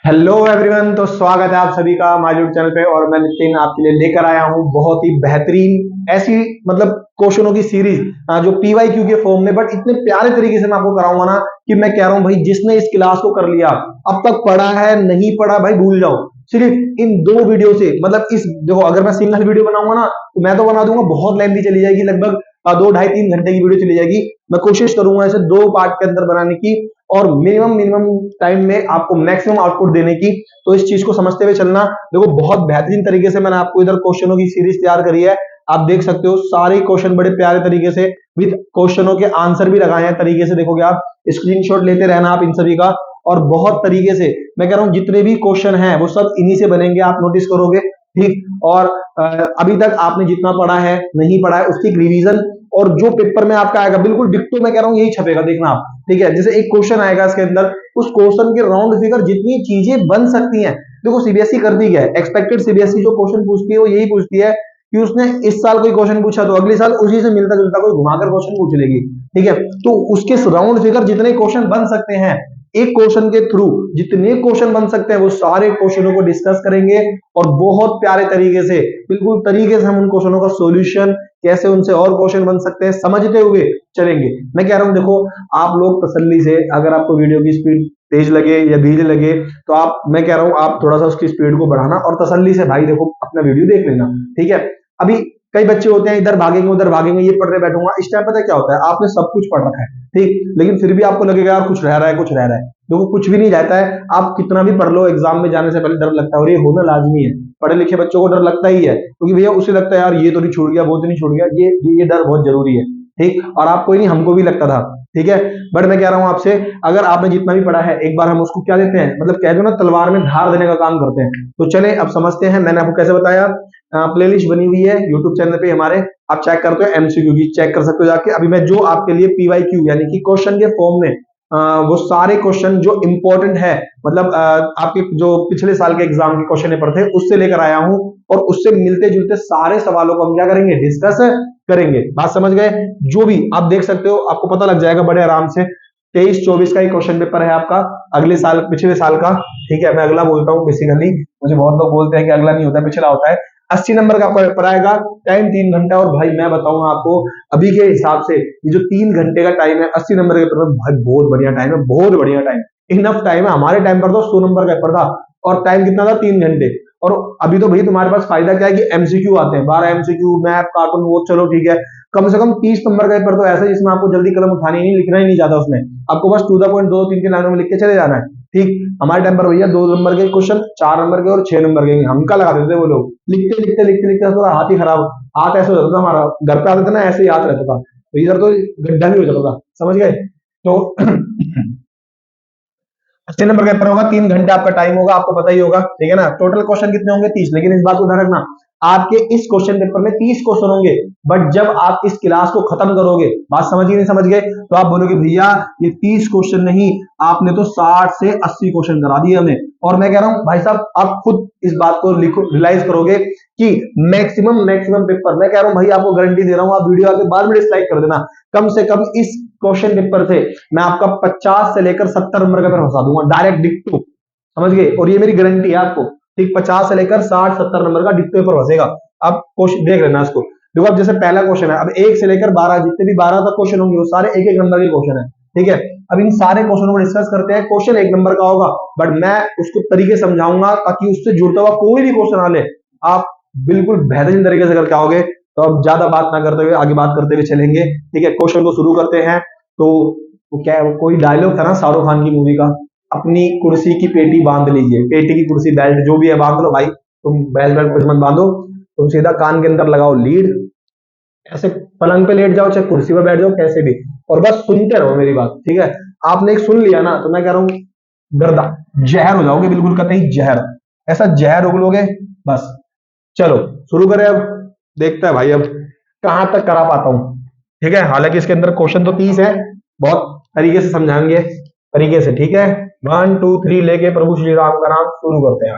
Hello everyone. तो स्वागत है आप सभी का हमारे यूट्यूब चैनल पे। और मैं नितिन आपके लिए लेकर आया हूँ बहुत ही बेहतरीन ऐसी मतलब क्वेश्चनों की सीरीज जो पीवाईक्यू के फॉर्म में, बट इतने प्यारे तरीके से मैं आपको कराऊंगा ना कि मैं कह रहा हूँ भाई जिसने इस क्लास को कर लिया, अब तक पढ़ा है नहीं पढ़ा भाई भूल जाओ। सिर्फ इन दो वीडियो से मतलब इस देखो, अगर मैं सिंगल वीडियो बनाऊंगा ना तो मैं तो बना दूंगा, बहुत लेंथी चली जाएगी, लगभग 2 ढाई 3 घंटे की वीडियो चली जाएगी। मैं कोशिश करूंगा इसे 2 पार्ट के अंदर बनाने की और मिनिमम मिनिमम टाइम में आपको मैक्सिमम आउटपुट देने की। तो इस चीज को समझते हुए चलना। देखो बहुत बेहतरीन तरीके से मैंने आपको इधर क्वेश्चनों की सीरीज तैयार करी है। आप देख सकते हो सारे क्वेश्चन बड़े प्यारे तरीके से विद क्वेश्चनों के आंसर भी लगाए हैं तरीके से। देखोगे आप, स्क्रीनशॉट लेते रहना आप इन सभी का। और बहुत तरीके से मैं कह रहा हूं जितने भी क्वेश्चन हैं वो सब इन्हीं से बनेंगे, आप नोटिस करोगे। ठीक। और अभी तक आपने जितना पढ़ा है नहीं पढ़ा है उसकी रिवीजन, और जो पेपर में आपका आएगा बिल्कुल डिक्टो मैं कह रहा हूं यही छपेगा, देखना आप। ठीक है, जैसे एक क्वेश्चन आएगा इसके अंदर, उस क्वेश्चन के राउंड फिगर जितनी चीजें बन सकती हैं। देखो सीबीएसई करती क्या है, एक्सपेक्टेड सीबीएसई जो क्वेश्चन पूछती है वो यही पूछती है कि उसने इस साल कोई क्वेश्चन पूछा तो अगले साल उसी से मिलता जुलता कोई घुमाकर क्वेश्चन पूछ लेगी। ठीक है, तो उसके राउंड फिगर जितने क्वेश्चन बन सकते हैं, एक क्वेश्चन के थ्रू जितने क्वेश्चन बन सकते हैं वो सारे क्वेश्चनों को डिस्कस करेंगे। और बहुत प्यारे तरीके से बिल्कुल तरीके से हम उन क्वेश्चनों का सॉल्यूशन, कैसे उनसे और क्वेश्चन बन सकते हैं समझते हुए चलेंगे। मैं कह रहा हूं देखो, आप लोग तसल्ली से, अगर आपको वीडियो की स्पीड तेज लगे या धीरे लगे तो आप, मैं कह रहा हूं आप थोड़ा सा उसकी स्पीड को बढ़ाना और तसल्ली से भाई देखो अपना वीडियो देख लेना। ठीक है, अभी कई बच्चे होते हैं इधर भागेंगे उधर भागेंगे, ये पढ़ रहे बैठूंगा, इस टाइम पता है क्या होता है, आपने सब कुछ पढ़ रखा है ठीक, लेकिन फिर भी आपको लगेगा यार कुछ रह रहा है कुछ रह रहा है। देखो कुछ भी नहीं रहता है, आप कितना भी पढ़ लो एग्जाम में जाने से पहले डर लगता है, और ये होना लाजमी है। पढ़े लिखे बच्चों को डर लगता ही है, क्योंकि भैया उसे लगता है यार ये तो नहीं छूट गया वो तो नहीं छूट गया, ये डर बहुत जरूरी है। ठीक, और आपको ही नहीं हमको भी लगता था। ठीक है, बट मैं कह रहा हूं आपसे, अगर आपने जितना भी पढ़ा है एक बार हम उसको क्या देते हैं, मतलब कहते हो ना तलवार में धार देने का काम करते हैं। तो चले अब समझते हैं, मैंने आपको कैसे बताया। प्लेलिस्ट बनी हुई है यूट्यूब चैनल पे हमारे, आप चेक करते हो, एमसीक्यू की चेक कर सकते हो जाके। अभी मैं जो आपके लिए पीवाईक्यू यानी कि क्वेश्चन के फॉर्म में वो सारे क्वेश्चन जो इंपॉर्टेंट है, मतलब आपके जो पिछले साल के एग्जाम के क्वेश्चन पेपर थे उससे लेकर आया हूं, और उससे मिलते जुलते सारे सवालों को हम क्या करेंगे, डिस्कस करेंगे। बात समझ गए? जो भी आप देख सकते हो आपको पता लग जाएगा बड़े आराम से। 23-24 का ही क्वेश्चन पेपर है आपका, अगले साल पिछले साल का। ठीक है, मैं अगला बोलता हूँ बेसिकली, मुझे बहुत लोग बोलते हैं कि अगला नहीं होता पिछला होता है। 80 नंबर का आपका पेपर आएगा, टाइम 3 घंटा। और भाई मैं बताऊंगा आपको अभी के हिसाब से ये जो 3 घंटे का टाइम है 80 नंबर के पेपर में, भाई बहुत बढ़िया टाइम है, बहुत बढ़िया टाइम, इनफ टाइम है। हमारे टाइम पर तो 100 नंबर का पेपर था और टाइम कितना था, 3 घंटे। और अभी तो भाई तुम्हारे पास फायदा क्या है कि एमसीक्यू आते हैं, 12 एमसीक्यू, मैथ, कार्टून, वो चलो ठीक है। कम से कम 30 नंबर का पेपर तो ऐसा है जिसमें आपको जल्दी कलम उठानी नहीं, लिखना ही नहीं जाता उसमें, आपको बस टू द पॉइंट 2-3 के लाइनों में लिख के चले जाना है। ठीक, हमारे टाइम पर भैया 2 नंबर के क्वेश्चन, 4 नंबर के और 6 नंबर के हमका लगा देते थे वो लोग, लिखते लिखते लिखते लिखते थोड़ा हाथ ही खराब, हाथ ऐसे हो जाता था हमारा, घर पे आते थे ना ऐसे ही हाथ रहता था, तो इधर तो गड्ढा भी हो जाता था, समझ गए? तो 80 नंबर का पेपर होगा, 3 घंटे आपका टाइम होगा, आपको पता ही होगा। ठीक है ना, टोटल क्वेश्चन कितने होंगे, 30। लेकिन इस बात को ध्यान रखना, आपके इस क्वेश्चन पेपर में 30 क्वेश्चन होंगे, बट जब आप इस क्लास को खत्म करोगे, बात समझ ही नहीं, समझ गए? तो आप बोलोगे भैया ये 30 क्वेश्चन नहीं, आपने तो 60 से 80 क्वेश्चन करा दिए हमें। और मैं कह रहा हूं भाई साहब आप खुद इस बात को रियलाइज करोगे कि मैक्सिमम मैक्सिमम पेपर, मैं कह रहा हूं भाई आपको गारंटी दे रहा हूं, आप वीडियो आके बाद में डिसलाइक कर देना, कम से कम इस क्वेश्चन पेपर से मैं आपका 50 से लेकर 70 नंबर का पेपर फंसा दूंगा, डायरेक्ट डिक्टो, समझ गए? और ये मेरी गारंटी है आपको। ठीक, 50 से लेकर 60-70 नंबर का डिक्टो पेपर फंसेगा। अब क्वेश्चन देख लेना इसको। देखो अब जैसे पहला क्वेश्चन है, अब 1 से लेकर 12 जितने भी 12 तक क्वेश्चन होंगे वो सारे एक एक नंबर के क्वेश्चन है। ठीक है, अब इन सारे क्वेश्चनों को डिस्कस करते हैं। क्वेश्चन 1 नंबर का होगा, बट मैं उसको तरीके समझाऊंगा ताकि उससे जुड़ता हुआ कोई भी क्वेश्चन आ ले, आप बिल्कुल बेहतरीन तरीके से करके आओगे। तो अब ज्यादा बात ना करते हुए आगे बात करते हुए चलेंगे। ठीक है, क्वेश्चन को शुरू करते हैं। तो वो क्या है, कोई डायलॉग था ना शाहरुख खान की मूवी का, अपनी कुर्सी की पेटी बांध लीजिए, पेटी की कुर्सी बेल्ट जो भी है बांध लो भाई, तुम बेल्ट बेल्ट कुछ मत बांधो, तुम सीधा कान के अंदर लगाओ लीड, ऐसे पलंग पे लेट जाओ चाहे कुर्सी पे बैठ जाओ कैसे भी, और बस सुनते रहो मेरी बात। ठीक है, आपने एक सुन लिया ना तो मैं कह रहा हूँ गर्दा जहर हो जाओगे, बिल्कुल कतई जहर, ऐसा जहर उगलोगे बस। चलो शुरू करें अब, देखते हैं भाई अब कहां तक करा पाता हूं। ठीक है, हालांकि इसके अंदर क्वेश्चन तो 30 है, बहुत तरीके से समझाएंगे तरीके से। ठीक है, 1 2 3 लेके प्रभु श्री राम का नाम शुरू करते हैं।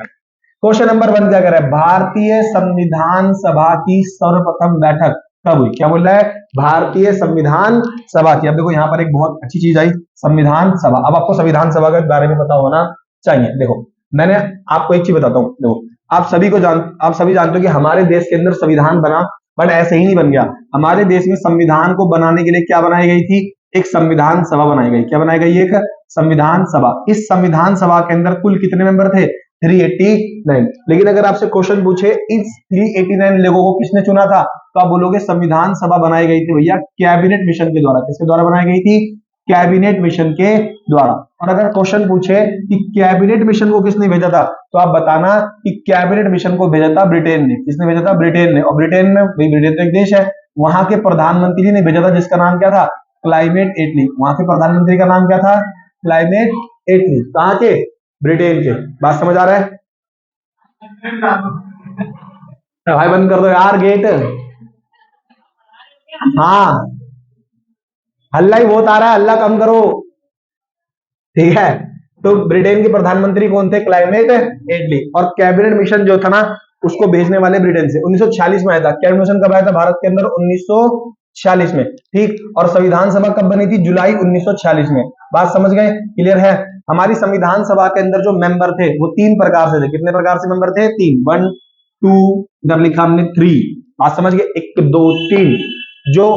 क्वेश्चन नंबर 1 क्या कर रहा है, भारतीय संविधान सभा की सर्वप्रथम बैठक कब हुई? क्या बोल रहा है, भारतीय संविधान सभा की। अब देखो यहाँ पर एक बहुत अच्छी चीज आई, संविधान सभा। अब आपको संविधान सभा के बारे में पता होना चाहिए। देखो मैंने आपको एक चीज बताता हूँ, देखो आप सभी जानते हो कि हमारे देश के अंदर संविधान बना, बट ऐसे ही नहीं बन गया। हमारे देश में संविधान को बनाने के लिए क्या बनाई गई थी? एक संविधान सभा बनाई गई। क्या बनाई गई? एक संविधान सभा। इस संविधान सभा के अंदर कुल कितने मेंबर थे? 389। लेकिन अगर आपसे क्वेश्चन पूछे इस 389 लोगों को किसने चुना था, तो आप बोलोगे संविधान सभा बनाई गई थी भैया कैबिनेट मिशन के द्वारा। किसके द्वारा बनाई गई थी? कैबिनेट मिशन के द्वारा। और अगर क्वेश्चन पूछे कि कैबिनेट मिशन को किसने भेजा था, तो आप बताना कि कैबिनेट मिशन को भेजा था ब्रिटेन ने। किसने भेजा था? ब्रिटेन ने। और ब्रिटेन में, ब्रिटेन तो एक देश है, वहां के प्रधानमंत्री ने भेजा था, जिसका नाम क्या था? क्लाइमेट एटली। वहां के प्रधानमंत्री का नाम क्या था? क्लाइमेट एटली। कहां के? ब्रिटेन के। बात समझ आ रहा है? भाई बंद कर दो यार गेट। हाँ, हल्ला ही बहुत आ रहा है, हल्ला कम करो। ठीक है, तो ब्रिटेन के प्रधानमंत्री कौन थे? क्लाइमेट एटली। और कैबिनेट मिशन जो था ना, उसको भेजने वाले ब्रिटेन से 1946 में आया था। कैबिनेट मिशन कब आया था भारत के अंदर? 1946 में। ठीक। और संविधान सभा कब बनी थी? जुलाई 1946 में। बात समझ गए? क्लियर है? हमारी संविधान सभा के अंदर जो मेंबर थे वो 3 प्रकार से थे। कितने प्रकार से मेंबर थे? 3। 1 2, इधर लिखा हमने 3। बात समझ गए? 1 2 3। जो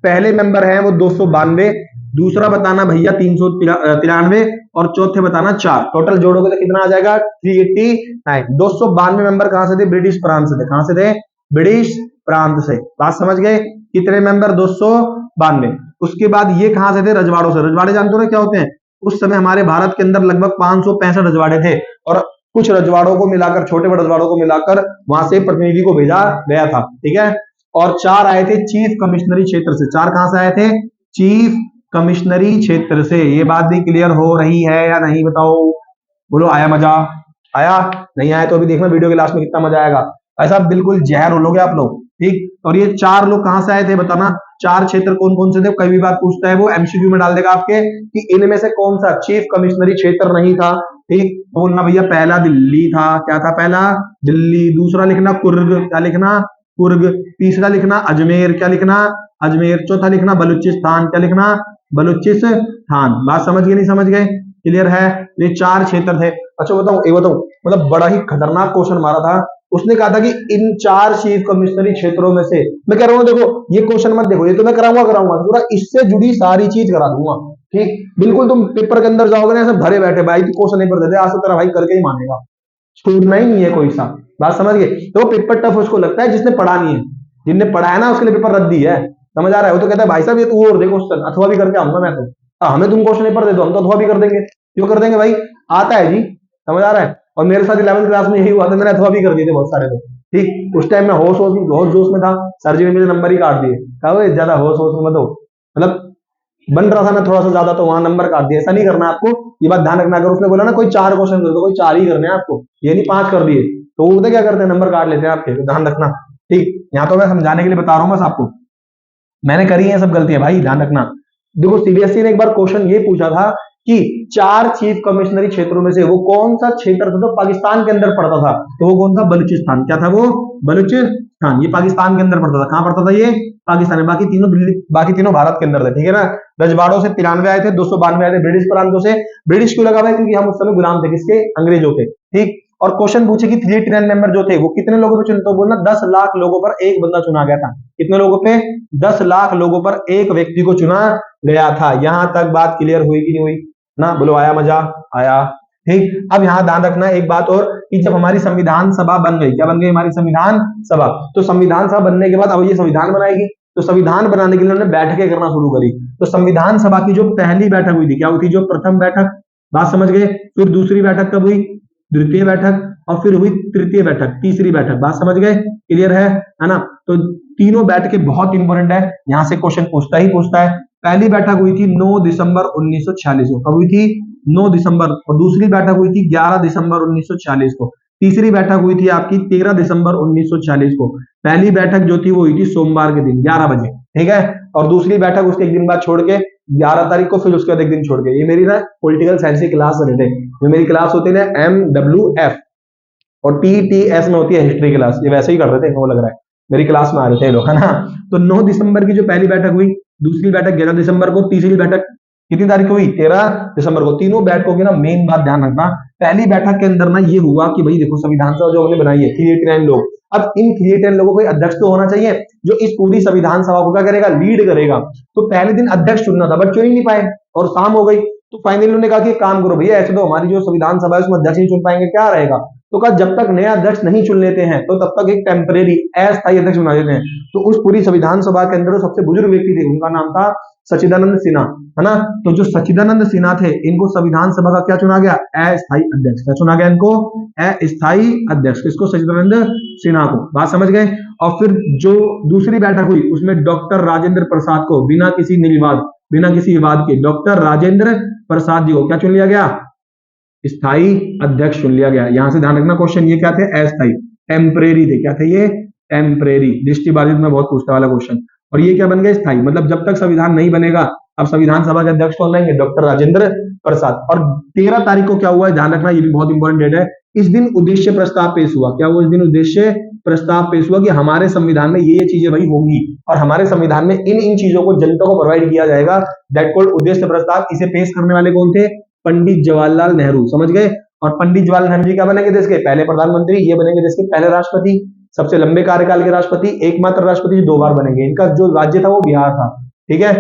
पहले मेंबर हैं वो 292, दूसरा बताना भैया 393, और चौथे बताना 4। टोटल जोड़ोगे तो कितना आ जाएगा? 389। 292 मेंबर कहां से थे? ब्रिटिश प्रांत से थे। कहां से थे? ब्रिटिश प्रांत से। बात समझ गए? कितने मेंबर? 292। उसके बाद ये कहां से थे? रजवाड़ों से। रजवाड़े जानते हो ना क्या होते हैं? उस समय हमारे भारत के अंदर लगभग 565 रजवाड़े थे, और कुछ रजवाड़ों को मिलाकर, छोटे बड़े रजवाड़ों को मिलाकर वहां से प्रतिनिधि को भेजा गया था। ठीक है। और 4 आए थे चीफ कमिश्नरी क्षेत्र से। 4 कहां से आए थे? चीफ कमिश्नरी क्षेत्र से। ये बात भी क्लियर हो रही है या नहीं बताओ? बोलो, आया मजा? आया? नहीं आया तो अभी देखना वीडियो के लास्ट में कितना मजा आएगा। ऐसा बिल्कुल जहर हो लोगे आप लोग। ठीक। और ये 4 लोग कहां से आए थे बताना? 4 क्षेत्र कौन कौन से थे? कई भी बात पूछता है वो एमसीक्यू में डाल देगा आपके कि इनमें से कौन सा चीफ कमिश्नरी क्षेत्र नहीं था। ठीक। तो बोलना भैया पहला दिल्ली था। क्या था? पहला दिल्ली। दूसरा लिखना कुर्ग। क्या लिखना? कुर्ग। तीसरा लिखना अजमेर। क्या लिखना? अजमेर। चौथा लिखना बलूचिस्तान। क्या लिखना? बलूचिस्तान। बात समझ गए? नहीं समझ गए? क्लियर है? ये 4 क्षेत्र थे। अच्छा बताओ, ये बताओ, मतलब बड़ा ही खतरनाक क्वेश्चन मारा था। उसने कहा था कि इन 4 चीफ कमिश्नरी क्षेत्रों में से, मैं कह रहा हूं देखो ये क्वेश्चन मत देखो, ये तो मैं कराऊंगा पूरा इससे जुड़ी सारी चीज करा दूंगा। ठीक। बिल्कुल तुम पेपर के अंदर जाओगे ना ऐसे भरे बैठे, भाई क्वेश्चन नहीं पढ़ते थे, आज तो तेरा भाई करके ही मानेगा, छोड़ना ही नहीं है कोई सा। बात समझ गए? तो पेपर टफ उसको लगता है जिसने पढ़ा नहीं है। जिनने पढ़ा है ना उसके लिए पेपर रद्दी है। समझ आ रहा है? वो तो कहता है भाई साहब ये तो और देखो क्वेश्चन अथवा भी करके आऊंगा मैं तो। हमें तुम क्वेश्चन नहीं पढ़ दे तो हम तो अथवा भी कर देंगे। क्यों कर देंगे भाई? आता है जी। समझ आ रहा है? और मेरे साथ 11वीं क्लास में यही हुआ था, मैंने अथवा भी कर दिए थे बहुत सारे लोग। ठीक। उस टाइम में होश जोश में था, सर जी ने मुझे नंबर ही काट दिए। कहा ज्यादा होश होश में मत हो, मतलब बन रहा था मैं थोड़ा सा ज्यादा, तो वहां नंबर काट दिया। ऐसा नहीं करना आपको, ये बात ध्यान रखना। अगर उसने बोला ना कोई 4 क्वेश्चन कर दो, कोई 4 ही करने हैं आपको, ये नहीं 5 कर दिए, तो उड़ते क्या करते हैं, नंबर काट लेते हैं आपके। तो ध्यान रखना। ठीक। यहाँ तो मैं समझाने के लिए बता रहा हूँ बस आपको, मैंने करी है सब गलतियां भाई, ध्यान रखना। देखो सीबीएसई ने एक बार क्वेश्चन ये पूछा था कि 4 चीफ कमिश्नरी क्षेत्रों में से वो कौन सा क्षेत्र था जो पाकिस्तान के अंदर पड़ता था, तो वो कौन था? बलूचिस्तान। क्या था वो? बलूचिस्तान। ये पाकिस्तान के अंदर पड़ता था। कहां पड़ता था? ये पाकिस्तान में। बाकी तीनों दिल्ली, बाकी तीनों भारत के अंदर थे। ठीक है ना। रजवाड़ों से 93 आए थे, 292 आए थे ब्रिटिश प्रांतों से। ब्रिटिश क्यों लगा हुआ है? क्योंकि हम उस समय गुलाम थे। किसके? अंग्रेजों के। ठीक। और क्वेश्चन पूछे कि 389 मेंबर जो थे वो कितने लोगों पे चुने, तो बोलना 10 लाख लोगों पर एक बंदा चुना गया था। कितने लोगों पे? 10 लाख लोगों पर एक व्यक्ति को चुना गया था। यहां तक बात क्लियर हुई कि नहीं हुई ना? बोलो, आया मजा? आया? ठीक। अब यहां ध्यान रखना एक बात और, कि जब हमारी संविधान सभा बन गई, क्या बन गई हमारी संविधान सभा, तो संविधान सभा बनने के बाद अब ये संविधान बनाएगी, तो संविधान बनाने के लिए उन्होंने बैठकें करना शुरू करी। तो संविधान सभा की जो पहली बैठक हुई थी, क्या हुई थी? जो प्रथम बैठक। बात समझ गए? फिर दूसरी बैठक कब हुई? द्वितीय बैठक। और फिर हुई तृतीय बैठक, तीसरी बैठक। बात समझ गए? क्लियर है ना? तो तीनों बैठकें बहुत इंपॉर्टेंट है, यहां से क्वेश्चन पूछता ही पूछता है। पहली बैठक हुई थी 9 दिसंबर 1946 को। कब हुई थी? 9 दिसंबर। और दूसरी बैठक हुई थी 11 दिसंबर 1946 को। तीसरी बैठक हुई थी आपकी 13 दिसंबर 1946 को। पहली बैठक जो थी वो हुई थी सोमवार के दिन 11 बजे। ठीक है। और दूसरी बैठक उसके एक दिन बाद छोड़ के 11 तारीख को, फिर उसके बाद एक दिन छोड़ के। ये मेरी ना पॉलिटिकल साइंस की क्लास रहते हैं, जो मेरी क्लास होती है ना MWF और TTS में होती है हिस्ट्री क्लास। ये वैसे ही कर रहे थे, इनको लग रहा है मेरी क्लास में आ रहे थे लोग, है ना। तो 9 दिसंबर की जो पहली बैठक हुई, दूसरी बैठक 11 दिसंबर को, तीसरी बैठक कितनी तारीख को हुई? 13 दिसंबर को। तीनों बैठकों की ना मेन बात ध्यान रखना, पहली बैठक के अंदर ना ये हुआ कि भाई देखो संविधान सभा जो हमने बनाई है 389 लोग, अब इन 389 लोगों को अध्यक्ष तो होना चाहिए जो इस पूरी संविधान सभा को क्या करेगा, लीड करेगा। तो पहले दिन अध्यक्ष चुनना था बट चुन ही नहीं पाए और शाम हो गई। तो फाइनली उन्होंने कहा कि एक काम करो भैया, ऐसे तो हमारी जो संविधान सभा है उसमें अध्यक्ष नहीं चुन पाएंगे, क्या रहेगा? तो कहा जब तक नया अध्यक्ष नहीं चुन लेते हैं तो तब तक एक टेम्परेरी अस्थायी अध्यक्ष बना देते हैं। तो उस पूरी संविधान सभा के अंदर सबसे बुजुर्ग व्यक्ति थे, उनका नाम था सच्चिदानंद सिन्हा, है ना। तो जो सच्चिदानंद सिन्हा थे इनको संविधान सभा का क्या चुना गया? अस्थायी अध्यक्ष। क्या चुना गया इनको? अस्थायी अध्यक्ष। किसको? सच्चिदानंद सिन्हा को। बात समझ गए? और फिर जो दूसरी बैठक हुई उसमें डॉक्टर राजेंद्र प्रसाद को बिना किसी विवाद के डॉक्टर राजेंद्र प्रसाद जी को क्या चुन लिया गया? स्थायी अध्यक्ष चुन लिया गया। यहां से ध्यान रखना, क्वेश्चन ये क्या थे? अस्थायी, टेम्परेरी थे। क्या थे ये? टेम्परेरी। दृष्टिबाधित में बहुत पूछने वाला क्वेश्चन। और ये क्या बन गया? स्थायी। मतलब जब तक संविधान नहीं बनेगा, अब संविधान सभा के अध्यक्ष कौन रहेंगे? डॉक्टर राजेंद्र प्रसाद। और 13 तारीख को क्या हुआ है ध्यान रखना, ये भी बहुत इंपॉर्टेंट डेट है। इस दिन उद्देश्य प्रस्ताव पेश हुआ। क्या हुआ इस दिन? उद्देश्य प्रस्ताव पेश हुआ कि हमारे संविधान में ये चीजें भाई होंगी और हमारे संविधान में इन चीजों को जनता को प्रोवाइड किया जाएगा। दैट कॉल्ड उद्देश्य प्रस्ताव। इसे पेश करने वाले कौन थे? पंडित जवाहरलाल नेहरू। समझ गए? और पंडित जवाहरलाल नेहरू जी क्या बनेंगे? देश के पहले प्रधानमंत्री, ये बनेंगे देश के पहले राष्ट्रपति, सबसे लंबे कार्यकाल के राष्ट्रपति, एकमात्र राष्ट्रपति जो 2 बार बनेंगे। इनका जो राज्य था वो बिहार था, ठीक है।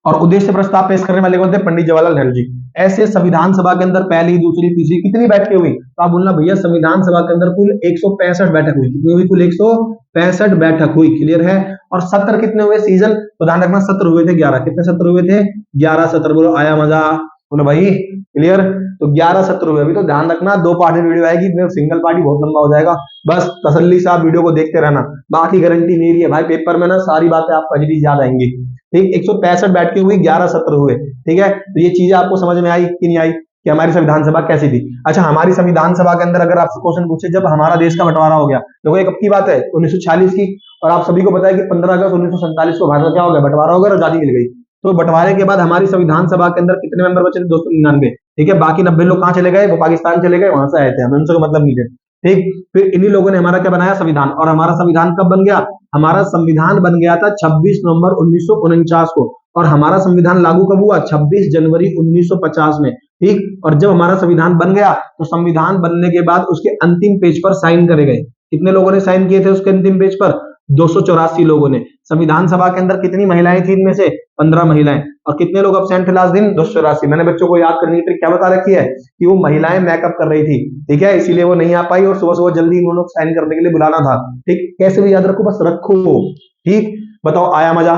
और उद्देश्य प्रस्ताव पेश करने वाले कौन थे? पंडित जवाहरलाल नेहरू जी। ऐसे संविधान सभा के अंदर पहली, दूसरी, तीसरी कितनी बैठकें हुई? तो आप बोलना भैया संविधान सभा के अंदर कुल 165 बैठक हुई। कितनी हुई? कुल 165 बैठक हुई। क्लियर है? और सत्र कितने हुए? सीजन तो ध्यान रखना, सत्र हुए थे 11। कितने सत्र हुए थे? 11 सत्र। बोलो आया मजा? बोलो भाई क्लियर? तो 11 सत्र हुए। अभी तो ध्यान रखना 2 पार्ट में वीडियो आएगी, सिंगल पार्ट ही बहुत लंबा हो जाएगा। बस तसल्ली से आप वीडियो को देखते रहना, बाकी गारंटी मेरी है भाई, पेपर में ना सारी बातें आपको अजली याद आएंगी। ठीक, 165 बैठकें हुई, 11 सत्र हुए। ठीक है, तो ये चीजें आपको समझ में आई कि नहीं आई कि हमारी संविधान सभा कैसी थी? अच्छा, हमारी संविधान सभा के अंदर अगर आपसे क्वेश्चन पूछे जब हमारा देश का बंटवारा हो गया, देखो ये कब की बात है? 1946 की। और आप सभी को पता है कि 15 अगस्त 1947 को भारत में क्या हो गया? बंटवारा हो गया और आजादी मिल गई। तो बंटवारे के बाद हमारी संविधान सभा के अंदर कितने मेंबर बचे थे? 299। ठीक है, बाकी 90 लोग कहां चले गए? वो पाकिस्तान चले गए, वहां से आए थे, हमें उनसे मतलब नहीं थे। ठीक, फिर इन्हीं लोगों ने हमारा क्या बनाया? संविधान। और हमारा संविधान कब बन गया? हमारा संविधान बन गया था 26 नवंबर 1949 को। और हमारा संविधान लागू कब हुआ? 26 जनवरी 1950 में। ठीक, और जब हमारा संविधान बन गया तो संविधान बनने के बाद उसके अंतिम पेज पर साइन करे गए। कितने लोगों ने साइन किए थे उसके अंतिम पेज पर? 284 लोगों ने। संविधान सभा के अंदर कितनी महिलाएं थी? इनमें से 15 महिलाएं। और कितने लोग अब्सेंट थे लास्ट दिन? 284। मैंने बच्चों को याद करने की ट्रिक क्या बता रखी है कि वो महिलाएं मेकअप कर रही थी, ठीक है, इसीलिए वो नहीं आ पाई और सुबह सुबह जल्दी उन्होंने साइन करने के लिए बुलाना था। ठीक, कैसे भी याद रखो, बस रखो। ठीक, बताओ आया मजा?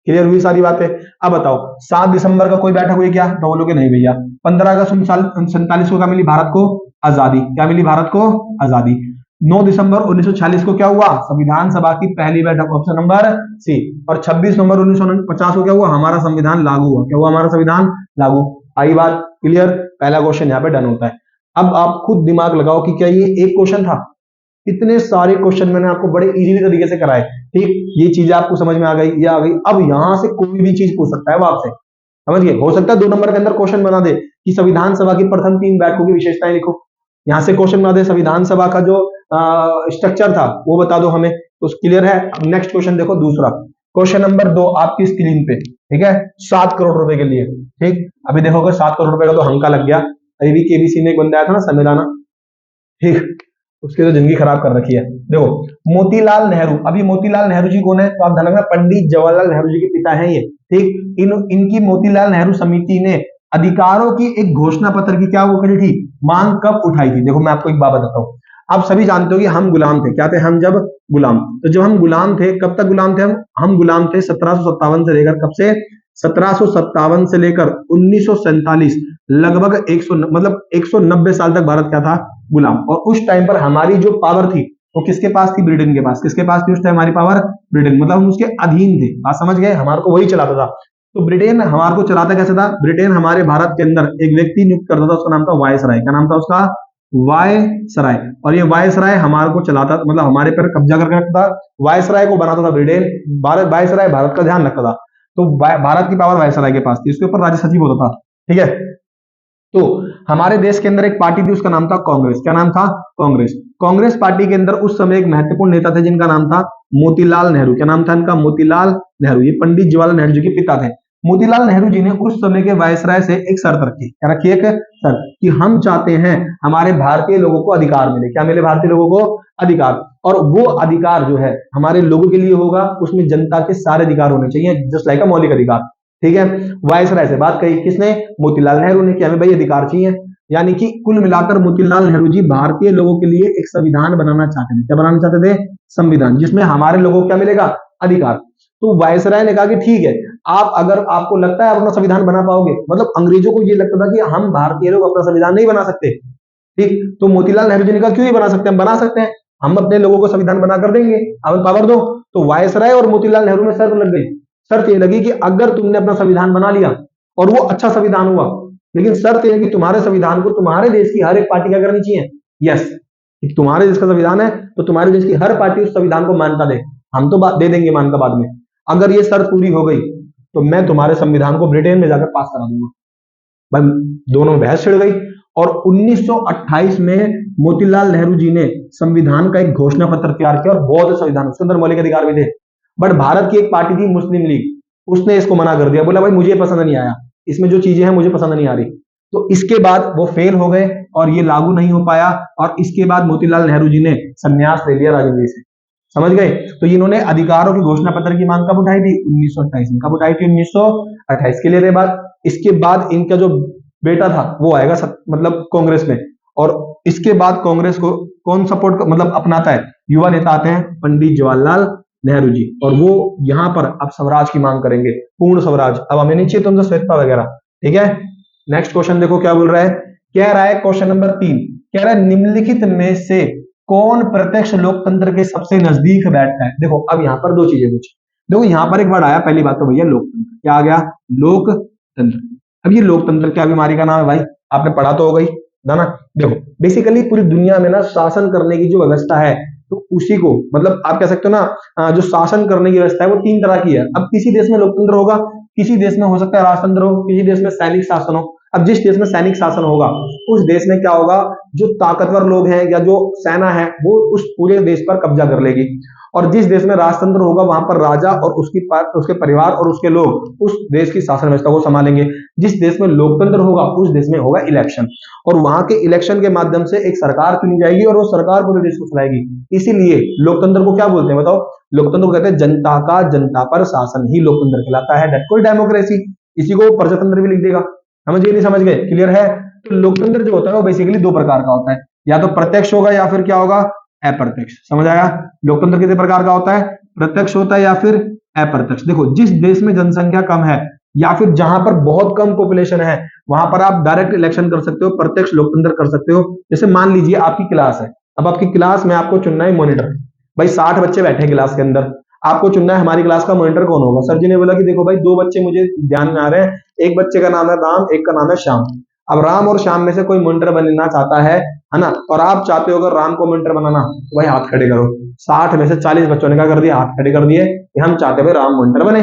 क्लियर हुई सारी बातें? अब बताओ 7 दिसंबर का कोई बैठक हुई क्या? तो बोलोगे नहीं भैया। 15 अगस्त 1947 को क्या मिली भारत को? आजादी। क्या मिली भारत को? आजादी। 9 दिसंबर 1946 को क्या हुआ? संविधान सभा की पहली बैठक, ऑप्शन नंबर सी। और 26 नवंबर 1950 को क्या हुआ? हमारा संविधान लागू हुआ। क्या हुआ? हमारा संविधान लागू। आई बात? क्लियर? पहला क्वेश्चन यहाँ पे डन होता है। अब आप खुद दिमाग लगाओ कि क्या ये एक क्वेश्चन था? इतने सारे क्वेश्चन मैंने आपको बड़े इजी तरीके से कराए। ठीक, ये चीजें आपको समझ में आ गई, ये आ गई। अब यहां से कोई भी चीज पूछ सकता है वो आपसे, समझ गए? हो सकता है 2 नंबर के अंदर क्वेश्चन बना दे कि संविधान सभा की प्रथम 3 बैठकों की विशेषताएं लिखो। यहां से क्वेश्चन बना दे संविधान सभा का जो स्ट्रक्चर था वो बता दो हमें, तो क्लियर है। अब नेक्स्ट क्वेश्चन देखो, दूसरा क्वेश्चन नंबर 2 आपकी स्क्रीन पे। ठीक है, 7 करोड़ रुपए के लिए। ठीक, अभी देखोगे 7 करोड़ रुपए का तो हंका लग गया। अभी भी केबीसी में एक बंदा आया था ना, समीराना, ठीक, उसकी तो जिंदगी खराब कर रखी है। देखो मोतीलाल नेहरू, अभी मोतीलाल नेहरू जी कौन है? तो आप ध्यान रखना, पंडित जवाहरलाल नेहरू जी के पिता हैं ये। ठीक, इनकी मोतीलाल नेहरू समिति ने अधिकारों की एक घोषणा पत्र की क्या वो करी थी? मांग कब उठाई थी? देखो मैं आपको एक बात बताता हूँ, आप सभी जानते हो कि हम गुलाम थे। क्या थे हम? जब गुलाम। तो जब हम गुलाम थे, कब तक गुलाम थे हम गुलाम थे 1757 से लेकर, कब से? 1757 से लेकर 1947, लगभग 190 साल तक भारत क्या था? गुलाम। और उस टाइम पर हमारी जो पावर थी वो किसके पास थी? ब्रिटेन के पास। किसके पास थी उस टाइम हमारी पावर? ब्रिटेन। मतलब हम उसके अधीन थे। बात समझ गए? हमारे को वही चलाता था। तो ब्रिटेन हमारे को चलाता कैसे था? ब्रिटेन हमारे भारत के अंदर एक व्यक्ति नियुक्त करता था, उसका नाम था वायसराय। क्या नाम था उसका? वायसराय। और ये वायसराय हमारे को चलाता, मतलब हमारे पर कब्जा करके रखता था। वायसराय को बनाता था ब्रिटेन, वायसराय भारत का ध्यान रखता था। तो भारत की पावर वायसराय के पास थी, उसके ऊपर राज्य सचिव होता था। ठीक है, तो हमारे देश के अंदर एक पार्टी थी, उसका नाम था कांग्रेस। क्या नाम था? कांग्रेस। कांग्रेस पार्टी के अंदर उस समय एक महत्वपूर्ण नेता थे जिनका नाम था मोतीलाल नेहरू। क्या नाम था इनका? मोतीलाल नेहरू। ये पंडित जवाहरलाल नेहरू जी के पिता थे। मोतीलाल नेहरू जी ने उस समय के वायसराय से एक शर्त रखी, क्या रखी? एक शर्त कि हम चाहते हैं हमारे भारतीय लोगों को अधिकार मिले। क्या मिले? भारतीय लोगों को अधिकार। और वो अधिकार जो है हमारे लोगों के लिए होगा, उसमें जनता के सारे अधिकार होने चाहिए, जस्ट लाइक मौलिक अधिकार। ठीक है, वायसराय से बात कही किसने? मोतीलाल नेहरू ने, कि हमें भाई अधिकार चाहिए। यानी कि कुल मिलाकर मोतीलाल नेहरू जी भारतीय लोगों के लिए एक संविधान बनाना चाहते थे। क्या बनाना चाहते थे? संविधान, जिसमें हमारे लोगों को क्या मिलेगा? अधिकार। तो वायसराय ने कहा कि ठीक है, आप अगर आपको लगता है आप अपना संविधान बना पाओगे, मतलब अंग्रेजों को ये लगता था कि हम भारतीय लोग अपना संविधान नहीं बना सकते। ठीक, तो मोतीलाल नेहरू जी ने कहा क्यों नहीं बना सकते, हम बना सकते हैं, हम अपने लोगों को संविधान बना कर देंगे, हमें पावर दो। तो वायसराय और मोतीलाल नेहरू में शर्त लग गई। शर्त ये लगी कि अगर तुमने अपना संविधान बना लिया और वो अच्छा संविधान हुआ, लेकिन शर्त यह है कि तुम्हारे संविधान को तुम्हारे देश की हर एक पार्टी क्या करनी चाहिए? यस, तुम्हारे देश का संविधान है तो तुम्हारे देश की हर पार्टी उस संविधान को मान्यता दे, हम तो दे देंगे मान्यता बाद में। अगर ये शर्त पूरी हो गई तो मैं तुम्हारे संविधान को ब्रिटेन में जाकर पास करा दूंगा। भाई दोनों में बहस छिड़ गई और 1928 में मोतीलाल नेहरू जी ने संविधान का एक घोषणा पत्र तैयार किया और बहुत संविधान, उसके अंदर मौलिक अधिकार भी थे। बट भारत की एक पार्टी थी मुस्लिम लीग, उसने इसको मना कर दिया, बोला भाई मुझे पसंद नहीं आया, इसमें जो चीजें हैं मुझे पसंद नहीं आ रही। तो इसके बाद वो फेल हो गए और ये लागू नहीं हो पाया, और इसके बाद मोतीलाल नेहरू जी ने संन्यास ले लिया राजनीति से। समझ गए? तो इन्होंने अधिकारों की घोषणा पत्र की मांग कब उठाई थी? 1928 में। कब उठाई थी? 1928। के लिए बात। इसके बाद इनका जो बेटा था वो आएगा मतलब कांग्रेस में, और इसके बाद कांग्रेस को कौन सपोर्ट मतलब अपनाता है? युवा नेता आते हैं पंडित जवाहरलाल नेहरू जी, और वो यहां पर अब स्वराज की मांग करेंगे, पूर्ण स्वराज। अब हमें नहीं चाहिए तुमसे श्वेतता वगैरह। ठीक है, नेक्स्ट क्वेश्चन देखो क्या बोल रहा है। कह रहा है क्वेश्चन नंबर 3, कह रहा है निम्नलिखित में से कौन प्रत्यक्ष लोकतंत्र के सबसे नजदीक बैठता है? देखो अब यहाँ पर दो चीजें कुछ, देखो यहाँ पर एक वर्ड आया, पहली बात तो भैया लोकतंत्र। क्या आ गया? लोकतंत्र। अब ये लोकतंत्र क्या बीमारी का नाम है भाई? आपने पढ़ा तो हो गई ना। देखो बेसिकली पूरी दुनिया में ना शासन करने की जो व्यवस्था है, तो उसी को मतलब आप कह सकते हो ना, जो शासन करने की व्यवस्था है वो 3 तरह की है। अब किसी देश में लोकतंत्र होगा, किसी देश में हो सकता है राजतंत्र हो, किसी देश में सैनिक शासन हो। अब जिस देश में सैनिक शासन होगा उस देश में क्या होगा, जो ताकतवर लोग हैं या जो सेना है वो उस पूरे देश पर कब्जा कर लेगी। और जिस देश में राजतंत्र होगा वहां पर राजा और उसके परिवार और उसके लोग उस देश की शासन व्यवस्था को संभालेंगे। जिस देश में लोकतंत्र होगा उस देश में होगा इलेक्शन, और वहां के इलेक्शन के माध्यम से एक सरकार चुनी जाएगी और वो सरकार पूरे देश को चलाएगी। इसीलिए लोकतंत्र को क्या बोलते हैं बताओ? लोकतंत्र को कहते हैं जनता का जनता पर शासन ही लोकतंत्र कहलाता है। That called democracy. इसी को प्रजातंत्र भी लिख देगा। समझ गए? नहीं समझ गए? क्लियर है? तो लोकतंत्र जो होता है वो बेसिकली 2 प्रकार का होता है, या तो प्रत्यक्ष होगा या फिर क्या होगा? अप्रत्यक्ष। समझ आया? लोकतंत्र कितने प्रकार का होता है? प्रत्यक्ष होता है या फिर अप्रत्यक्ष। देखो जिस देश में जनसंख्या कम है या फिर जहां पर बहुत कम पॉपुलेशन है वहां पर आप डायरेक्ट इलेक्शन कर सकते हो, प्रत्यक्ष लोकतंत्र कर सकते हो। जैसे मान लीजिए आपकी क्लास है, अब आपकी क्लास में आपको चुनना है मॉनिटर। भाई 60 बच्चे बैठे हैं क्लास के अंदर, आपको चुनना है हमारी क्लास का मॉनिटर कौन होगा। सर जी ने बोला कि देखो भाई 2 बच्चे मुझे ध्यान में आ रहे हैं, एक बच्चे का नाम है राम, एक का नाम है श्याम। अब राम और श्याम में से कोई मॉनिटर बनना चाहता है ना, और आप चाहते हो अगर राम को मॉनिटर बनाना तो भाई हाथ खड़े करो। 60 में से 40 बच्चों ने क्या कर दिया? हाथ खड़े कर दिए कि हम चाहते हैं भाई राम मॉनिटर बने।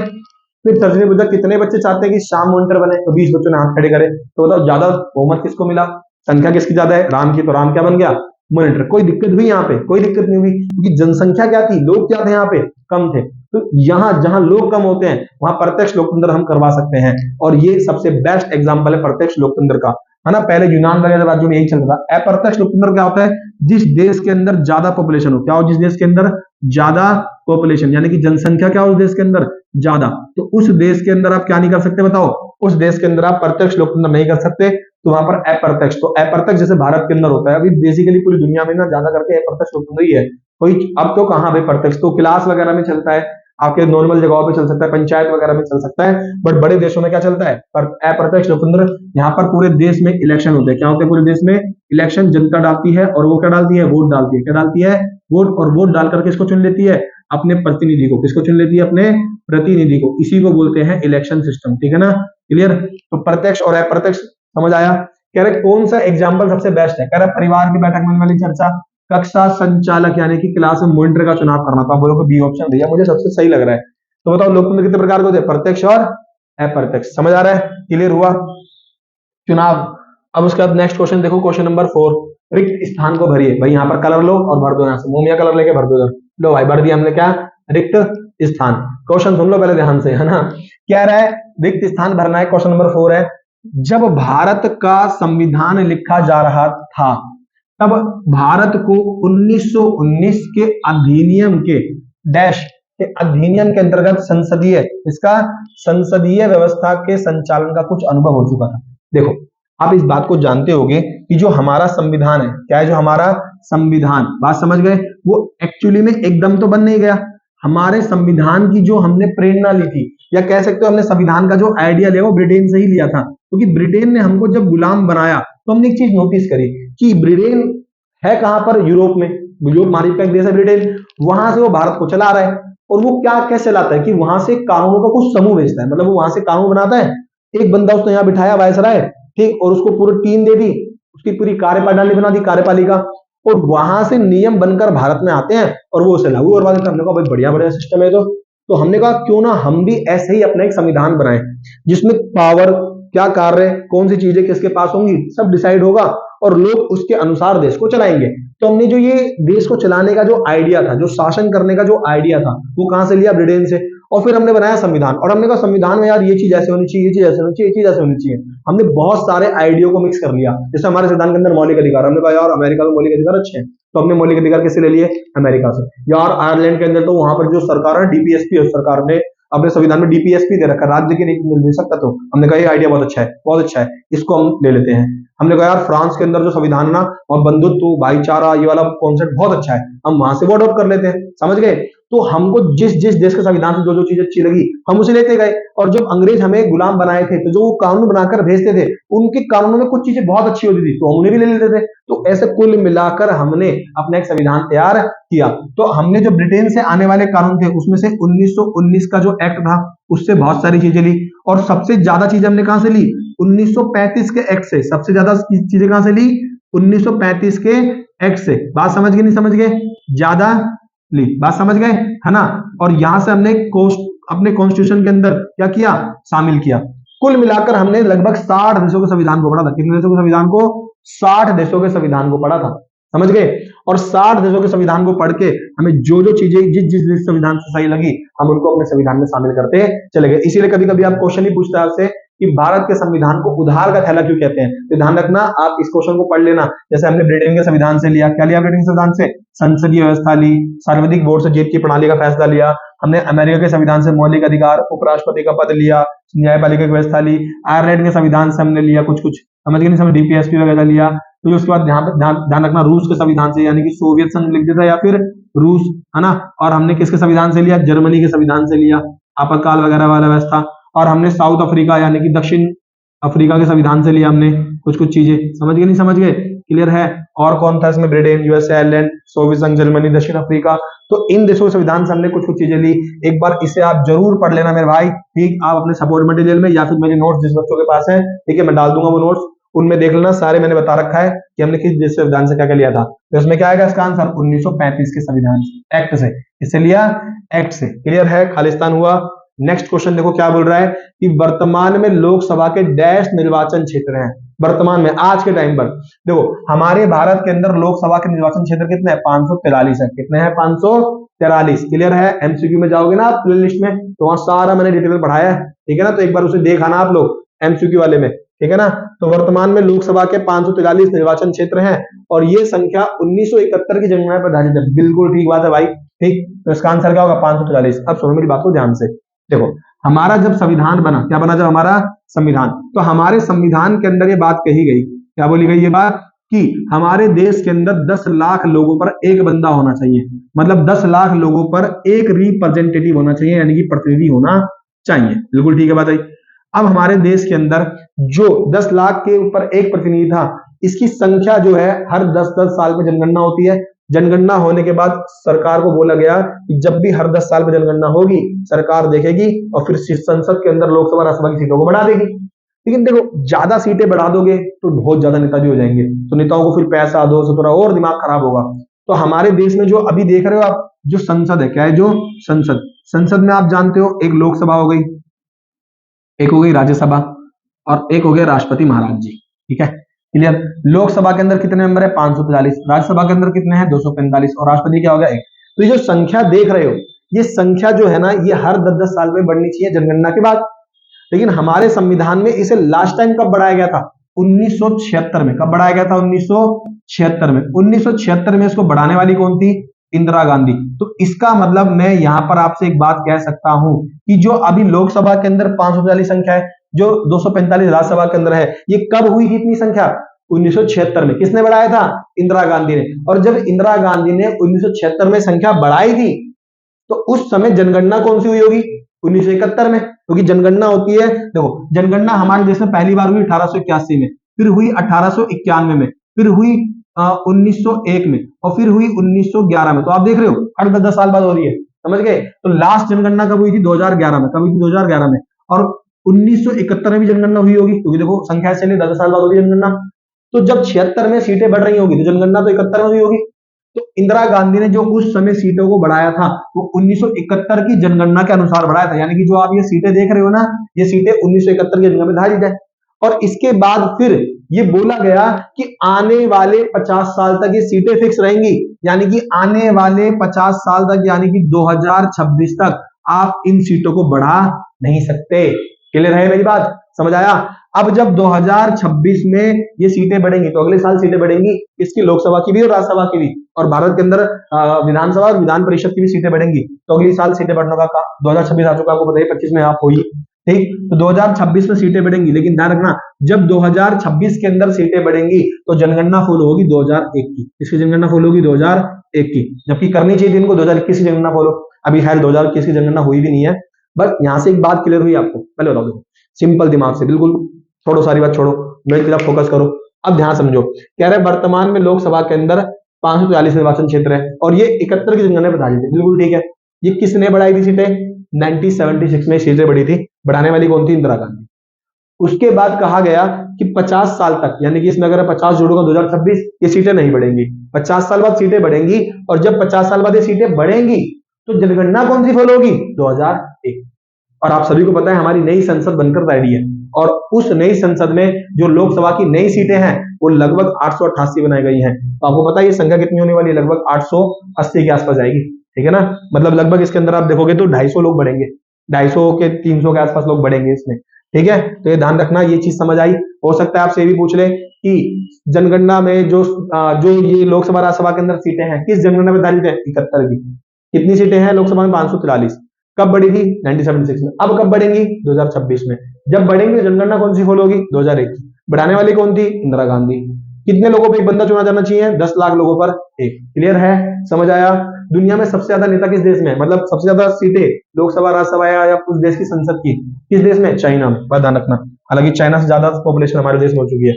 फिर सर जी ने पूछा कितने बच्चे चाहते हैं कि श्याम मॉनिटर बने, तो 20 बच्चों ने हाथ खड़े करे। तो बताओ ज्यादा बहुमत किसको मिला? संख्या किसकी ज्यादा है? राम की। तो राम क्या बन गया? मॉनिटर। कोई दिक्कत हुई यहाँ पे? कोई दिक्कत नहीं हुई, क्योंकि जनसंख्या क्या थी, लोग क्या थे यहाँ पे? कम थे। तो यहाँ जहां लोग कम होते हैं वहां प्रत्यक्ष लोकतंत्र हम करवा सकते हैं, और ये सबसे बेस्ट एग्जांपल है प्रत्यक्ष लोकतंत्र का, है ना। पहले यूनान वगैरह राज्यों में यही चल रहा था। अप्रत्यक्ष लोकतंत्र क्या होता है? जिस देश के अंदर ज्यादा पॉपुलेशन हो। क्या हो? जिस देश के अंदर ज्यादा पॉपुलेशन, यानी कि जनसंख्या क्या हो उस देश के अंदर? ज्यादा। तो उस देश के अंदर आप क्या नहीं कर सकते बताओ? उस देश के अंदर आप प्रत्यक्ष लोकतंत्र नहीं कर सकते, तो वहां पर अप्रत्यक्ष। तो अप्रत्यक्ष जैसे भारत के अंदर होता है, अभी बेसिकली पूरी दुनिया में ना ज्यादा करके अप्रत्यक्ष लोकतंत्र ही है। कोई अब तो कहां भाई प्रत्यक्ष, तो क्लास वगैरह में चलता है, आपके नॉर्मल जगहों पे चल सकता है, पंचायत वगैरह में चल सकता है, बट बड़े देशों में क्या चलता है? अप्रत्यक्ष लोकतंत्र। यहाँ पर पूरे देश में इलेक्शन होते हैं। क्या होते हैं पूरे देश में? इलेक्शन। जनता डालती है, और वो क्या डालती है? वोट डालती है। क्या डालती है? वोट। और वोट डालकर किसको चुन लेती है? अपने प्रतिनिधि को। किसको चुन लेती है? अपने प्रतिनिधि को। इसी को बोलते हैं इलेक्शन सिस्टम। ठीक है ना? क्लियर? तो प्रत्यक्ष और अप्रत्यक्ष समझ आया? कह रहे कौन सा एग्जाम्पल सबसे बेस्ट है? कह रहे परिवार की बैठक में वाली चर्चा, कक्षा संचालक यानी कि क्लास में मॉनिटर का चुनाव करना था। बोलो बी ऑप्शन भैया मुझे सबसे सही लग रहा है। तो बताओ लोकतंत्र कितने प्रकार के होते हैं? प्रत्यक्ष और अप्रत्यक्ष। समझ आ रहा है? क्लियर हुआ? चुनाव। अब उसके बाद नेक्स्ट क्वेश्चन देखो, क्वेश्चन नंबर 4, रिक्त स्थान को भरिए। भाई यहाँ पर कलर लो और भर दो, यहाँ से मोमिया कलर लेके भर दो इधर। लो भाई भर दिया हमने क्या? रिक्त स्थान। क्वेश्चन सुन लो पहले ध्यान से, है ना। क्या रहा है? रिक्त स्थान भरना है। क्वेश्चन नंबर 4 है, जब भारत का संविधान लिखा जा रहा था तब भारत को 1919 के अधिनियम के डैश के अधिनियम के अंतर्गत संसदीय व्यवस्था के संचालन का कुछ अनुभव हो चुका था। देखो, आप इस बात को जानते होंगे कि जो हमारा संविधान है, क्या है जो हमारा संविधान, बात समझ गए, वो एक्चुअली में एकदम तो बन नहीं गया। हमारे संविधान की जो हमने प्रेरणा ली थी, या कह सकते हो हमने संविधान का जो आइडिया लिया वो ब्रिटेन से ही लिया था, क्योंकि ब्रिटेन ने हमको जब गुलाम बनाया तो हमने एक चीज नोटिस करी कि ब्रिटेन है कहां पर, यूरोप में, यूरोप महाद्वीप का एक देश है ब्रिटेन, वहां से वो भारत को चला रहा है। और वो क्या कैसे चलाता है कि वहां से कानूनों का कुछ समूह भेजता है, मतलब वो वहां से कानून बनाता है, एक बंदा उसने यहाँ बिठाया वायसराय, ठीक, और उसको पूरी टीम दे दी, उसकी पूरी कार्यप्रणाली बना दी, कार्यपालिका, और वहां से नियम बनकर भारत में आते हैं और वो उसे लागू करवा देते हैं। हमने कहा भाई बढ़िया बढ़िया सिस्टम है। तो हमने कहा क्यों ना हम भी ऐसे ही अपना एक संविधान बनाएं जिसमें पावर, क्या कार्य, कौन सी चीजें किसके पास होंगी, सब डिसाइड होगा और लोग उसके अनुसार देश को चलाएंगे। तो हमने जो ये देश को चलाने का जो आइडिया था, जो शासन करने का जो आइडिया था, वो कहां से लिया, ब्रिटेन से। और फिर हमने बनाया संविधान, और हमने कहा संविधान में यार ये चीज ऐसे होनी चाहिए, ये चीज ऐसे होनी चाहिए, ये चीज ऐसे होनी चाहिए। हमने बहुत सारे आइडिया को मिक्स कर लिया। जैसे हमारे संविधान के अंदर मौलिक अधिकार, हमने कहा यार अमेरिका में मौलिक अधिकार अच्छे हैं, तो हमने मौलिक अधिकार किससे ले लिए, अमेरिका से। यार आयरलैंड के अंदर तो वहां पर जो सरकार है डीपीएसपी है, सरकार ने अपने संविधान में डीपीएसपी दे रखा है, राज्य के नहीं मिल सकता। तो हमने कहा ये आइडिया बहुत अच्छा है, बहुत अच्छा है, इसको हम ले लेते हैं। हमने कहा यार फ्रांस के अंदर जो संविधान है ना, और बंधुत्व, भाईचारा, ये वाला कॉन्सेप्ट बहुत अच्छा है, हम वहां से वो अडॉप्ट कर लेते हैं, समझ गए। तो हमको जिस जिस देश के संविधान से जो जो चीज अच्छी लगी हम उसे लेते गए। और जब अंग्रेज हमें गुलाम बनाए थे तो जो वो कानून बनाकर भेजते थे, उनके कानूनों में कुछ चीजें बहुत अच्छी होती थी तो हम उन्हें भी ले लेते थे। तो ऐसे कुल मिलाकर हमने अपना एक संविधान तैयार किया। तो हमने जो ब्रिटेन से आने वाले कानून थे उसमें से 1919 का जो एक्ट था उससे बहुत सारी चीजें ली, और सबसे ज्यादा चीजें हमने कहां से ली, 1935 के एक्ट से। सबसे ज्यादा चीजें कहां से ली, 1935 के एक्ट से। बात समझ गए, नहीं समझ गए, ज्यादा ली, बात समझ गए, है ना। और यहां से हमने अपने कॉन्स्टिट्यूशन के अंदर क्या किया, शामिल किया। कुल मिलाकर हमने लगभग 60 देशों के संविधान को पढ़ा था। कितने देशों के संविधान को, 60 देशों के संविधान को पढ़ा था, समझ गए। और 60 देशों के संविधान को पढ़ के हमें जो जो चीजें जिस जिस संविधान से सही लगी हम उनको अपने संविधान में शामिल करते चले गए। इसीलिए कभी कभी आप क्वेश्चन ही पूछते हैं आपसे कि भारत के संविधान को उधार का थैला क्यों कहते हैं। तो ध्यान रखना, आप इस क्वेश्चन को पढ़ लेना। जैसे हमने ब्रिटेन के संविधान से लिया, क्या लिया ब्रिटेन संविधान से, संसदीय व्यवस्था ली, सर्वाधिक वोट से जीत की प्रणाली का फैसला लिया। हमने अमेरिका के संविधान से मौलिक अधिकार, उपराष्ट्रपति का पद लिया, न्यायपालिका की व्यवस्था ली। आयरलैंड के संविधान से हमने लिया कुछ कुछ, समझ गए नहीं समझ, डीपीएसपी वगैरह लिया। तो उसके बाद ध्यान रखना, रूस के संविधान से, यानी कि सोवियत संघ लिख देता या फिर रूस, है ना। और हमने किसके संविधान से लिया, जर्मनी के संविधान से लिया, आपातकाल वगैरह वाला व्यवस्था। और हमने साउथ अफ्रीका यानी कि दक्षिण अफ्रीका के संविधान से लिया हमने कुछ कुछ चीजें, समझ गए नहीं समझ गए, क्लियर है। और कौन था इसमें, ब्रिटेन, यूएसए, आयरलैंड, सोवियत संघ, जर्मनी, दक्षिण अफ्रीका। तो इन देशों के संविधान से हमने कुछ कुछ चीजें ली। एक बार इसे आप जरूर पढ़ लेना मेरे भाई, ठीक। आप अपने सपोर्ट मटेरियल में या फिर मेरे नोट्स जिस बच्चों के पास है, ठीक है, मैं डाल दूंगा वो नोट्स, उनमें देख लेना। सारे मैंने बता रखा है कि हमने किस देश संविधान से क्या क्या लिया था। तो इसमें क्या आएगा इसका आंसर, 1935 के संविधान एक्ट से, इससे लिया एक्ट से, क्लियर है, खालिस्तान हुआ। नेक्स्ट क्वेश्चन देखो क्या बोल रहा है कि वर्तमान में लोकसभा के डैश निर्वाचन क्षेत्र हैं। वर्तमान में, आज के टाइम पर देखो हमारे भारत के अंदर लोकसभा के निर्वाचन क्षेत्र कितने हैं, 543 है। कितने हैं, 543, क्लियर है। एमसीक्यू में जाओगे ना आप प्ले लिस्ट में तो वहां सारा मैंने डिटेल में पढ़ाया है, ठीक है ना। तो एक बार उसे देखा ना आप लोग एमसीक्यू वाले में, ठीक है ना। तो वर्तमान में लोकसभा के 543 निर्वाचन क्षेत्र हैं और ये संख्या 1971 की जनगणना पर आधारित है। बिल्कुल ठीक बात है भाई, ठीक। तो इसका आंसर क्या होगा, 543। अब सुनो मेरी बात को ध्यान से, देखो हमारा जब संविधान बना, क्या बना जब हमारा संविधान, तो हमारे संविधान के अंदर ये बात कही गई, क्या बोली गई ये बात, कि हमारे देश के अंदर 10 लाख लोगों पर एक बंदा होना चाहिए। मतलब 10 लाख लोगों पर एक रिप्रेजेंटेटिव होना चाहिए, यानी कि प्रतिनिधि होना चाहिए। बिल्कुल ठीक है बात है। अब हमारे देश के अंदर जो 10 लाख के ऊपर एक प्रतिनिधि था, इसकी संख्या जो है हर 10-10 साल में जनगणना होती है। जनगणना होने के बाद सरकार को बोला गया कि जब भी हर 10 साल में जनगणना होगी सरकार देखेगी और फिर संसद के अंदर लोकसभा राज्यसभा की सीटों को बढ़ा देगी। लेकिन देखो ज्यादा सीटें बढ़ा दोगे तो बहुत ज्यादा नेता भी हो जाएंगे, तो नेताओं को फिर पैसा दो तो थोड़ा और दिमाग खराब होगा। तो हमारे देश में जो अभी देख रहे हो आप, जो संसद है, क्या है, जो संसद में आप जानते हो एक लोकसभा हो गई, एक हो गई राज्यसभा और एक हो गया राष्ट्रपति महाराज जी, ठीक है, क्लियर। लोकसभा के अंदर कितने मेंबर है, 543। राज्यसभा के अंदर कितने हैं, 245। और राष्ट्रपति क्या हो गया, 1। तो ये जो संख्या देख रहे हो, ये संख्या जो है ना, ये हर 10-10 साल में बढ़नी चाहिए जनगणना के बाद। लेकिन हमारे संविधान में इसे लास्ट टाइम कब बढ़ाया गया था? 1976 में। कब बढ़ाया गया था? 1976 में। 1976 में इसको बढ़ाने वाली कौन थी? इंदिरा गांधी। तो इसका मतलब मैं यहां पर आपसे एक बात कह सकता हूं कि जो अभी लोकसभा के अंदर 542 संख्या है, जो 245 राज्यसभा के अंदर है, ये कब हुई थी इतनी संख्या? 1976 में। किसने बढ़ाया था? इंदिरा गांधी ने। और जब इंदिरा गांधी ने 1976 में संख्या बढ़ाई थी तो उस समय जनगणना कौन सी हुई होगी? 1971 में। क्योंकि जनगणना होती है, देखो जनगणना हमारे देश में पहली बार हुई 1881 में, फिर हुई 1891 में, फिर हुई 1901 में, और फिर हुई 1911 में। तो आप देख रहे हो हर 10 साल बाद हो रही है, समझ गए? तो लास्ट जनगणना कब हुई थी? 2011 में। कब हुई थी? 2011 में। और 1971 में भी जनगणना हुई होगी, क्योंकि देखो संख्या चलिए 10 साल बाद होगी जनगणना। तो जब 76 में सीटें बढ़ रही होगी तो जनगणना तो 71 में हुई होगी। तो इंदिरा गांधी ने जो उस समय सीटों को बढ़ाया था वो 1971 की जनगणना के अनुसार बढ़ाया था। यानी कि जो आप ये सीटें देख रहे हो ना, ये सीटें 1971 की जनगणना में धारित है। और इसके बाद फिर ये बोला गया कि आने वाले 50 साल तक ये सीटें फिक्स रहेंगी। यानी कि आने वाले 50 साल तक, यानी कि 2026 तक आप इन सीटों को बढ़ा नहीं सकते। क्लियर है मेरी बात? समझ आया? अब जब 2026 में ये सीटें बढ़ेंगी तो अगले साल सीटें बढ़ेंगी, इसकी लोकसभा की भी और राज्यसभा की भी, और भारत के अंदर विधानसभा और विधान परिषद की भी सीटें बढ़ेंगी। तो अगले साल सीटें बढ़ने का 2026 आ चुका, आपको बताइए 25 में आप हुई, ठीक? तो 2026 में सीटें बढ़ेंगी, लेकिन ध्यान रखना जब 2026 के अंदर सीटें बढ़ेंगी तो जनगणना फॉलो होगी 2001 की। इसकी जनगणना फॉलो होगी 2001 की, जबकि करनी चाहिए थी इनको 2021 की जनगणना फॉलो। अभी खैर 2021 की जनगणना हुई भी नहीं है। बस यहां से एक बात क्लियर हुई आपको? पहले बताओ, देखो सिंपल दिमाग से, बिल्कुल छोड़ो सारी बात, छोड़ो, मेरी तरफ फोकस करो। अब ध्यान समझो, कह रहे वर्तमान में लोकसभा के अंदर 543 निर्वाचन क्षेत्र है और ये 71 की जनगणना बता दी थी, बिल्कुल ठीक है। ये किसने बढ़ाई थी सीटें? 1976 में सीटें बढ़ी थी। बढ़ाने वाली कौन थी? इंदिरा गांधी। उसके बाद कहा गया कि 50 साल तक, यानी कि इसमें अगर 50 जोड़ूंगा 2026, ये सीटें नहीं बढ़ेंगी। 50 साल बाद सीटें बढ़ेंगी, और जब 50 साल बाद ये सीटें बढ़ेंगी तो जनगणना कौन सी फॉलो होगी? 2001। और आप सभी को पता है हमारी नई संसद बनकर रेडी है, और उस नई संसद में जो लोकसभा की नई सीटें हैं वो लगभग 888 बनाई गई हैं। तो आपको पता है ये संख्या कितनी होने वाली है? लगभग 880 के आसपास जाएगी, ठीक है ना? मतलब लगभग इसके अंदर आप देखोगे तो 250 लोग बढ़ेंगे, 250 के 300 के आसपास लोग बढ़ेंगे इसमें, ठीक है? तो ये ध्यान रखना, ये चीज समझ आई? हो सकता है आपसे ये भी पूछ ले कि जनगणना में जो ये लोकसभा राज्यसभा के अंदर सीटें हैं किस जनगणना में धारित है? 71 की। कितनी सीटें हैं लोकसभा में? 543। कब बढ़ी थी? 1976 में। अब कब बढ़ेंगी? 2026 में। जब बढ़ेंगे जनगणना कौन सी फॉलो होगी? 2001 की। बढ़ाने वाली कौन थी? इंदिरा गांधी। कितने लोगों पे एक बंदा चुना जाना चाहिए? 10 लाख लोगों पर एक। क्लियर है? समझ आया? दुनिया में सबसे ज्यादा नेता किस देश में है? मतलब सबसे ज्यादा सीटें लोकसभा राज्यसभा या उस देश की संसद की किस देश में? चाइना में। बस ध्यान रखना, हालांकि चाइना से ज्यादा पॉपुलेशन हमारे देश में हो चुकी है।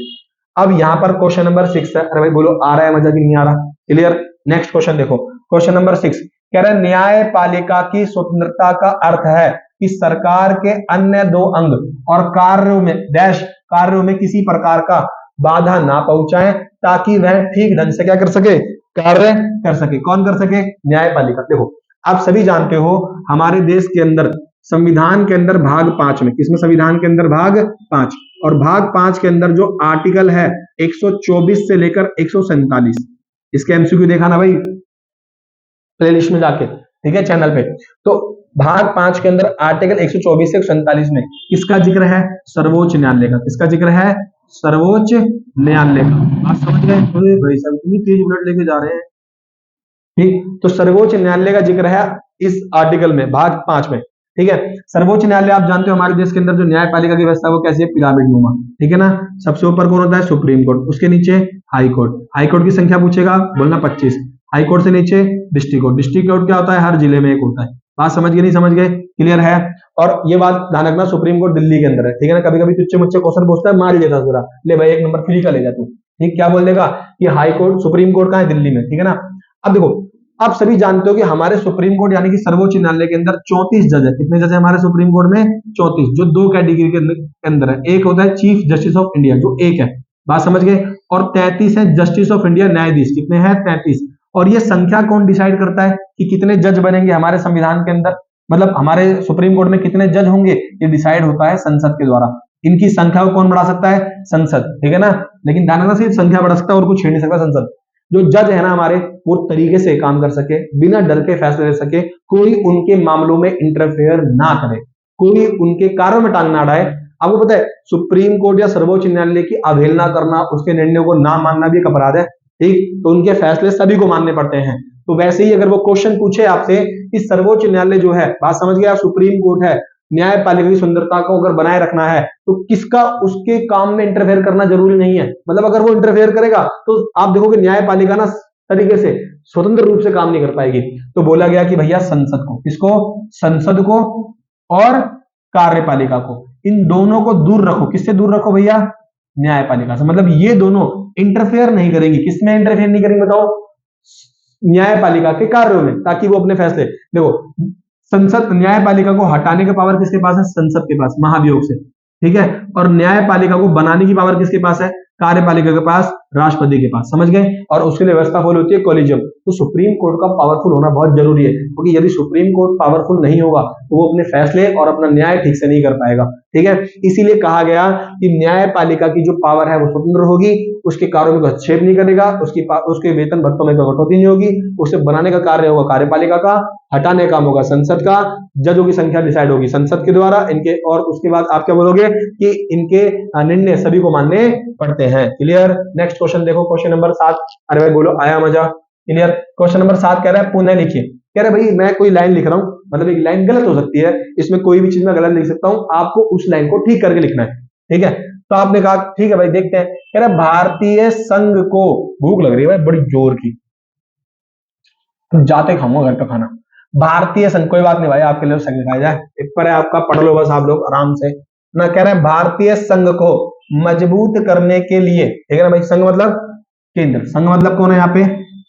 अब यहाँ पर क्वेश्चन नंबर 6 है। अरे भाई बोलो आ रहा है मजा कि नहीं आ रहा? क्लियर? नेक्स्ट क्वेश्चन देखो, क्वेश्चन नंबर 6 कह रहे न्यायपालिका की स्वतंत्रता का अर्थ है कि सरकार के अन्य दो अंग और कार्यों में किसी प्रकार का बाधा ना पहुंचाए, ताकि वह ठीक ढंग से क्या कर सके? कार्य कर सके। कौन कर सके? न्यायपालिका। देखो आप सभी जानते हो हमारे देश के अंदर संविधान के अंदर भाग 5 में, किसमें? संविधान के अंदर भाग 5, और भाग 5 के अंदर जो आर्टिकल है 124 से लेकर 147, इसके एमसीक्यू देखा ना भाई प्लेलिस्ट में जाके, ठीक है, चैनल पे। तो भाग 5 के अंदर आर्टिकल 124 से 147 में किसका जिक्र है? सर्वोच्च न्यायालय का। किसका जिक्र है? सर्वोच्च न्यायालय का। बात समझ गए? भाई साहब इतनी तेज बुलेट लेके जा रहे हैं, ठीक? तो सर्वोच्च न्यायालय का जिक्र है इस आर्टिकल में, भाग 5 में, ठीक है? सर्वोच्च न्यायालय आप जानते हो हमारे देश के अंदर जो न्यायपालिका की व्यवस्था है वो कैसी है? पिरामिड नुमा, ठीक है ना? सबसे ऊपर कौन होता है? सुप्रीम कोर्ट, उसके नीचे हाई कोर्ट। हाई कोर्ट की संख्या पूछेगा, बोलना 25। हाई कोर्ट से नीचे डिस्ट्रिक्ट कोर्ट। डिस्ट्रिक्ट कोर्ट क्या होता है? हर जिले में एक होता है। बात समझ गए? नहीं समझ गए? क्लियर है? और ये बात ध्यान रखना, सुप्रीम कोर्ट दिल्ली के अंदर है, ठीक है ना? कभी कभी तुझसे मुझसे क्वेश्चन पूछता है, मार लेता पूरा, ले भाई 1 नंबर फ्री का ले जा तू, ठीक? क्या बोल देगा कि हाई कोर्ट सुप्रीम कोर्ट कहाँ है? दिल्ली में, ठीक है ना? अब देखो आप सभी जानते हो कि हमारे सुप्रीम कोर्ट यानी कि सर्वोच्च न्यायालय के अंदर 34 जज है। कितने जज है हमारे सुप्रीम कोर्ट में? 34, जो 2 कैटेगरी के अंदर है। एक होता है चीफ जस्टिस ऑफ इंडिया, जो एक है, बात समझ गए? और 33 है जस्टिस ऑफ इंडिया, न्यायाधीश। कितने हैं? 33। और ये संख्या कौन डिसाइड करता है कि कितने जज बनेंगे हमारे संविधान के अंदर? मतलब हमारे सुप्रीम कोर्ट में कितने जज होंगे, ये डिसाइड होता है संसद के द्वारा। इनकी संख्या को कौन बढ़ा सकता है? संसद, ठीक है ना? लेकिन ध्यान रखना, सिर्फ संख्या बढ़ा सकता है और कुछ छेड़ नहीं सकता संसद। जो जज है ना हमारे, वो तरीके से काम कर सके, बिना डर के फैसले ले सके, कोई उनके मामलों में इंटरफेयर ना करे। कोई उनके कार्यों में टांग ना अड़ाए। आपको पता है सुप्रीम कोर्ट या सर्वोच्च न्यायालय की अवहेलना करना, उसके निर्णय को ना मानना भी एक अपराध है, ठीक। तो उनके फैसले सभी को मानने पड़ते हैं। तो वैसे ही अगर वो क्वेश्चन पूछे आपसे कि सर्वोच्च न्यायालय जो है, बात समझ गए आप, सुप्रीम कोर्ट है, न्यायपालिका की सुंदरता को अगर बनाए रखना है तो किसका उसके काम में इंटरफेयर करना जरूरी नहीं है। मतलब अगर वो इंटरफेयर करेगा तो आप देखोगे न्यायपालिका ना तरीके से स्वतंत्र रूप से काम नहीं कर पाएगी। तो बोला गया कि भैया संसद को, किसको, संसद को और कार्यपालिका को, इन दोनों को दूर रखो। किससे दूर रखो भैया, न्यायपालिका से। मतलब ये दोनों इंटरफेयर नहीं करेंगी। किसमें इंटरफेयर नहीं करेंगे बताओ, न्यायपालिका के कार्यों में, ताकि वो अपने फैसले, देखो संसद, न्यायपालिका को हटाने का पावर किसके पास है, संसद के पास, महाभियोग से, ठीक है। और न्यायपालिका को बनाने की पावर किसके पास है, कार्यपालिका के पास, राष्ट्रपति के पास, समझ गए। और उसके लिए व्यवस्था फॉलो होती है कॉलेजियम। तो सुप्रीम कोर्ट का पावरफुल होना बहुत जरूरी है, क्योंकि यदि सुप्रीम कोर्ट पावरफुल नहीं होगा तो वो अपने फैसले और अपना न्याय ठीक से नहीं कर पाएगा, ठीक है। इसीलिए कहा गया कि न्यायपालिका की जो पावर है वो स्वतंत्र होगी, उसके कार्यों में हस्तक्षेप नहीं करेगा, उसके वेतन भत्तों में कटौती नहीं होगी, उसे बनाने का कार्य होगा कार्यपालिका का, हटाने का काम होगा संसद का, जजों की संख्या डिसाइड होगी संसद के द्वारा इनके, और उसके बाद आप क्या बोलोगे कि इनके निर्णय सभी को मानने पड़ते हैं। क्लियर। नेक्स्ट क्वेश्चन देखो, क्वेश्चन नंबर 7। अरे भाई बोलो, आया मजा। क्लियर। क्वेश्चन नंबर 7 कह रहा है पुनः लिखिए। कह रहे भाई मैं कोई लाइन लिख रहा हूं, मतलब एक लाइन गलत हो सकती है, इसमें कोई भी चीज मैं गलत लिख सकता हूं, आपको उस लाइन को ठीक करके लिखना है, ठीक है। तो आपने कहा ठीक है भाई, देखते हैं। कह रहा भारतीय संघ को, भूख लग रही है भाई बड़ी जोर की, तो जाते खाऊंगा घर पे खाना। भारतीय संघ, कोई बात नहीं भाई, आपके लिए संघ खाया जाए, पेपर है आपका, पढ़ लो बस आप लोग आराम से ना। कह रहे हैं भारतीय संघ को मजबूत करने के लिए, ठीक है ना भाई। संघ मतलब केंद्र, संघ मतलब कौन है यहाँ पे,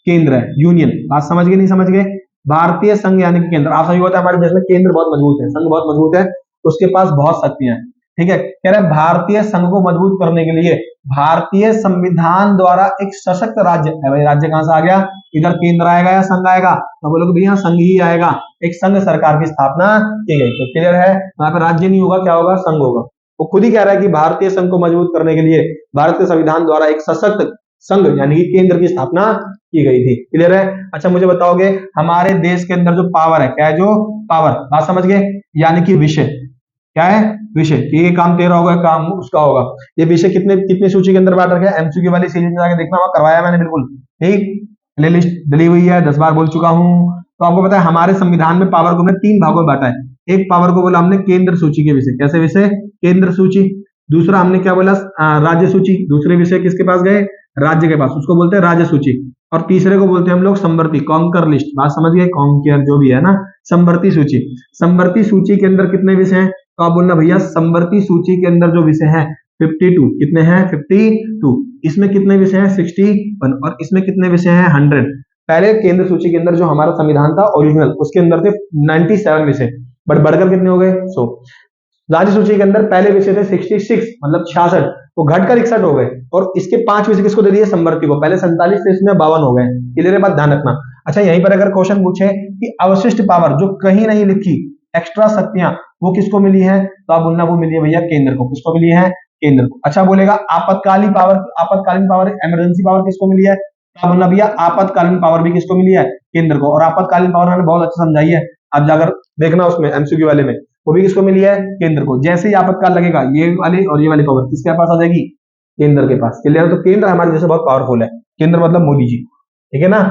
केंद्र है, यूनियन। बात समझ गए नहीं समझ गए, भारतीय संघ यानी कि केंद्र। आप सभी होता है हमारे देश में केंद्र बहुत मजबूत है, संघ बहुत मजबूत है, उसके पास बहुत शक्तियां हैं, ठीक है। कह रहे हैं भारतीय संघ को मजबूत करने के लिए भारतीय संविधान द्वारा एक सशक्त राज्य है। भाई राज्य कहां से आ गया, इधर केंद्र आएगा या संघ आएगा, तो बोलोगे भैया संघ ही आएगा। एक संघ सरकार की स्थापना की गई। तो क्लियर है, वहां पर राज्य नहीं होगा, क्या होगा, संघ होगा। वो खुद ही कह रहा है कि भारतीय संघ को मजबूत करने के लिए भारतीय संविधान द्वारा एक सशक्त संघ यानी कि केंद्र की स्थापना की गई थी। क्लियर है। अच्छा मुझे बताओगे हमारे देश के अंदर जो पावर है, क्या है, जो पावर, बात समझ गए, यानी कि विषय, क्या है, विषय, कि ये काम तेरा होगा, काम उसका होगा। ये विषय कितनी सूची के अंदर बांट रखे हैं, एमसीक्यू वाली सीरीज में जाके देखना, वहां करवाया मैंने बिल्कुल, ठीक। प्ले लिस्ट डली हुई है, 10 बार बोल चुका हूं। तो आपको पता है हमारे संविधान में पावर को हमने 3 भागों में बांटा है। एक पावर को बोला हमने केंद्र सूची के विषय, कैसे विषय, केंद्र सूची। दूसरा हमने क्या बोला, राज्य सूची। दूसरे विषय किसके पास गए, राज्य के पास, उसको बोलते हैं राज्य सूची। और तीसरे को बोलते हैं हम लोग संवर्ती, कॉन्कर लिस्ट। बात समझ गए, कॉन्कर जो भी है ना, संवर्ती सूची। संवर्ती सूची के अंदर कितने विषय हैं, तो आप बोलना भैया संवर्ती सूची के अंदर जो विषय हैं 52। कितने हैं, 52। इसमें कितने विषय हैं, 61। और इसमें कितने विषय हैं, 100। पहले केंद्र सूची के अंदर जो हमारा संविधान था ओरिजिनल, उसके अंदर थे 97 विषय, बट बढ़कर कितने हो गए, 100। राज्य सूची के अंदर पहले विषय थे 66, मतलब 66, तो घटकर 61 हो गए। और इसके 5 विषय किसको दे दिए, संवर्ती को। पहले 47 थे, इसमें 52 हो गए। क्लियर बात, ध्यान रखना। अच्छा यहीं पर अगर क्वेश्चन पूछे कि अवशिष्ट पावर जो कहीं नहीं लिखी, एक्स्ट्रा शक्तियां, वो किसको मिली है, तो आप बोलना वो मिली है भैया केंद्र को। किसको मिली है, केंद्र को। अच्छा बोलेगा आपातकालीन पावर, आपातकालीन पावर, इमरजेंसी पावर किसको मिली है, तो आप बोलना भैया आपातकालीन पावर भी किसको मिली है, केंद्र को। और आपातकालीन पावर मैंने बहुत अच्छा समझाई है, आप जाकर देखना उसमें एमसीक्यू वाले में, वो भी किसको मिली है, केंद्र को। जैसे ही आपातकाल लगेगा ये वाली और ये वाली पावर किसके पास आ जाएगी, केंद्र के पास। क्लियर। तो केंद्र हमारे जैसे बहुत पावरफुल है, केंद्र मतलब मोदी जी, ठीक है ना।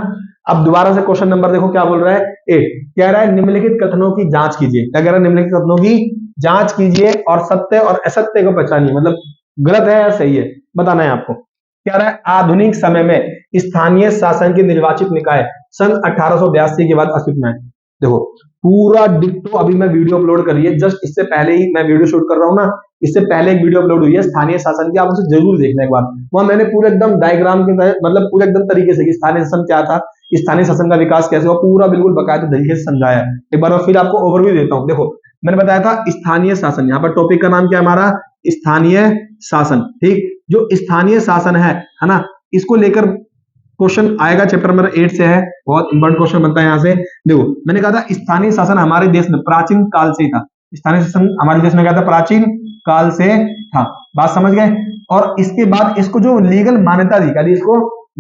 अब दोबारा से क्वेश्चन नंबर देखो क्या बोल रहा है, 8। कह रहा है निम्नलिखित कथनों की जांच कीजिए। क्या कह रहा है, निम्नलिखित कथनों की जांच कीजिए और सत्य और असत्य को पहचानिए, मतलब गलत है या सही है बताना है आपको। कह रहा है आधुनिक समय में स्थानीय शासन के निर्वाचित निकाय सन 1882 के बाद अस्तित्व में है। देखो पूरा डिट्टो अभी मैं वीडियो अपलोड कर रही है, जस्ट इससे पहले ही मैं वीडियो शूट कर रहा हूं ना, इससे पहले एक वीडियो अपलोड हुई है स्थानीय शासन की, आप उसे जरूर देखना एक बार। वहां मैंने पूरा एकदम डायग्राम के तहत, मतलब पूरा एकदम तरीके से कि स्थानीय शासन क्या था, स्थानीय शासन का विकास कैसे हुआ, पूरा बिल्कुल बाकायदा तरीके से समझाया है। एक बार मैं फिर आपको ओवरव्यू देता हूं। देखो मैंने बताया था स्थानीय शासन, यहाँ पर टॉपिक का नाम क्या है हमारा, स्थानीय शासन, ठीक। जो स्थानीय शासन है ना, इसको लेकर क्वेश्चन आएगा, चैप्टर नंबर 8 से है, बहुत इंपॉर्टेंट क्वेश्चन बनता है यहाँ से। देखो मैंने कहा था स्थानीय शासन हमारे देश में प्राचीन काल से ही था। स्थानीय शासन हमारे देश में क्या था, प्राचीन काल से था। बात समझ गए। और इसके बाद इसको जो लीगल मान्यता दी, यदि इसको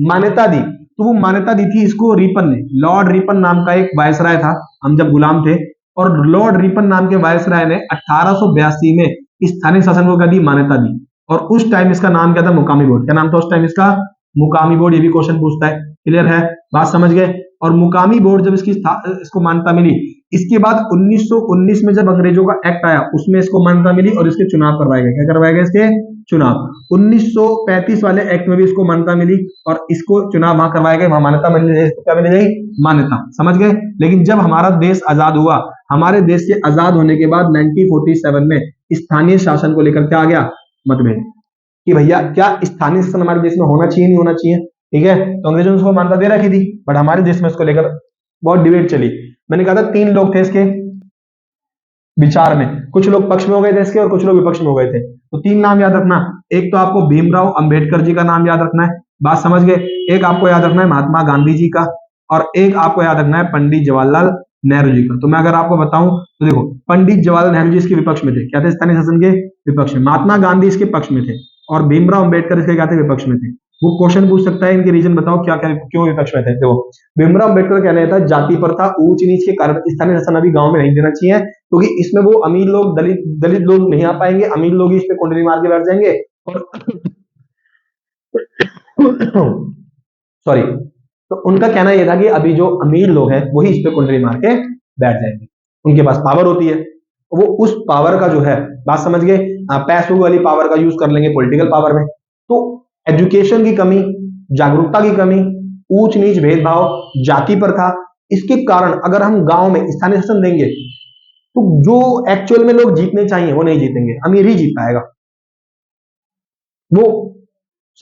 मान्यता दी, तो वो मान्यता दी थी इसको रिपन ने, लॉर्ड रिपन नाम का एक वायसराय था, हम जब गुलाम थे और लॉर्ड रिपन नाम के वायसराय ने 1882 में स्थानीय शासन को क्या दी, मान्यता दी। और उस टाइम इसका नाम क्या था, मुकामी बोर्ड। क्या नाम था उस टाइम इसका, मुकामी बोर्ड। ये भी क्वेश्चन पूछता है, क्लियर है, बात समझ गए। और मुकामी बोर्ड जब इसको मान्यता मिली, इसके बाद 1919 में जब अंग्रेजों का एक्ट आया उसमें इसको मान्यता मिली और इसके चुनाव करवाए गए। क्या करवाए गए, इसके चुनाव। 1935 वाले एक्ट में भी इसको मान्यता मिली और इसको चुनाव वहां करवाए गए, वहां मान्यता मिली, इसको क्या मिल गई, मान्यता, समझ गए। लेकिन जब हमारा देश आजाद हुआ, हमारे देश के आजाद होने के बाद 1947 में स्थानीय शासन को लेकर क्या आ गया, मतभेद, कि भैया क्या स्थानीय शासन हमारे देश में होना चाहिए, नहीं होना चाहिए, ठीक है। तो अंग्रेजों ने उसको मान्यता दे रखी थी, बट हमारे देश में इसको लेकर बहुत डिबेट चली। मैंने कहा था 3 लोग थे इसके विचार में, कुछ लोग पक्ष में हो गए थे इसके और कुछ लोग विपक्ष में हो गए थे। तो 3 नाम याद रखना, एक तो आपको भीमराव अंबेडकर जी का नाम याद रखना है, बात समझ गए। एक आपको याद रखना है महात्मा गांधी जी का, और एक आपको याद रखना है पंडित जवाहरलाल नेहरू जी का। तो मैं अगर आपको बताऊं तो देखो, पंडित जवाहरलाल नेहरू जी इसके विपक्ष में थे, क्या थे, स्थानीय शासन के विपक्ष में। महात्मा गांधी इसके पक्ष में थे और भीमराव अंबेडकर इसके क्या थे, विपक्ष में थे। वो क्वेश्चन पूछ सकता है, इनके रीजन बताओ, क्या क्या क्यों विपक्ष में थे। देखो, भीमराव अंबेडकर कहना था जाति प्रथा, ऊंच नीच के कारण स्थानीय शासन अभी गांव में नहीं देना चाहिए, क्योंकि इसमें वो अमीर लोग, दलित लोग नहीं आ पाएंगे, अमीर लोग ही इस पे कुंडली मार के बैठ जाएंगे। और सॉरी, तो उनका कहना यह था कि अभी जो अमीर लोग हैं वही इस पे कुंडली मार के बैठ जाएंगे, उनके पास पावर होती है, वो उस पावर का जो है, बात समझ गए, पैसों वाली पावर का यूज कर लेंगे पॉलिटिकल पावर में। तो एजुकेशन की कमी, जागरूकता की कमी, ऊंच नीच भेदभाव, जाति प्रथा, इसके कारण अगर हम गांव में स्थानीय शासन देंगे तो जो एक्चुअल में लोग जीतने चाहिए वो नहीं जीतेंगे, अमीर ही जीत पाएगा, वो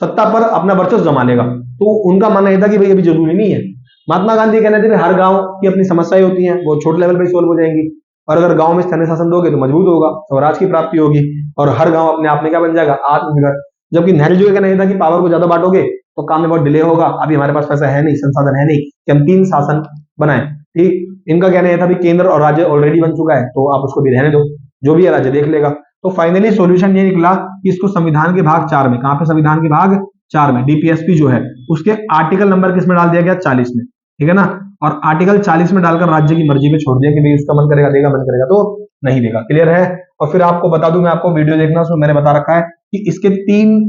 सत्ता पर अपना वर्चस्व जमा लेगा। तो उनका मानना यह था कि भाई अभी जरूरी नहीं है। महात्मा गांधी कहने थे हर गांव की अपनी समस्याएं होती हैं, वो छोटे लेवल पे सॉल्व हो जाएंगी, और अगर गांव में स्थानीय शासन दोगे तो मजबूत होगा, स्वराज की प्राप्ति होगी और हर गांव अपने आप में क्या बन जाएगा, आत्मनिर्भर। जबकि नेहरू जी का कहना यह था कि पावर को ज्यादा बांटोगे तो काम में बहुत डिले होगा, अभी हमारे पास पैसा है नहीं, संसाधन है नहीं कि हम 3 शासन बनाए, ठीक। इनका कहना यह था कि केंद्र और राज्य ऑलरेडी बन चुका है, तो आप उसको भी रहने दो, जो भी है राज्य देख लेगा। तो फाइनली सॉल्यूशन ये निकला कि इसको संविधान के भाग 4 में, कहां पे, संविधान के भाग 4 में, डीपीएसपी जो है उसके आर्टिकल नंबर किस में डाल दिया गया, 40 में, ठीक है ना। और आर्टिकल 40 में डालकर राज्य की मर्जी पे छोड़ दिया कि भाई इसका मन करेगा देगा, मन करेगा तो नहीं देगा, क्लियर है। और फिर आपको बता दूं, मैं आपको वीडियो देखना, उसमें मैंने बता रखा है कि इसके 3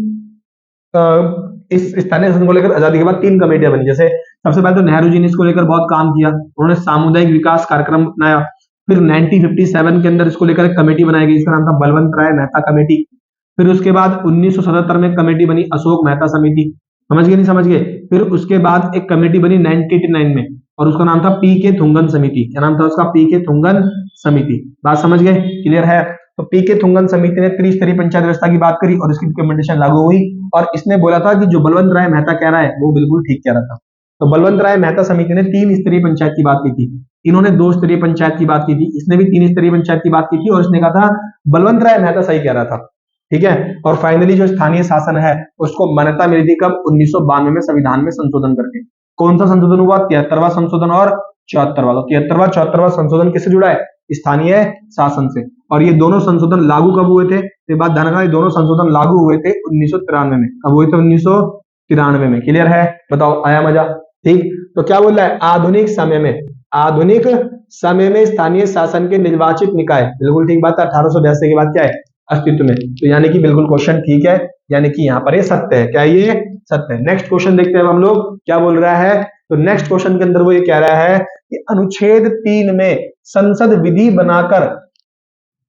इस स्थानीय शासन को लेकर आजादी के बाद 3 कमेटियां बनी। जैसे सबसे पहले तो नेहरू जी ने इसको लेकर बहुत काम किया, उन्होंने सामुदायिक विकास कार्यक्रम अपनाया। फिर 1957 के अंदर इसको लेकर एक कमेटी बनाई गई, इसका नाम था बलवंत राय मेहता कमेटी। फिर उसके बाद 1977 में कमेटी बनी अशोक मेहता समिति, समझ गए नहीं समझ गए। फिर उसके बाद एक कमेटी बनी 1989 में और उसका नाम था पी के थुंगन समिति। क्या नाम था उसका, पी के थुंगन समिति, बात समझ गए, क्लियर है। तो पी के थुंगन समिति ने त्रिस्तरीय पंचायत व्यवस्था की बात करी और इसकी रिकमेंडेशन लागू हुई, और इसने बोला था कि जो बलवंत राय मेहता कह रहा है वो बिल्कुल ठीक कह रहा था। तो बलवंत राय मेहता समिति ने 3 स्तरीय पंचायत की बात की थी, इन्होंने 2 स्तरीय पंचायत की बात की थी, इसने भी 3 स्तरीय पंचायत की बात की थी, और इसने कहा था बलवंत राय मेहता सही कह रहा था, ठीक है। और फाइनली जो स्थानीय शासन है उसको मान्यता मिली थी कब, 1992 में संविधान में संशोधन करके। कौन सा संशोधन हुआ, 73वां संशोधन और 74वां। 73वां 74वां संशोधन किससे जुड़ा है, स्थानीय शासन से। और ये दोनों संशोधन लागू कब हुए थे, ये बात ध्यान रखना, ये दोनों संशोधन लागू हुए थे 1993 में। कब हुए थे, 1993 में, क्लियर है, बताओ आया मजा, ठीक। तो क्या बोल रहा है, आधुनिक समय में स्थानीय शासन के निर्वाचित निकाय, बिल्कुल ठीक बात है, 1882 के बाद क्या है, अस्तित्व में। तो यानी कि बिल्कुल क्वेश्चन ठीक है, यानी कि यहाँ पर ये सत्य है, क्या ये सत्य है। नेक्स्ट क्वेश्चन देखते हैं हम लोग क्या बोल रहा है। तो नेक्स्ट क्वेश्चन के अंदर वो ये कह रहा है कि अनुच्छेद 3 में संसद विधि बनाकर,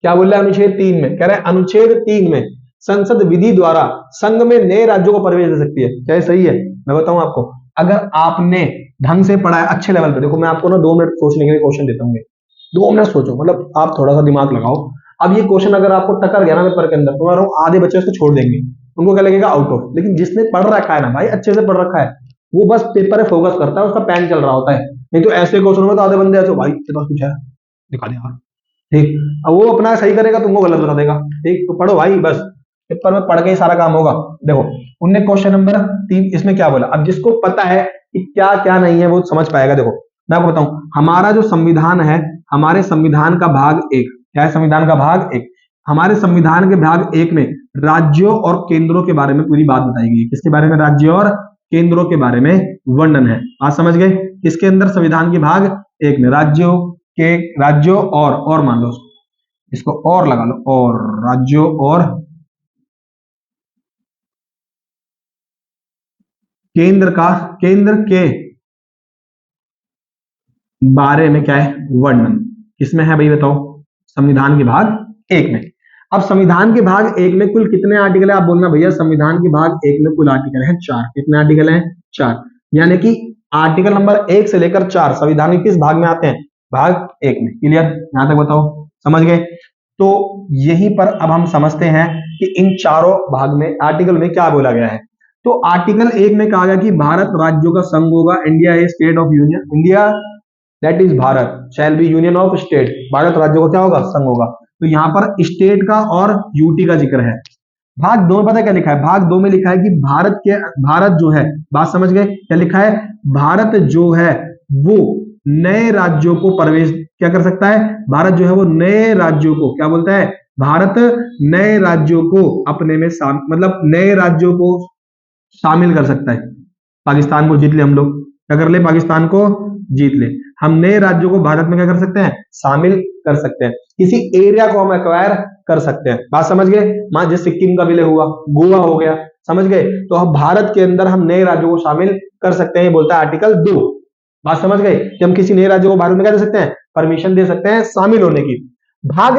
क्या बोल रहा है, अनुच्छेद 3 में कह रहा है, अनुच्छेद 3 में संसद विधि द्वारा संघ में नए राज्यों को प्रवेश दे सकती है। क्या सही है, मैं बताऊं आपको, अगर आपने ढंग से पढ़ा है अच्छे लेवल पे, देखो मैं आपको ना 2 मिनट सोचने के लिए क्वेश्चन देता हूँ, 2 मिनट सोचो, मतलब आप थोड़ा सा दिमाग लगाओ। अब ये क्वेश्चन अगर आपको टकर गया ना पेपर के अंदर, तो आधे बच्चे उसको छोड़ देंगे, उनको क्या लगेगा, आउट ऑफ। लेकिन जिसने पढ़ रखा है ना भाई, अच्छे से पढ़ रखा है, वो बस पेपर पे फोकस करता है, उसका पेन चल रहा होता है। नहीं तो ऐसे क्वेश्चन में तो आधे बंदे ऐसे, भाई तेरे पास कुछ है दिखा दे यार, ठीक। अब वो अपना सही करेगा, तुमको गलत बता देगा, ठीक। तो पढ़ो भाई, बस पेपर में पढ़ के ही सारा काम होगा। देखो उनने क्वेश्चन नंबर 3 इसमें क्या बोला, अब जिसको पता है कि क्या क्या नहीं है वो समझ पाएगा। देखो मैं आपको बताऊं, हमारा जो संविधान है, हमारे संविधान का भाग 1, क्या है, संविधान का भाग 1, हमारे संविधान के भाग 1 में राज्यों और केंद्रों के बारे में पूरी बात बताई गई है। किसके बारे में, राज्यों और केंद्रों के बारे में वर्णन है, बात समझ गए। किसके अंदर, संविधान के भाग 1 में राज्यों के राज्यों और मान लो इसको और लगा लो, और राज्यों और केंद्र के बारे में क्या है, वर्णन किसमें है भाई बताओ, संविधान के भाग एक में। अब संविधान के भाग एक में कुल कितने आर्टिकल है, आप बोलना भैया संविधान के भाग एक में कुल आर्टिकल है 4। कितने आर्टिकल हैं, 4। यानी कि आर्टिकल नंबर 1 से लेकर 4 संविधान के किस भाग में आते हैं, भाग एक में। क्लियर, यहां तक बताओ, समझ गए। तो यहीं पर अब हम समझते हैं कि इन चारों भाग में आर्टिकल में क्या बोला गया है। तो आर्टिकल 1 में कहा गया कि भारत राज्यों का संघ होगा, India A state of union, India that is Bharat shall be union of state, Bharat राज्यों का क्या होगा, संघ होगा। तो यहां पर स्टेट का और यूटी का जिक्र है। भाग 2 में पता क्या लिखा है, भाग 2 में लिखा है कि भारत जो है, बात समझ गए क्या लिखा है, भारत जो है वो नए राज्यों को प्रवेश क्या कर सकता है, भारत जो है वो नए राज्यों को क्या बोलता है, भारत नए राज्यों को अपने में मतलब नए राज्यों को शामिल कर सकता है। पाकिस्तान को जीत ले हम लोग, क्या कर ले, पाकिस्तान को जीत ले, हम नए राज्यों को भारत में क्या कर सकते हैं, शामिल कर सकते हैं, किसी एरिया को हम एक्वायर कर सकते हैं। बात समझ गए, मान जैसे सिक्किम का विलय हुआ, गोवा हो गया, समझ गए। तो हम भारत के अंदर हम नए राज्यों को शामिल कर सकते हैं, ये बोलता है आर्टिकल 2। बात समझ गए कि हम किसी नए राज्य को भारत में क्या दे सकते हैं, परमिशन दे सकते हैं शामिल होने की। भाग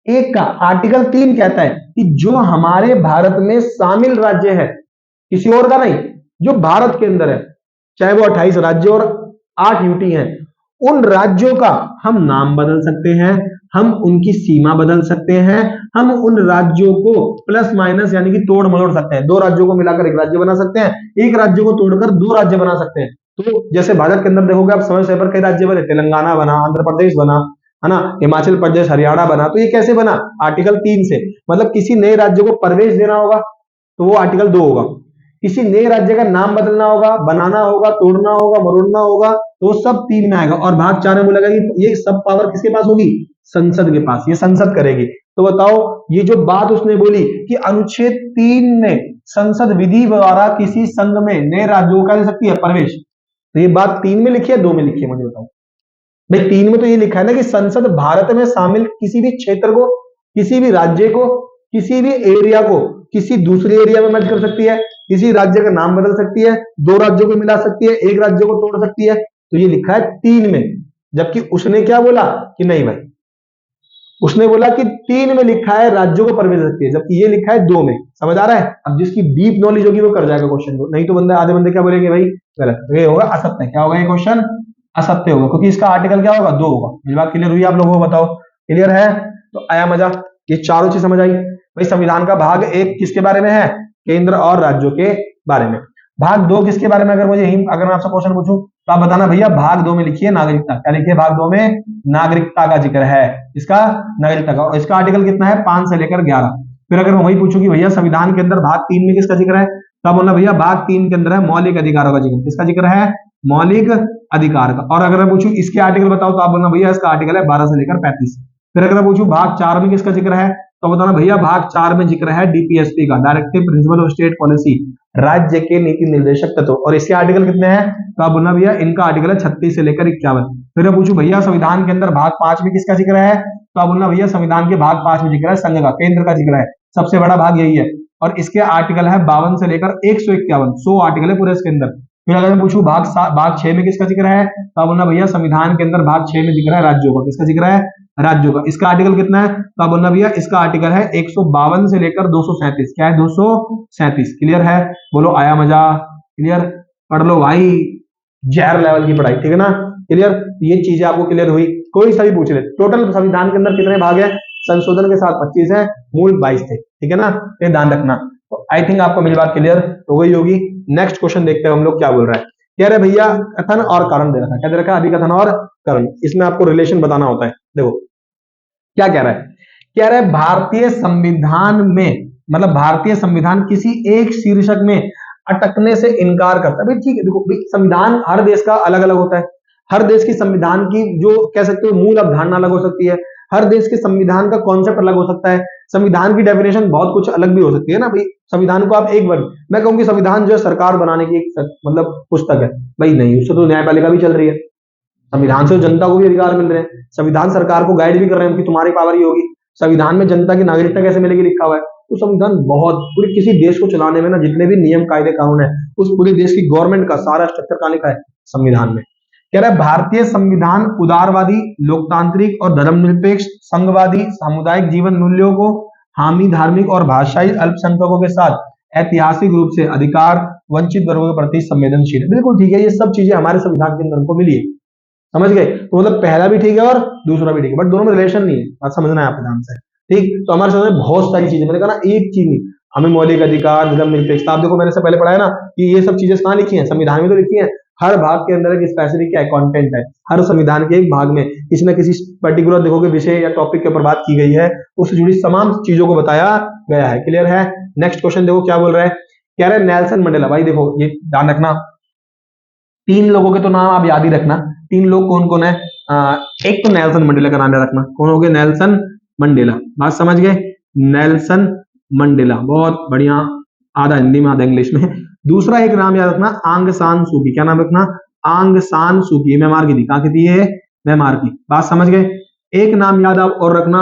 1 का आर्टिकल 3 कहता है कि जो हमारे भारत में शामिल राज्य है, किसी और का नहीं, जो भारत के अंदर है, चाहे वो 28 राज्य और 8 यूटी हैं, उन राज्यों का हम नाम बदल सकते हैं, हम उनकी सीमा बदल सकते हैं, हम उन राज्यों को प्लस माइनस यानी कि तोड़ मरोड़ सकते हैं। 2 राज्यों को मिलाकर एक राज्य बना सकते हैं, एक राज्य को तोड़कर 2 राज्य बना सकते हैं। तो जैसे भारत के अंदर देखोगे आप समय समय पर कई राज्य बने, तेलंगाना बना, आंध्र प्रदेश बना, है ना, हिमाचल प्रदेश, हरियाणा बना। तो ये कैसे बना, आर्टिकल 3 से। मतलब किसी नए राज्य को प्रवेश देना होगा तो वो आर्टिकल 2 होगा, किसी नए राज्य का नाम बदलना होगा, बनाना होगा, तोड़ना होगा, मरोड़ना होगा, तो सब 3 में आएगा। और भाग 4 में बोला गया कि ये सब पावर किसके पास होगी, संसद के पास, ये संसद करेगी। तो बताओ ये जो बात उसने बोली कि अनुच्छेद 3 में संसद विधि द्वारा किसी संघ में नए राज्यों का दे सकती है प्रवेश, तो ये बात 3 में लिखी है 2 में लिखी है, मुझे बताओ भाई। 3 में तो ये लिखा है ना कि संसद भारत में शामिल किसी भी क्षेत्र को, किसी भी राज्य को, किसी भी एरिया को किसी दूसरे एरिया में मर्ज कर सकती है, किसी राज्य का नाम बदल सकती है, 2 राज्यों को मिला सकती है, एक राज्य को तोड़ सकती है। तो ये लिखा है 3 में, जबकि उसने क्या बोला कि नहीं भाई, उसने बोला कि 3 में लिखा है राज्यों को प्रवेश सकती है, जबकि ये लिखा है 2 में। समझ आ रहा है। अब जिसकी डीप नॉलेज होगी वो कर जाएगा क्वेश्चन को, नहीं तो बंदे आधे बंदे क्या बोलेंगे भाई गलत, तो ये होगा असत्य। क्या होगा ये क्वेश्चन, असत्य होगा, क्योंकि इसका आर्टिकल क्या होगा, 2 होगा। ये बात क्लियर हुई आप लोगों को, बताओ क्लियर है। तो आया मजा, ये चारों चीज समझ आई भाई। संविधान का भाग 1 किसके बारे में है, केंद्र और राज्यों के बारे में। भाग 2 किसके बारे में, अगर मुझे अगर मैं आपसे क्वेश्चन पूछूं तो आप बताना भैया भाग 2 में लिखिए नागरिकता। क्या लिखिए, भाग 2 में नागरिकता का जिक्र है, इसका नागरिकता का। और इसका आर्टिकल कितना है, 5 से लेकर 11। फिर अगर मैं वही पूछूं कि भैया संविधान के अंदर भाग 3 में किसका जिक्र है, तो आप बोलना भैया भाग 3 के अंदर है मौलिक अधिकारों का जिक्र। किसका जिक्र है, मौलिक अधिकार का। और अगर मैं पूछूं इसके आर्टिकल बताओ, तो आप बोलना भैया इसका आर्टिकल है 12 से लेकर 35। फिर अगर मैं पूछूं भाग 4 में किसका जिक्र है, तो बताना भैया भाग 4 में जिक्र है डीपीएसपी का, directive principle of state policy, राज्य के नीति निर्देशक तत्व। और इसके आर्टिकल कितने हैं, तो आप बोलना भैया इनका आर्टिकल है 36 से लेकर 51। फिर मैं पूछूं भैया संविधान के अंदर भाग 5 में किसका जिक्र है, तो आप बोलना भैया संविधान के भाग 5 में जिक्र है संघ का, केंद्र का जिक्र है, सबसे बड़ा भाग यही है। और इसके आर्टिकल है 52 से लेकर 151, 100 आर्टिकल है पूरे इसके अंदर। फिर अगर मैं पूछूं भाग 6 में किसका जिक्र है, तो आप बोलना भैया संविधान के अंदर भाग 6 में जिक्र है राज्यों का। किसका जिक्र है, राज्यों का। इसका आर्टिकल कितना है, तो आप बोलना भैया इसका आर्टिकल है 152 से लेकर 237। क्या है, 237। क्लियर है, बोलो आया मजा। क्लियर, पढ़ लो भाई, जहर लेवल की पढ़ाई, ठीक है ना। क्लियर, ये चीजें आपको क्लियर हुई। कोई सा भी पूछ ले, टोटल संविधान के अंदर कितने भाग है, संशोधन के साथ 25 है, मूल 22 थे, ठीक है ना, ये ध्यान रखना। तो आई थिंक आपको मेरी बात क्लियर हो गई होगी। नेक्स्ट क्वेश्चन देखते हैं हम लोग क्या बोल रहा है। कह रहे भैया कथन और कारण दे रखा है, क्या दे रखा है अभी, कथन और कारण। इसमें आपको रिलेशन बताना होता है। देखो क्या कह रहा है, कह रहा है भारतीय संविधान में, मतलब भारतीय संविधान किसी एक शीर्षक में अटकने से इनकार करता है। भाई ठीक है, देखो संविधान हर देश का अलग अलग होता है, हर देश की संविधान की जो कह सकते हो मूल अवधारणा अलग हो सकती है, हर देश के संविधान का कॉन्सेप्ट अलग हो सकता है, संविधान की डेफिनेशन बहुत कुछ अलग भी हो सकती है ना भाई। संविधान को आप एक बार, मैं कहूंगी संविधान जो है सरकार बनाने की एक मतलब पुस्तक है, भाई नहीं, उससे तो न्यायपालिका भी चल रही है, संविधान से तो जनता को भी अधिकार मिल रहे हैं, संविधान सरकार को गाइड भी कर रहे हैं कि तुम्हारी पावर ये होगी, संविधान में जनता की नागरिकता कैसे मिलेगी लिखा हुआ है। तो संविधान बहुत पूरी किसी देश को चलाने में ना जितने भी नियम कायदे कानून है उस पूरे देश की गवर्नमेंट का सारा स्ट्रक्चर कहाँ लिखा है, संविधान में। कह रहा है भारतीय संविधान उदारवादी, लोकतांत्रिक और धर्मनिरपेक्ष, संघवादी, सामुदायिक जीवन मूल्यों को हामी, धार्मिक और भाषाई अल्पसंख्यकों के साथ ऐतिहासिक रूप से अधिकार वंचित वर्गों के प्रति संवेदनशील है। बिल्कुल ठीक है, ये सब चीजें हमारे संविधान के अंदर हमको मिली है, समझ गए। तो मतलब पहला भी ठीक है और दूसरा भी ठीक है, बट दोनों में रिलेशन नहीं है, बात समझना है आपको ध्यान से। ठीक, तो हमारे सामने बहुत सारी चीजें, मैंने कहा ना एक चीज नहीं, हमें मौलिक अधिकार, धर्मनिरपेक्षता, आप देखो मैंने से पहले पढ़ाया ना कि ये सब चीजें कहाँ लिखी है, संविधान में तो लिखी है। हर भाग के अंदर एक स्पेसिफिक क्या है, कंटेंट है, हर संविधान के एक भाग में किसी न किसी पर्टिकुलर देखोगे विषय या टॉपिक के ऊपर बात की गई है, उससे जुड़ी तमाम चीजों को बताया गया है। क्लियर है। नेक्स्ट क्वेश्चन देखो क्या बोल रहा है, कह रहा है नेल्सन मंडेला। भाई देखो ये ध्यान रखना, तीन लोगों के तो नाम आप याद ही रखना। तीन लोग कौन कौन है, एक तो नेल्सन मंडेला का नाम याद रखना, कौन हो गए, नेल्सन मंडेला, बात समझ गए, नेल्सन मंडेला, बहुत बढ़िया, आधा हिंदी में आधा इंग्लिश में। दूसरा एक नाम याद रखना, आंग सान सूकी, क्या नाम रखना, आंग सान सूकी, म्यांमार की थी, कहां की थी ये, म्यांमार की, बात समझ गए। एक नाम याद आप और रखना,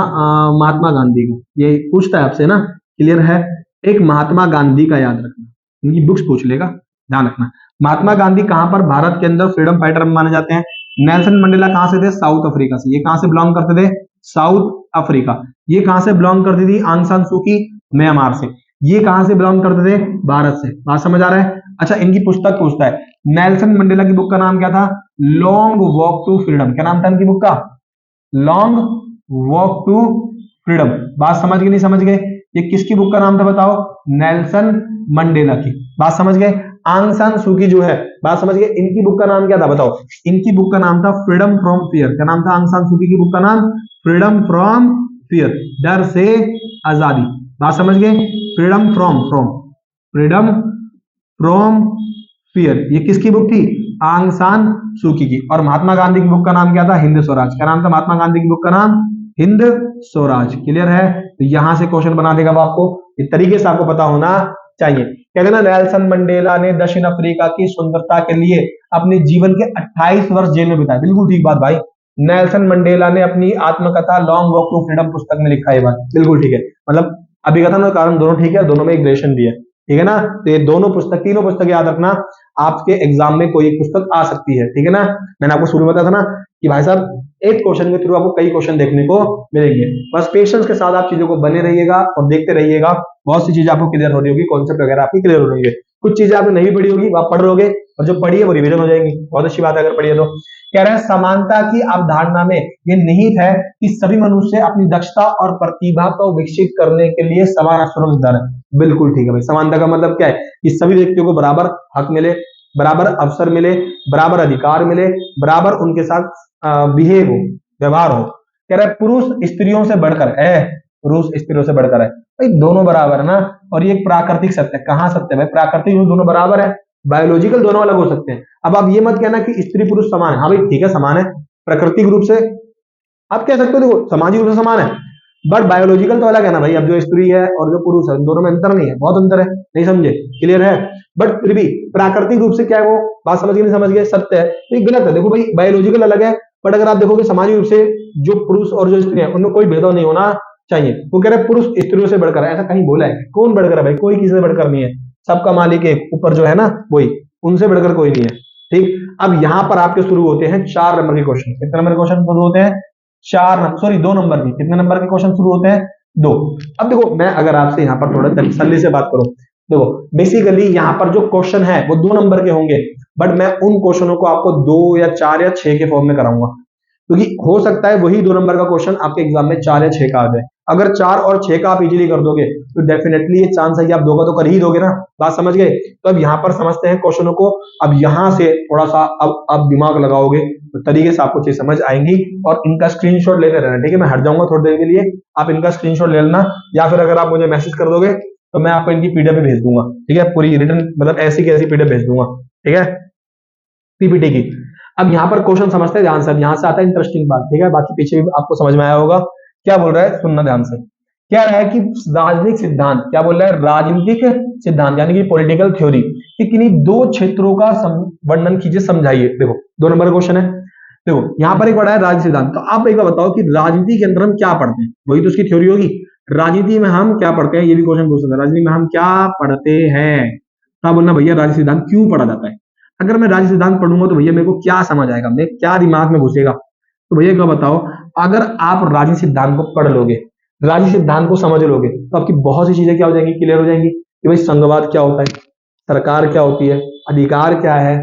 महात्मा गांधी का, ये पूछता है आपसे ना, क्लियर है, एक महात्मा गांधी का याद रखना, इनकी बुक्स पूछ लेगा, ध्यान रखना। महात्मा गांधी कहां पर भारत के अंदर फ्रीडम फाइटर माने जाते हैं। नेल्सन मंडेला कहां से थे, साउथ अफ्रीका से, ये कहां से बिलोंग करते थे, साउथ अफ्रीका। ये कहां से बिलोंग करती थी, आंग सान सूकी, म्यांमार से। ये कहां से बिलोंग करते थे, भारत से, बात समझ आ रहा है। अच्छा, इनकी पुस्तक पूछता है, नेल्सन मंडेला की बुक का नाम क्या था, लॉन्ग वॉक टू फ्रीडम, क्या नाम था इनकी बुक का, लॉन्ग वॉक टू फ्रीडम, बात समझ गए नहीं समझ गए। ये किसकी बुक का नाम था बताओ, नेल्सन मंडेला की, बात समझ गए। आंग सान सूकी जो है, बात समझ गए, इनकी बुक का नाम क्या था बताओ, इनकी बुक का नाम था फ्रीडम फ्रॉम फियर, क्या नाम था आंग सान सूकी की बुक का नाम, फ्रीडम फ्रॉम फियर, डर से आजादी, बात समझ गए, freedom from freedom from fear, ये किसकी बुक थी, आंग सान सूकी की। और महात्मा गांधी की बुक का नाम क्या था, हिंद स्वराज, क्या नाम था महात्मा गांधी की बुक का नाम, हिंद स्वराज। क्लियर है, तो यहां से क्वेश्चन बना देगा आपको, इस तरीके से आपको पता होना चाहिए। कहते ना नेल्सन मंडेला ने दक्षिण अफ्रीका की सुंदरता के लिए अपने जीवन के 28 वर्ष जेल में बिताए, बिल्कुल ठीक बात भाई। नेल्सन मंडेला ने अपनी आत्मकथा लॉन्ग वॉक टू फ्रीडम पुस्तक में लिखा है, बात बिल्कुल ठीक है, मतलब अभिकथन और कारण दोनों ठीक है, दोनों में एक रिलेशन भी है, ठीक है ना। तो ये दोनों पुस्तक, तीनों पुस्तक याद रखना, आपके एग्जाम में कोई एक पुस्तक आ सकती है, ठीक है ना। मैंने आपको शुरू में बताया था ना कि भाई साहब एक क्वेश्चन के थ्रू आपको कई क्वेश्चन देखने को मिलेंगे, बस पेशेंस के साथ आप चीजों को बने रहिएगा और देखते रहिएगा, बहुत सी चीजें आपको क्लियर हो रही होगी, कॉन्सेप्ट वगैरह आपकी क्लियर हो रही है। कुछ चीजें आपने नहीं पढ़ी होगी, आप पढ़ लोगे, और जो पढ़ी है वो रिवीजन हो जाएगी, बहुत अच्छी बात है अगर पढ़ी है तो। कह रहे हैं समानता की अवधारणा में ये निहित है कि सभी मनुष्य अपनी दक्षता और प्रतिभा को विकसित करने के लिए समान अवसरों का अधिकार है, बिल्कुल ठीक है भाई। समानता का मतलब क्या है कि सभी व्यक्तियों को बराबर हक मिले, बराबर अवसर मिले, बराबर अधिकार मिले, बराबर उनके साथ बिहेव हो, व्यवहार हो। कह रहा है पुरुष स्त्रियों से बढ़कर है, पुरुष स्त्रियों से बढ़कर है भाई, दोनों बराबर है ना। और ये एक प्राकृतिक सत्य है, कहाँ सत्य है भाई, प्राकृतिक दोनों बराबर है, बायोलॉजिकल दोनों अलग हो सकते हैं। अब आप ये मत कहना कि स्त्री पुरुष समान है, हाँ भाई ठीक है समान है, प्राकृतिक रूप से आप कह सकते हो, देखो सामाजिक रूप से समान है, बट बायोलॉजिकल तो अलग है ना भाई। अब जो स्त्री है और जो पुरुष है दोनों में अंतर नहीं है, बहुत अंतर है, नहीं समझे, क्लियर है। बट फिर भी प्राकृतिक रूप से क्या है वो बात समझ गए नहीं समझ गए, सत्य है, तो ये गलत है। देखो भाई बायोलॉजिकल अलग है, बट अगर आप देखोगे सामाजिक रूप से जो पुरुष और जो स्त्री है उनमें कोई भेदभाव नहीं होना चाहिए। वो कह रहे पुरुष स्त्रियों से बढ़कर है, ऐसा कहीं बोला है, कौन बढ़कर है भाई, कोई किसी से बढ़कर नहीं है, सबका मालिक एक ऊपर जो है ना वही, उनसे बढ़कर कोई नहीं है, ठीक। अब यहां पर आपके शुरू होते हैं 4 नंबर के क्वेश्चन, कितने नंबर के क्वेश्चन शुरू होते हैं, 2 नंबर की, कितने नंबर के क्वेश्चन शुरू होते हैं, 2। अब देखो मैं अगर आपसे यहाँ पर थोड़ा तसल्ली से बात करूं, देखो बेसिकली यहाँ पर जो क्वेश्चन है वो 2 नंबर के होंगे, बट मैं उन क्वेश्चनों को आपको 2 या 4 या 6 के फॉर्म में कराऊंगा, क्योंकि हो सकता है वही 2 नंबर का क्वेश्चन आपके एग्जाम में 4 या 6 का आ जाए। अगर 4 और 6 का आप इजीली कर दोगे तो डेफिनेटली ये चांस है कि आप 2 का तो कर ही दोगे ना, बात समझ गए। तो अब यहाँ पर समझते हैं क्वेश्चनों को, अब यहाँ से थोड़ा सा अब दिमाग लगाओगे तो तरीके से आपको चीज समझ आएंगी, और इनका स्क्रीनशॉट लेते रहना, ठीक है। मैं हट जाऊंगा थोड़ी देर के लिए, आप इनका स्क्रीनशॉट ले लेना, या फिर अगर आप मुझे मैसेज कर दोगे तो मैं आपको इनकी पीडीएफ भेज दूंगा, ठीक है, पूरी रिटर्न मतलब ऐसी की ऐसी पीडीएफ भेज दूंगा, ठीक है, पीपीटी की। अब यहाँ पर क्वेश्चन समझते हैं ध्यान से, यहाँ से आता है इंटरेस्टिंग बात, ठीक है, बाकी पीछे भी आपको समझ में आया होगा। क्या बोल रहा है सुनना ध्यान से, क्या रहा है कि राजनीतिक सिद्धांत, क्या बोल रहा है, राजनीतिक सिद्धांत यानी कि पॉलिटिकल थ्योरी कि किन्हीं 2 क्षेत्रों का वर्णन कीजिए, समझाइए। देखो 2 नंबर क्वेश्चन है, देखो यहाँ पर एक पढ़ा है राजनीति सिद्धांत, तो आप एक बार बताओ कि राजनीति के अंदर हम क्या पढ़ते हैं, वही तो उसकी थ्योरी होगी। राजनीति में हम क्या पढ़ते हैं, ये भी क्वेश्चन पूछ सकता है, राजनीति में हम क्या पढ़ते हैं। तो आप बोलना भैया राजनीति सिद्धांत क्यों पढ़ा जाता है। अगर मैं राजनीति सिद्धांत पढ़ूंगा तो भैया मेरे को क्या समझ आएगा, मेरे क्या दिमाग में घुसेगा। तो भैया क्या बताओ, अगर आप राजनीति सिद्धांत को पढ़ लोगे, राजनीति सिद्धांत को समझ लोगे, तो आपकी बहुत सी चीजें क्या हो जाएंगी, क्लियर हो जाएंगी कि भाई संघवाद क्या होता है, सरकार क्या होती है, अधिकार क्या है,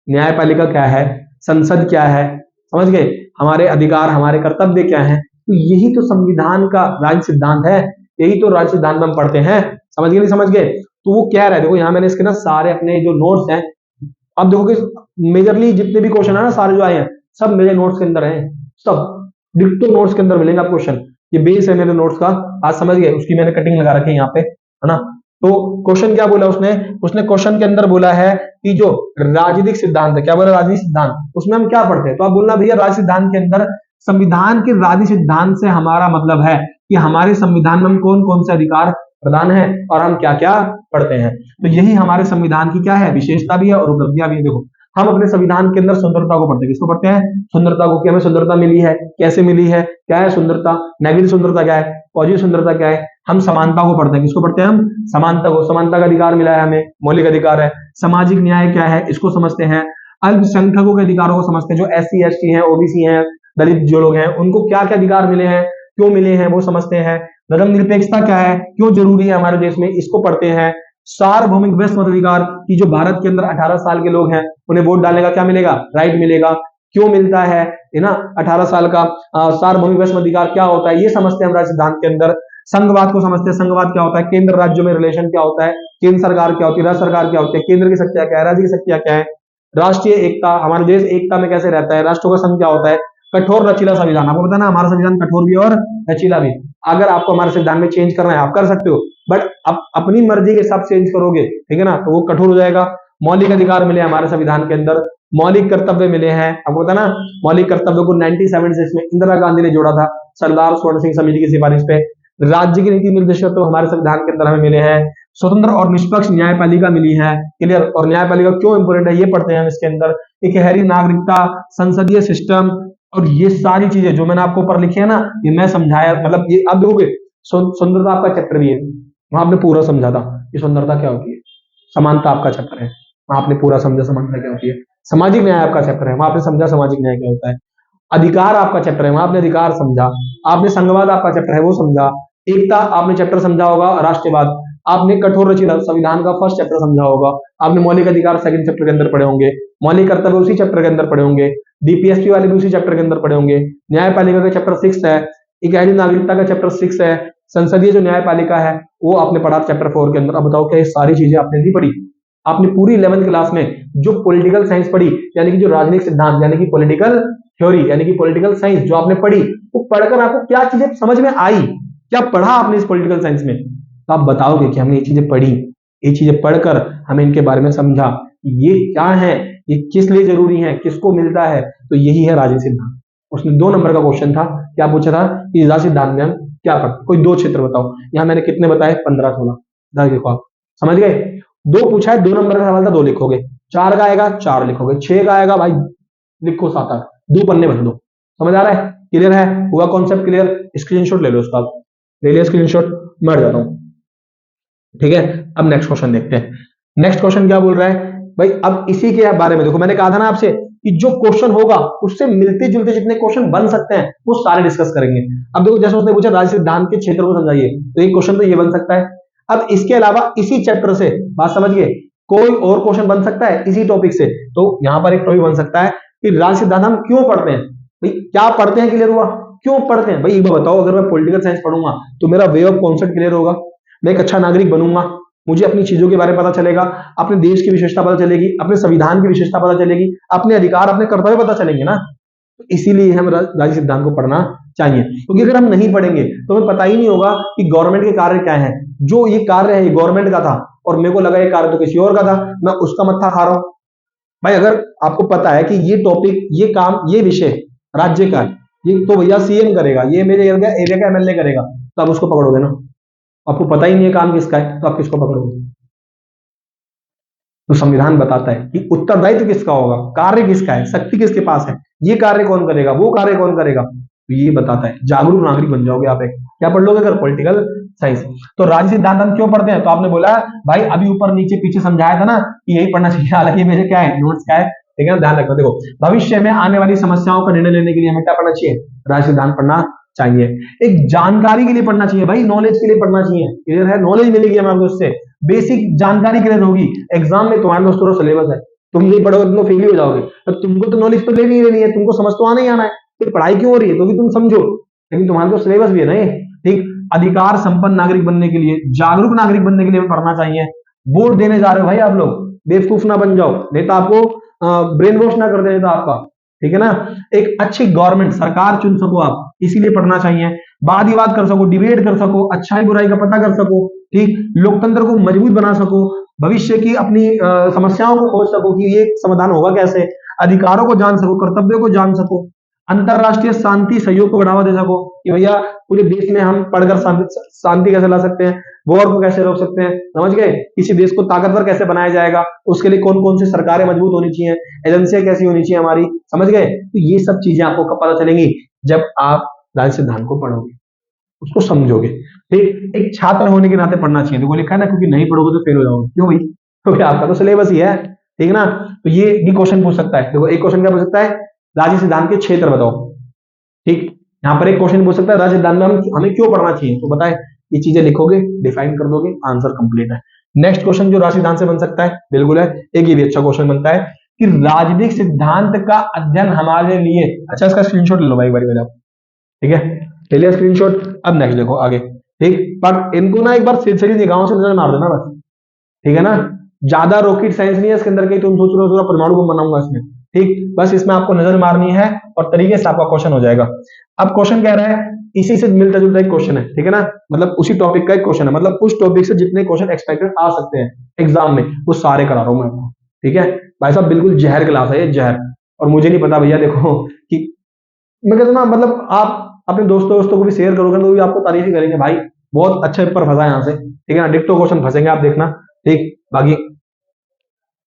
न्यायपालिका क्या है, संसद क्या है, समझ गए, हमारे अधिकार हमारे कर्तव्य क्या है। तो यही तो संविधान का राजनीति सिद्धांत है, यही तो राजनीति सिद्धांत में हम पढ़ते हैं। समझ गए नहीं समझ गए। तो वो क्या रहा है, देखो यहाँ मैंने इसके ना सारे अपने जो नोट्स हैं, अब देखो कि मेजरली जितने भी क्वेश्चन है ना सारे जो आए हैं सब मेरे नोट्स के अंदर हैं, सब डिक्टो नोट्स के अंदर मिलेंगे आपको क्वेश्चन। ये बेस है मेरे नोट्स का, आज समझ गए, उसकी मैंने कटिंग लगा रखी है यहाँ पे, है ना। तो क्वेश्चन क्या बोला उसने, उसने क्वेश्चन के अंदर बोला है कि जो राजनीतिक सिद्धांत है, क्या बोला राजनीतिक सिद्धांत, उसमें हम क्या पढ़ते हैं। तो आप बोलना भैया राजनीतिक सिद्धांत के अंदर संविधान के राजनीतिक सिद्धांत से हमारा मतलब है कि हमारे संविधान में हम कौन कौन से अधिकार प्रदान है और हम क्या क्या पढ़ते हैं। तो यही हमारे संविधान की क्या है, विशेषता भी है और उपलब्धियां भी है। देखो हम अपने संविधान के अंदर सुंदरता को पढ़ते हैं, किसको पढ़ते हैं, सुंदरता को, कि हमें सुंदरता मिली है, कैसे मिली है, क्या है सुंदरता, नेगेटिव सुंदरता क्या है, पॉजिटिव सुंदरता क्या है। हम समानता को पढ़ते हैं, किसको पढ़ते हैं हम, समानता को, समानता का अधिकार मिला है हमें, मौलिक अधिकार है। सामाजिक न्याय क्या है, इसको समझते हैं। अल्पसंख्यकों के अधिकारों को समझते हैं, जो SC ST हैं, OBC हैं, दलित जो लोग हैं, उनको क्या क्या अधिकार मिले हैं, क्यों मिले हैं, वो समझते हैं। धर्मनिरपेक्षता क्या है, क्यों जरूरी है हमारे देश में, इसको पढ़ते हैं। सार्वभौमिक वयस्क मताधिकार की जो भारत के अंदर 18 साल के लोग हैं उन्हें वोट डालने का क्या मिलेगा, राइट मिलेगा, क्यों मिलता है ना 18 साल का सार्वभौमिक वयस्क मताधिकार क्या होता है, ये समझते हैं हम राज्य सिद्धांत के अंदर। संघवाद को समझते हैं, संघवाद क्या होता है, केंद्र राज्यों में रिलेशन क्या होता है, केंद्र सरकार क्या होती है, राज्य सरकार क्या होती है, केंद्र की शक्तियां क्या है, राज्य की शक्तियां क्या है। राष्ट्रीय एकता, हमारा देश एकता में कैसे रहता है, राष्ट्रों का संघ क्या होता है। कठोर लचीला संविधान, आपको पता है ना हमारा संविधान कठोर भी और लचीला भी। अगर आपको हमारे संविधान में चेंज करना है आप कर सकते हो, बट आप अपनी मर्जी के हिसाब से चेंज करोगे, ठीक है ना, तो वो कठोर हो जाएगा। मौलिक अधिकार मिले हमारे संविधान के अंदर, मौलिक कर्तव्य मिले हैं, आपको पता ना मौलिक कर्तव्य को 1976 में इंदिरा गांधी ने जोड़ा था सरदार स्वर्ण सिंह समिति की सिफारिश पे। राज्य की नीति निर्देशक तो हमारे संविधान के अंदर हमें मिले हैं। स्वतंत्र और निष्पक्ष न्यायपालिका मिली है, क्लियर। और न्यायपालिका क्यों इंपोर्टेंट है ये पढ़ते हैं हम इसके अंदर। एक गहरी नागरिकता, संसदीय सिस्टम, और ये सारी चीजें जो मैंने आपको ऊपर लिखी है ना, ये मैं समझाया, मतलब ये अब देखोगे सुंदरता आपका चैप्टर भी है, वहां आपने पूरा समझा था कि सुंदरता क्या होती है। समानता आपका चैप्टर है, वहां आपने पूरा समझा समानता क्या होती है। सामाजिक न्याय आपका चैप्टर है, वहां आपने समझा सामाजिक न्याय क्या होता है। अधिकार आपका चैप्टर है, वहां आपने अधिकार समझा। आपने संघवाद आपका चैप्टर है, वो समझा। एकता आपने चैप्टर समझा होगा, राष्ट्रवाद आपने कठोर रचना संविधान का फर्स्ट चैप्टर समझा होगा। आपने मौलिक अधिकार सेकंड चैप्टर के अंदर पढ़े होंगे, मौलिक कर्तव्य उसी चैप्टर के अंदर पढ़े होंगे, DPSP वाले भी उसी चैप्टर के अंदर पढ़े होंगे। न्यायपालिका का चैप्टर 6 है, एक गहरी नागरिकता का चैप्टर 6 है, संसदीय जो न्यायपालिका है वो आपने पढ़ा चैप्टर 4 के अंदर। अब बताओ क्या ये सारी चीजें आपने नहीं पढ़ी। आपने पूरी 11th क्लास में जो पॉलिटिकल साइंस पढ़ी, यानी कि जो राजनीतिक सिद्धांत, यानी कि पॉलिटिकल थ्योरी, यानी कि पॉलिटिकल साइंस जो आपने पढ़ी, वो पढ़कर आपको क्या चीजें समझ में आई, क्या पढ़ा आपने इस पॉलिटिकल साइंस में। तो आप बताओगे कि हमने ये चीजें पढ़ी, ये चीजें पढ़कर हमें इनके बारे में समझा, ये क्या है, ये किस लिए जरूरी है, किसको मिलता है। तो यही है राजनीतिक सिद्धांत। उसने 2 नंबर का क्वेश्चन था, क्या पूछा था कि राजनीतिक सिद्धांत में हम क्या पढ़ते, कोई 2 क्षेत्र बताओ। यहाँ मैंने कितने बताए, 15-16, देखो आप समझ गए। 2 पूछा है, 2 नंबर का सवाल था, 2 लिखोगे। 4 का आएगा 4 लिखोगे, 6 का आएगा भाई लिखो 7-8, 2 पन्ने भर दो। समझ आ रहा है, क्लियर है, हुआ कॉन्सेप्ट क्लियर। स्क्रीनशॉट ले लो उसका, ले लिया स्क्रीनशॉट, मर जाता हूं, ठीक है। अब नेक्स्ट क्वेश्चन देखते हैं। नेक्स्ट क्वेश्चन क्या बोल रहा है भाई, अब इसी के बारे में देखो, मैंने कहा था ना आपसे कि जो क्वेश्चन होगा उससे मिलते जुलते जितने क्वेश्चन बन सकते हैं वो सारे डिस्कस करेंगे। अब देखो जैसे उसने पूछा राजनीतिक सिद्धांत के क्षेत्र को समझाइए, तो एक क्वेश्चन तो ये बन सकता है। अब इसके अलावा इसी चैप्टर से, बात समझिए, कोई और क्वेश्चन बन सकता है इसी टॉपिक से। तो यहां पर एक टॉपिक बन सकता है कि राजनीतिक सिद्धांत हम क्यों पढ़ते हैं, भाई क्या पढ़ते हैं, क्लियर हुआ, क्यों पढ़ते हैं। भाई एक बार बताओ, अगर मैं पॉलिटिकल साइंस पढ़ूंगा तो मेरा वे ऑफ कॉन्सेप्ट क्लियर होगा, मैं एक अच्छा नागरिक बनूंगा, मुझे अपनी चीजों के बारे में पता चलेगा, अपने देश की विशेषता पता चलेगी, अपने संविधान की विशेषता पता चलेगी, अपने अधिकार अपने कर्तव्य पता चलेंगे ना। तो इसीलिए हम राजनीतिक सिद्धांत को पढ़ना चाहिए, क्योंकि अगर हम नहीं पढ़ेंगे तो हमें पता ही नहीं होगा कि गवर्नमेंट के कार्य क्या है। जो ये कार्य है ये गवर्नमेंट का था और मेरे को लगा ये कार्य तो किसी और का था, मैं उसका मत्था खा रहा हूं। भाई अगर आपको पता है कि ये टॉपिक, ये काम, ये विषय राज्य का है, ये तो भैया CM करेगा, ये मेरे एरिया का MLA करेगा, तो आप उसको पकड़ोगे ना। आपको पता ही नहीं है काम किसका है तो आप किसको पकड़ोगे। तो संविधान बताता है कि उत्तरदायित्व किसका होगा, कार्य किसका है, शक्ति किसके पास है, ये कार्य कौन करेगा, वो कार्य कौन करेगा, तो ये बताता है। जागरूक नागरिक बन जाओगे आप। एक क्या पढ़ लोगे अगर, पॉलिटिकल साइंस। तो राज्य सिद्धांत हम क्यों पढ़ते हैं, तो आपने बोला भाई अभी ऊपर नीचे पीछे समझाया था ना कि यही पढ़ना चाहिए। हालांकि मेरे क्या है, नोट्स क्या है, ठीक है ना, ध्यान रखना। देखो, भविष्य में आने वाली समस्याओं का निर्णय लेने के लिए हमें क्या पढ़ना चाहिए, राज्य सिद्धांत पढ़ना चाहिए। एक जानकारी के लिए पढ़ना चाहिए भाई, नॉलेज के लिए पढ़ना चाहिए। क्लियर है, नॉलेज मिलेगी हमें उससे, बेसिक जानकारी क्लियर होगी। एग्जाम में तुम्हारे दोस्तों का सिलेबस है, तुम नहीं पढ़ोगे तुम फेल ही हो जाओगे। तो तुमको तो नॉलेज तो लेनी ही लेनी है, तुमको समझ तो आना ही आना है, फिर पढ़ाई क्यों हो रही है, तो भी तुम समझो। लेकिन तुम्हारे तो सिलेबस भी है ना ये, ठीक। अधिकार संपन्न नागरिक बनने के लिए, जागरूक नागरिक बनने के लिए पढ़ना चाहिए। वोट देने जा रहे हो भाई आप लोग, बेवकूफ ना बन जाओ, नहीं तो आपको ब्रेन वॉश ना कर दे नेता आपका, ठीक है ना। एक अच्छी गवर्नमेंट सरकार चुन सको आप, इसीलिए पढ़ना चाहिए। वाद विवाद कर सको, डिबेट कर सको, अच्छाई बुराई का पता कर सको, ठीक। लोकतंत्र को मजबूत बना सको, भविष्य की अपनी समस्याओं को खोज सको कि ये समाधान होगा कैसे, अधिकारों को जान सको, कर्तव्यों को जान सको, अंतरराष्ट्रीय शांति सहयोग को बढ़ावा दे सको कि भैया पूरे देश में हम पढ़कर शांति कैसे ला सकते हैं, वॉर को कैसे रोक सकते हैं, समझ गए। किसी देश को ताकतवर कैसे बनाया जाएगा, उसके लिए कौन कौन सी सरकारें मजबूत होनी चाहिए, एजेंसियां कैसी होनी चाहिए हमारी, समझ गए। तो ये सब चीजें आपको कब पता चलेंगी, जब आप राज्य सिद्धांत को पढ़ोगे, उसको समझोगे, ठीक। एक छात्र होने के नाते पढ़ना चाहिए, देखो लिखा है ना, क्योंकि नहीं पढ़ोगे तो फेल हो जाओगे। क्यों भाई, क्योंकि आपका तो सिलेबस ही है, ठीक है ना। तो ये भी क्वेश्चन पूछ सकता है। देखो एक क्वेश्चन क्या पूछ सकता है, राज्य सिद्धांत के क्षेत्र बताओ, ठीक। यहाँ पर एक क्वेश्चन पूछ सकता है, राज्य सिद्धांत में हमें क्यों पढ़ना चाहिए, तो बताए। ये चीजें लिखोगे, डिफाइन कर दोगे, आंसर कंप्लीट है। नेक्स्ट क्वेश्चन जो राज्य सिद्धांत से बन सकता है, बिल्कुल है, एक ये भी अच्छा क्वेश्चन बनता है कि राजनीतिक सिद्धांत का अध्ययन हमारे लिए, अच्छा इसका स्क्रीनशॉट ले लो भाई, बारी आप, ठीक है, ले लिया स्क्रीनशॉट। अब नेक्स्ट देखो आगे, ठीक। पर इनको ना एक बार सीधी निगाहों से नजर मार देना बस, ठीक है ना। ज्यादा रॉकेट साइंस नहीं है इसके अंदर, कहीं तुम सोच रहे हो पूरा परमाणु बम बनाऊंगा इसमें, ठीक। बस इसमें आपको नजर मारनी है और तरीके से आपका क्वेश्चन हो जाएगा। अब क्वेश्चन कह रहा है, इसी से मिलता जुलता एक क्वेश्चन है, ठीक है ना, मतलब उसी टॉपिक का एक क्वेश्चन है, मतलब उस टॉपिक से जितने क्वेश्चन एक्सपेक्टेड आ सकते हैं एग्जाम में, वो सारे करा रहा हूं मैं आपको, ठीक है। भाई साहब बिल्कुल जहर क्लास है ये, जहर। और मुझे नहीं पता भैया, देखो कि मैं कहता ना, मतलब आप अपने दोस्तों को भी शेयर करोगे तो भी आपको तारीफ ही करेंगे, भाई बहुत अच्छे पेपर फंसा यहाँ से, ठीक है ना। डिक्टो क्वेश्चन फंसेंगे आप देखना, ठीक। बाकी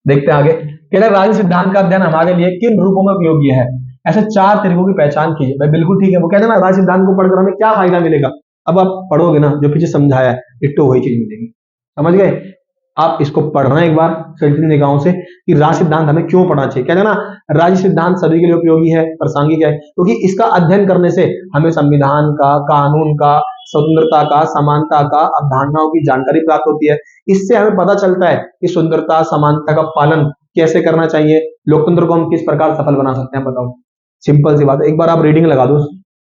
देखते हैं आगे। कह रहे राज्य सिद्धांत का अध्ययन हमारे लिए किन रूपों में उपयोगी है, ऐसे 4 तरीकों की पहचान कीजिए। भाई बिल्कुल ठीक है, वो कहते हैं ना राज्य सिद्धांत को पढ़कर हमें क्या फायदा मिलेगा। अब आप पढ़ोगे ना, जो पीछे समझाया है डिट्टो वही चीज मिलेगी, समझ गए। आप इसको पढ़ना एक बार सही निगाहों से कि राज्य सिद्धांत हमें क्यों पढ़ना चाहिए। कहते हैं ना राज्य सिद्धांत सभी के लिए उपयोगी है, प्रासंगिक है, क्योंकि इसका अध्ययन करने से हमें संविधान का, कानून का, स्वतंत्रता का, समानता का, अवधारणाओं की जानकारी प्राप्त होती है। इससे हमें पता चलता है कि स्वतंत्रता, समानता का पालन कैसे करना चाहिए, लोकतंत्र को हम किस प्रकार सफल बना सकते हैं। बताओ, सिंपल सी बात है, एक बार आप रीडिंग लगा दो,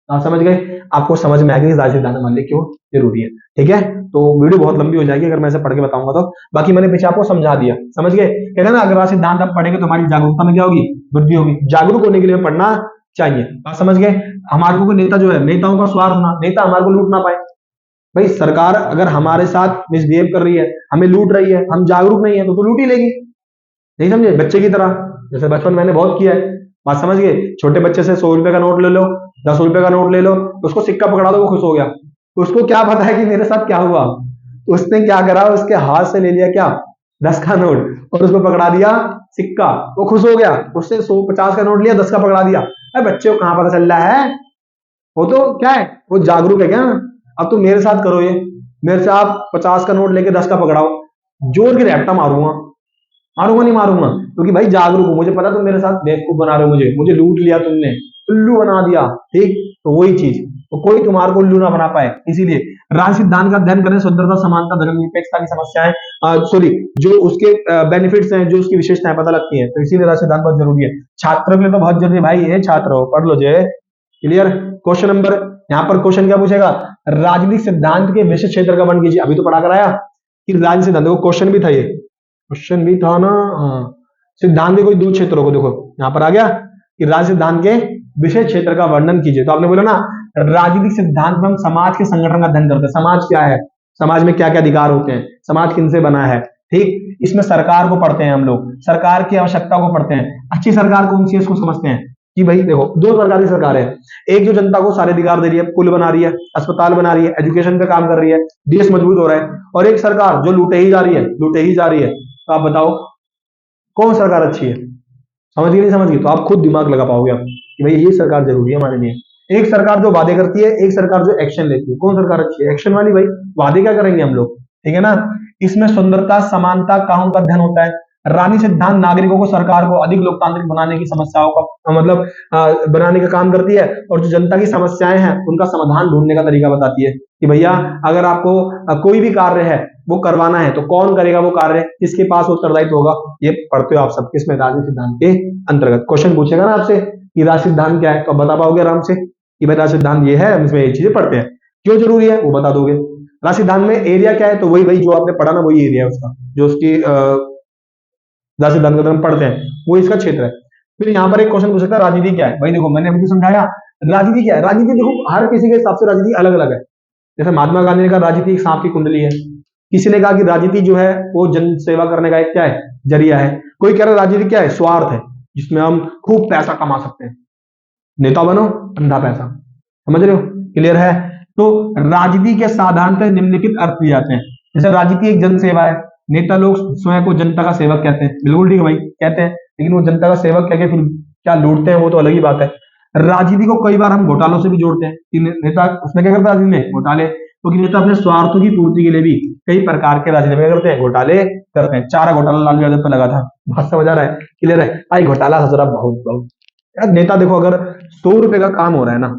आप समझ गए, आपको समझ में आएगी राज्य सिद्धांत हमारे लिए क्यों जरूरी है, ठीक है। तो वीडियो बहुत लंबी हो जाएगी अगर मैं ऐसे पढ़ के बताऊंगा तो। बाकी मैंने पीछे आपको समझा दिया, समझ गए। कहते हैं ना अगर राज्य सिद्धांत आप पढ़ेंगे तो हमारी जागरूकता में क्या होगी, वृद्धि होगी। जागरूक होने के लिए पढ़ना चाहिए, बात समझ गए। हमारे को नेता जो है, नेताओं का स्वार्थ ना, नेता हमारे को लूट ना पाए। भाई सरकार अगर हमारे साथ मिसबिहेव कर रही है, हमें लूट रही है, हम जागरूक नहीं है तो लूट ही लेगी, नहीं समझे, बच्चे की तरह। जैसे बचपन मैंने बहुत किया है, बात समझ गए। छोटे बच्चे से 100 रुपए का नोट ले लो, 10 रुपए का नोट ले लो, उसको सिक्का पकड़ा दो, वो खुश हो गया। उसको क्या पता है कि मेरे साथ क्या हुआ। उसने क्या करा, उसके हाथ से ले लिया क्या, 10 का नोट, और उसको पकड़ा दिया सिक्का, वो खुश हो गया। उससे 150 का नोट लिया, 10 का पकड़ा दिया। अरे बच्चे को कहां पता चल रहा है, वो तो क्या है, वो जागरूक है क्या। अब तुम मेरे साथ करो ये, मेरे से आप 50 का नोट लेके 10 का पकड़ाओ, जोर के रैप्टा मारूंगा, मारूंगा नहीं मारूंगा, क्योंकि भाई जागरूक हूं, मुझे पता तुम मेरे साथ बेवकूफ बना रहे हो, मुझे लूट लिया तुमने, उल्लू बना दिया, ठीक। तो वही चीज, तो कोई तुम्हारे को उल्लू ना बना पाए, इसीलिए राज्य सिद्धांत का अध्ययन करें। स्वतंत्रता, समानता, धर्मनिरपेक्षता की समस्याएं, सॉरी, जो उसके बेनिफिट्स हैं, जो उसकी विशेषताएं पता लगती हैं, तो इसीलिए राज्य सिद्धांत बहुत जरूरी है। छात्रों के लिए तो बहुत जरूरी है भाई, ये छात्र हो पढ़ लो जे, क्लियर। क्वेश्चन नंबर, यहाँ पर क्वेश्चन क्या पूछेगा, राजनीतिक सिद्धांत के विशेष क्षेत्र का वर्णन कीजिए। अभी तो पढ़ा कराया कि राज्य सिद्धांत, देखो क्वेश्चन भी था, ये क्वेश्चन भी था ना, हाँ। सिद्धांत के कोई 2 क्षेत्रों को, देखो यहाँ पर आ गया कि राज्य सिद्धांत के विशेष क्षेत्र का वर्णन कीजिए। तो आपने बोला ना राजनीतिक सिद्धांत में हम समाज के संगठन का अध्ययन करते हैं। समाज क्या है, समाज में क्या क्या अधिकार होते हैं, समाज किनसे बना है, ठीक। इसमें सरकार को पढ़ते हैं हम लोग, सरकार की आवश्यकता को पढ़ते हैं। अच्छी सरकार कौन सी है इसको समझते हैं कि भाई देखो 2 प्रकार की सरकार है, एक जो जनता को सारे अधिकार दे रही है, पुल बना रही है, अस्पताल बना रही है, एजुकेशन पे काम कर रही है, देश मजबूत हो रहा है, और एक सरकार जो लूटे ही जा रही है, लूटे ही जा रही है। तो आप बताओ कौन सरकार अच्छी है, समझ गए नहीं समझ गए, तो आप खुद दिमाग लगा पाओगे आप, कि भाई ये सरकार जरूरी है हमारे लिए। एक सरकार जो वादे करती है, एक सरकार जो एक्शन लेती है। कौन सरकार अच्छी है? एक्शन वाली भाई। वादे क्या करेंगे हम लोग, ठीक है ना। इसमें सुंदरता, समानता, कानून का अध्ययन होता है। रानी सिद्धांत नागरिकों को, सरकार को अधिक लोकतांत्रिक बनाने की समस्याओं का मतलब बनाने का काम करती है, और जो जनता की समस्याएं हैं उनका समाधान ढूंढने का तरीका बताती है कि भैया अगर आपको कोई भी कार्य है वो करवाना है तो कौन करेगा वो कार्य, किसके पास उत्तरदायित्व होगा। ये पढ़ते हो आप सब किसमें? राजनीति सिद्धांत के अंतर्गत। क्वेश्चन पूछेगा ना आपसे कि राजनीति सिद्धांत क्या है, तो बता पाओगे आराम से कि भाई राजनीति सिद्धांत ये है, हम इसमें ये चीजें पढ़ते हैं, क्यों जरूरी है वो बता दोगे। राजनीति सिद्धांत में एरिया क्या है, तो वही जो आपने पढ़ा ना, वही एरिया है उसका, जो उसकी राजनीति सिद्धांत के अंदर हम पढ़ते हैं, वो इसका क्षेत्र है। फिर यहाँ पर एक क्वेश्चन पूछ सकता है राजनीति क्या है। भाई देखो मैंने अभी समझाया राजनीति क्या है। राजनीति देखो हर किसी के हिसाब से राजनीति अलग अलग है। जैसे महात्मा गांधी ने कहा राजनीति एक सांप की कुंडली है, किसी ने कहा कि राजनीति जो है वो जन सेवा करने का एक क्या है, जरिया है। कोई कह रहा है राजनीति क्या है, स्वार्थ है, जिसमें हम खूब पैसा कमा सकते हैं, नेता बनो अंधा पैसा। समझ रहे हो? क्लियर है? तो राजनीति के साधारणतः निम्नलिखित अर्थ दिए जाते हैं। जैसे राजनीति एक जन सेवा है, नेता लोग स्वयं को जनता का सेवक कहते हैं, बिल्कुल ठीक है भाई कहते हैं, लेकिन वो जनता का सेवक कह के फिर क्या लूटते हैं वो तो अलग ही बात है। राजनीति को कई बार हम घोटालों से भी जोड़ते हैं कि नेता उसमें क्या करता है राजनीति में, घोटाले। क्योंकि नेता अपने स्वार्थों की पूर्ति के लिए भी कई प्रकार के राजनीति में करते हैं, घोटाले करते हैं। चारा घोटाला लालू यादव पर लगा था, बात समझ आ रहा है? क्लियर है? आई घोटाला था जरा बहुत बहुत यार। नेता देखो अगर 100 रुपए का काम हो रहा है ना,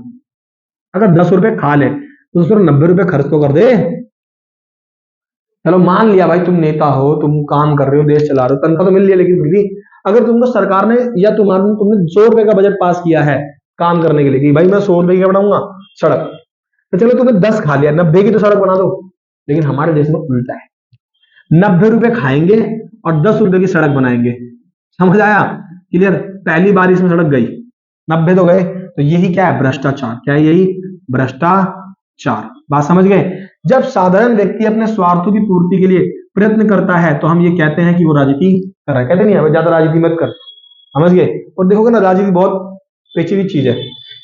अगर 10 रुपए खा ले तो उस पर 90 रुपए खर्च तो कर दे। चलो मान लिया भाई तुम नेता हो, तुम काम कर रहे हो, देश चला रहे हो, तनख्वाह तो मिल रही है, लेकिन फिर भी अगर तुमको सरकार ने या तुमने 100 रुपए का बजट पास किया है काम करने के लिए कि भाई मैं 100 रुपए का बनाऊंगा सड़क, तो चलो तुमने 10 खा लिया, 90 की तो सड़क बना दो। लेकिन हमारे देश में उल्टा है, 90 रुपए खाएंगे और 10 रुपए की सड़क बनाएंगे। समझ आया? क्लियर? पहली बारिश में सड़क गई, 90 तो गए। तो यही क्या है? भ्रष्टाचार। क्या है? यही भ्रष्टाचार। बात समझ गए? जब साधारण व्यक्ति अपने स्वार्थों की पूर्ति के लिए प्रयत्न करता है तो हम ये कहते हैं कि वो राजनीति कर रहा है। कहते नहीं है ज्यादा राजनीति मत कर। समझ गए? और देखोगे ना राजनीति बहुत पेचीदी चीज है,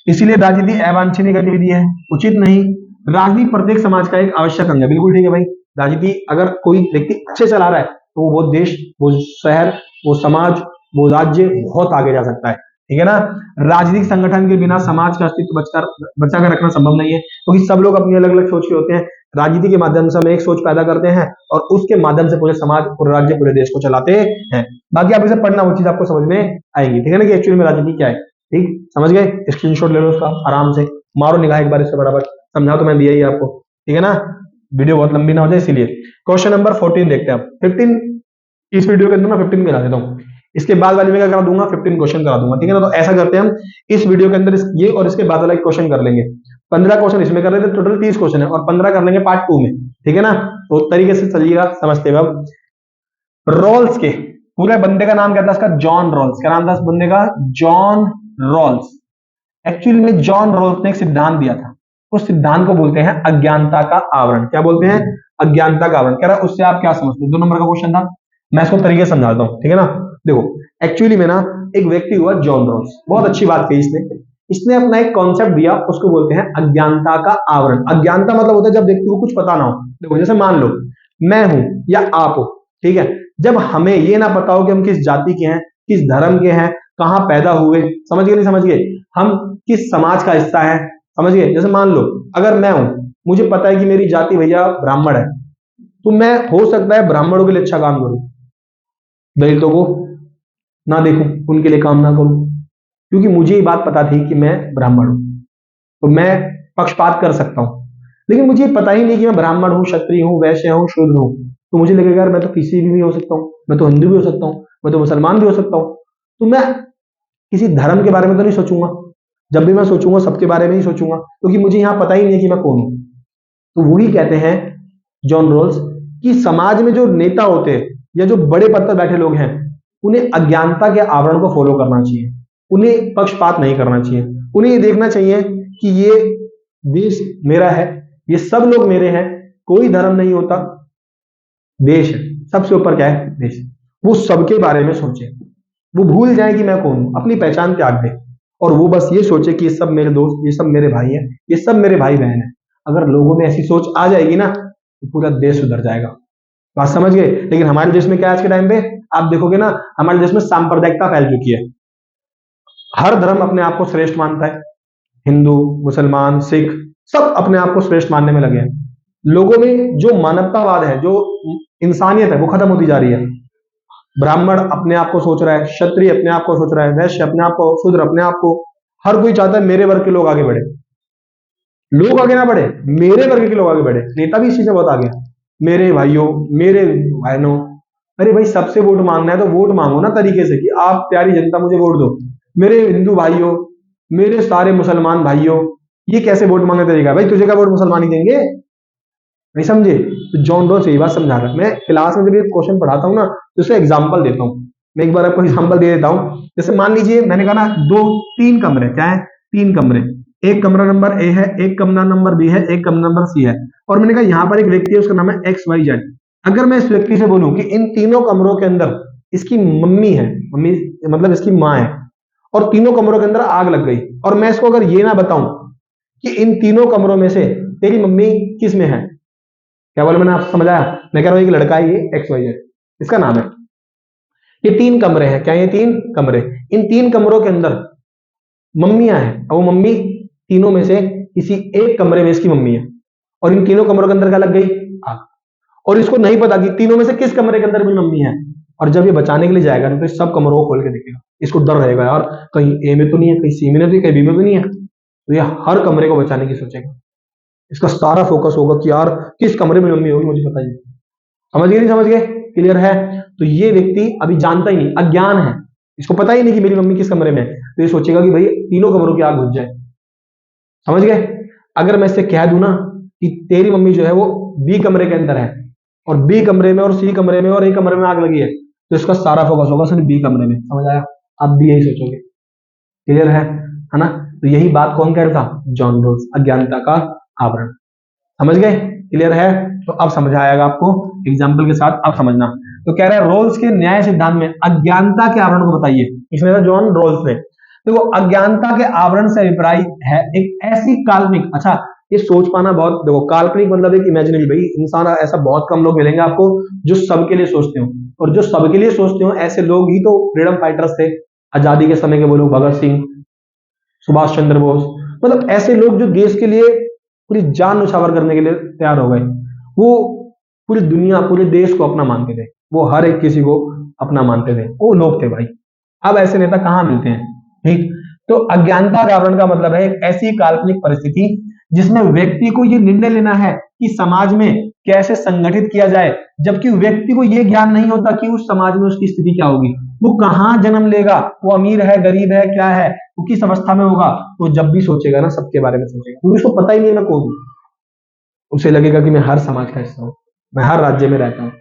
इसीलिए राजनीति अवांछनीय गतिविधि है, उचित नहीं। राजनीति प्रत्येक समाज का एक आवश्यक अंग है। बिल्कुल ठीक है भाई। राजनीति अगर कोई व्यक्ति अच्छे चला रहा है तो वो देश, वो शहर, वो समाज, वो राज्य बहुत आगे जा सकता है। ठीक है ना? राजनीतिक संगठन के बिना समाज का अस्तित्व बचा कर रखना संभव नहीं है, क्योंकि सब लोग अपनी अलग अलग सोच के होते हैं। राजनीति के माध्यम से हम एक सोच पैदा करते हैं और उसके माध्यम से पूरे समाज, पूरे राज्य, पूरे देश को चलाते हैं। बाकी आप इसे पढ़ना, वो चीज आपको समझ में आएगी। ठीक है ना कि एक्चुअली में राजनीति क्या है। ठीक समझ गए? स्क्रीनशॉट ले लो उसका, आराम से मारो निगाह एक बार इससे बराबर। समझा तो मैं दिया ही आपको। ठीक है ना? वीडियो बहुत लंबी ना हो जाए इसीलिए। क्वेश्चन नंबर 14 देखते हैं आप। 15 इस वीडियो के अंदर मैं 15 करा देता हूँ, इसके बाद वाले में क्या करा दूंगा, 15 क्वेश्चन करा दूंगा। ठीक है ना? तो ऐसा करते हैं हम इस वीडियो के अंदर ये और इसके बाद वाला क्वेश्चन कर लेंगे। 15 क्वेश्चन इसमें कर लेते, टोटल 30 क्वेश्चन है और 15 कर लेंगे पार्ट 2 में। ठीक है ना? तो तरीके से चलिएगा, समझते हुए। अब रॉल्स के पूरे बंदे का नाम क्या था? इसका जॉन रॉल्स। क्या नाम था इस बंदे का? John Rawls. एक्चुअली में जॉन रॉल्स ने एक सिद्धांत दिया था, उस सिद्धांत को बोलते हैं अज्ञानता का आवरण। क्या बोलते हैं? अज्ञानता का आवरण। कह रहा उससे आप क्या समझते हो? 2 नंबर का क्वेश्चन था, मैं इसको तरीके से समझाता हूं। ठीक है ना? देखो एक्चुअली में ना एक व्यक्ति हुआ जॉन रॉल्स, बहुत अच्छी बात कही इसने अपना एक कॉन्सेप्ट दिया, उसको बोलते हैं अज्ञानता का आवरण। अज्ञानता मतलब होता है जब व्यक्ति को कुछ पता ना हो। देखो जैसे मान लो मैं हूं या आप हो, ठीक है, जब हमें ये ना पता हो कि हम किस जाति के हैं, किस धर्म के हैं, कहां पैदा हुए, समझ गए नहीं समझ गए, हम किस समाज का हिस्सा है, समझ गए। जैसे मान लो अगर मैं हूं, मुझे पता है कि मेरी जाति भैया ब्राह्मण है, तो मैं हो सकता है ब्राह्मणों के लिए अच्छा काम करूं, दलितों को ना देखूं, उनके लिए काम ना करूं, क्योंकि मुझे ये बात पता थी कि मैं ब्राह्मण हूं, तो मैं पक्षपात कर सकता हूं। लेकिन मुझे पता ही नहीं कि मैं ब्राह्मण हूं, क्षत्रिय हूं, वैश्य हूं, शूद्र हूं, तो मुझे लगेगा यार मैं तो किसी भी हो सकता हूं, मैं तो हिंदू भी हो सकता हूं, मैं तो मुसलमान भी हो सकता हूं, तो मैं किसी धर्म के बारे में तो नहीं सोचूंगा। जब भी मैं सोचूंगा सबके बारे में ही सोचूंगा, क्योंकि मुझे यहां पता ही नहीं है कि मैं कौन हूं। तो वही कहते हैं जॉन रॉल्स कि समाज में जो नेता होते हैं या जो बड़े पद पर बैठे लोग हैं, उन्हें अज्ञानता के आवरण को फॉलो करना चाहिए, उन्हें पक्षपात नहीं करना चाहिए। उन्हें ये देखना चाहिए कि ये देश मेरा है, ये सब लोग मेरे हैं, कोई धर्म नहीं होता, देश है, सबसे ऊपर क्या है? देश। वो सबके बारे में सोचे, वो भूल जाए कि मैं कौन हूं, अपनी पहचान त्याग दे और वो बस ये सोचे कि ये सब मेरे दोस्त, ये सब मेरे भाई हैं, ये सब मेरे भाई बहन हैं। अगर लोगों में ऐसी सोच आ जाएगी ना तो पूरा देश सुधर जाएगा। बात समझ गए? लेकिन हमारे देश में क्या आज के टाइम पे आप देखोगे ना, हमारे देश में सांप्रदायिकता फैल चुकी है। हर धर्म अपने आप को श्रेष्ठ मानता है, हिंदू, मुसलमान, सिख, सब अपने आप को श्रेष्ठ मानने में लगे हैं। लोगों में जो मानवतावाद है, जो इंसानियत है, वो खत्म होती जा रही है। ब्राह्मण अपने आप को सोच रहा है, क्षत्रिय अपने आप को सोच रहा है, वैश्य अपने आप को, शूद्र अपने आप को, हर कोई चाहता है मेरे वर्ग के लोग आगे बढ़े। लोग आगे ना बढ़े, मेरे वर्ग के लोग आगे बढ़े। नेता भी इस चीज में बहुत आगे हैं। मेरे भाइयों, मेरे बहनों, अरे भाई सबसे वोट मांगना है तो वोट मांगो ना तरीके से कि आप प्यारी जनता मुझे वोट दो। मेरे हिंदू भाइयों, मेरे सारे मुसलमान भाइयों, ये कैसे वोट मांगने का तरीका है? भाई तुझे क्या वोट मुसलमान ही देंगे? नहीं समझे? तो जॉन रॉल्स यही बात समझा रहा है। मैं क्लास में जब ये क्वेश्चन पढ़ाता हूँ ना, तो उसे एग्जाम्पल देता हूँ। मैं एक बार आपको एग्जाम्पल दे देता हूँ। जैसे मान लीजिए मैंने कहा ना, तीन कमरे, क्या है? तीन कमरे। एक कमरा नंबर ए है, एक कमरा नंबर बी है, एक कमरा नंबर सी है। और मैंने कहा यहाँ पर एक व्यक्ति है, उसका नाम है एक्स वाई जेड। अगर मैं इस व्यक्ति से बोलूं कि इन तीनों कमरों के अंदर इसकी मम्मी है, मम्मी मतलब इसकी माँ है, और तीनों कमरों के अंदर आग लग गई, और मैं इसको अगर ये ना बताऊं कि इन तीनों कमरों में से तेरी मम्मी किस में है, क्या बोले मैंने? आप समझ आया? मैं कह रहा हूं एक लड़का है, ये एक्स वाई जेड इसका नाम है। ये तीन कमरे हैं, क्या? ये तीन कमरे। इन तीन कमरों के अंदर मम्मियां हैं, और वो मम्मी तीनों में से किसी एक कमरे में इसकी मम्मी है, और इन तीनों कमरों के अंदर क्या लग गई? आग। और इसको नहीं पता कि तीनों में से किस कमरे के अंदर भी मम्मी है। और जब ये बचाने के लिए जाएगा ना, तो सब कमरों को खोल के देखेगा। इसको डर रहेगा यार, कहीं ए में तो नहीं है, कहीं सी में तो नहीं, कहीं बी में तो नहीं है। तो ये हर कमरे को बचाने की सोचेगा। इसका सारा फोकस होगा कि यार किस कमरे में मम्मी होगी मुझे पता ही नहीं। समझ गए? नहीं समझ गए? क्लियर है? तो ये व्यक्ति अभी जानता ही नहीं, अज्ञान है, इसको पता ही नहीं कि मेरी मम्मी किस कमरे में है। तो ये सोचेगा कि भाई तीनों कमरों की आग बुझ जाए। समझ गए? अगर मैं इससे कह दूं ना कि तेरी मम्मी जो है वो बी कमरे के अंदर है, और बी कमरे में, और सी कमरे में, और ए कमरे में आग लगी है, तो इसका सारा फोकस होगा सिर्फ बी कमरे में। समझ आया? आप भी यही सोचोगे। क्लियर है ना? तो यही बात कौन कह रहा था? जॉन रोल्स, अज्ञानता का आवरण। समझ गए? क्लियर है? तो अब समझ आएगा आपको एग्जाम्पल के साथ, अब समझना। तो कह रहा है रोल्स के न्याय सिद्धांत में अज्ञानता के आवरण को बताइए। इसमें था जॉन रोल्स ने। देखो, अज्ञानता के आवरण से अभिप्राय है एक ऐसी काल्पनिक, अच्छा ये सोच पाना बहुत, देखो काल्पनिक मतलब एक इमेजिनरी, भाई इंसान ऐसा बहुत कम लोग मिलेंगे आपको जो सबके लिए सोचते हो, और जो सबके लिए सोचते हो ऐसे लोग ही तो फ्रीडम फाइटर्स थे आजादी के समय के। वो लोग भगत सिंह, सुभाष चंद्र बोस, मतलब ऐसे लोग जो देश के लिए पूरी जान न्यौछावर करने के लिए तैयार हो गए। वो पूरी दुनिया, पूरे देश को अपना मानते थे, वो हर एक किसी को अपना मानते थे, वो लोग थे भाई। अब ऐसे नेता कहाँ मिलते हैं? ठीक। तो अज्ञानता का आवरण का मतलब है एक ऐसी काल्पनिक परिस्थिति जिसमें व्यक्ति को यह निर्णय लेना है कि समाज में कैसे संगठित किया जाए, जबकि व्यक्ति को यह ज्ञान नहीं होता कि उस समाज में उसकी स्थिति क्या होगी, वो कहाँ जन्म लेगा, वो अमीर है, गरीब है, क्या है, वो किस अवस्था में होगा। तो जब भी सोचेगा ना, सबके बारे में सोचेगा, क्योंकि उसको पता ही नहीं है मैं कौन हूं। उसे लगेगा कि मैं हर समाज का हिस्सा हूं, मैं हर राज्य में रहता हूं,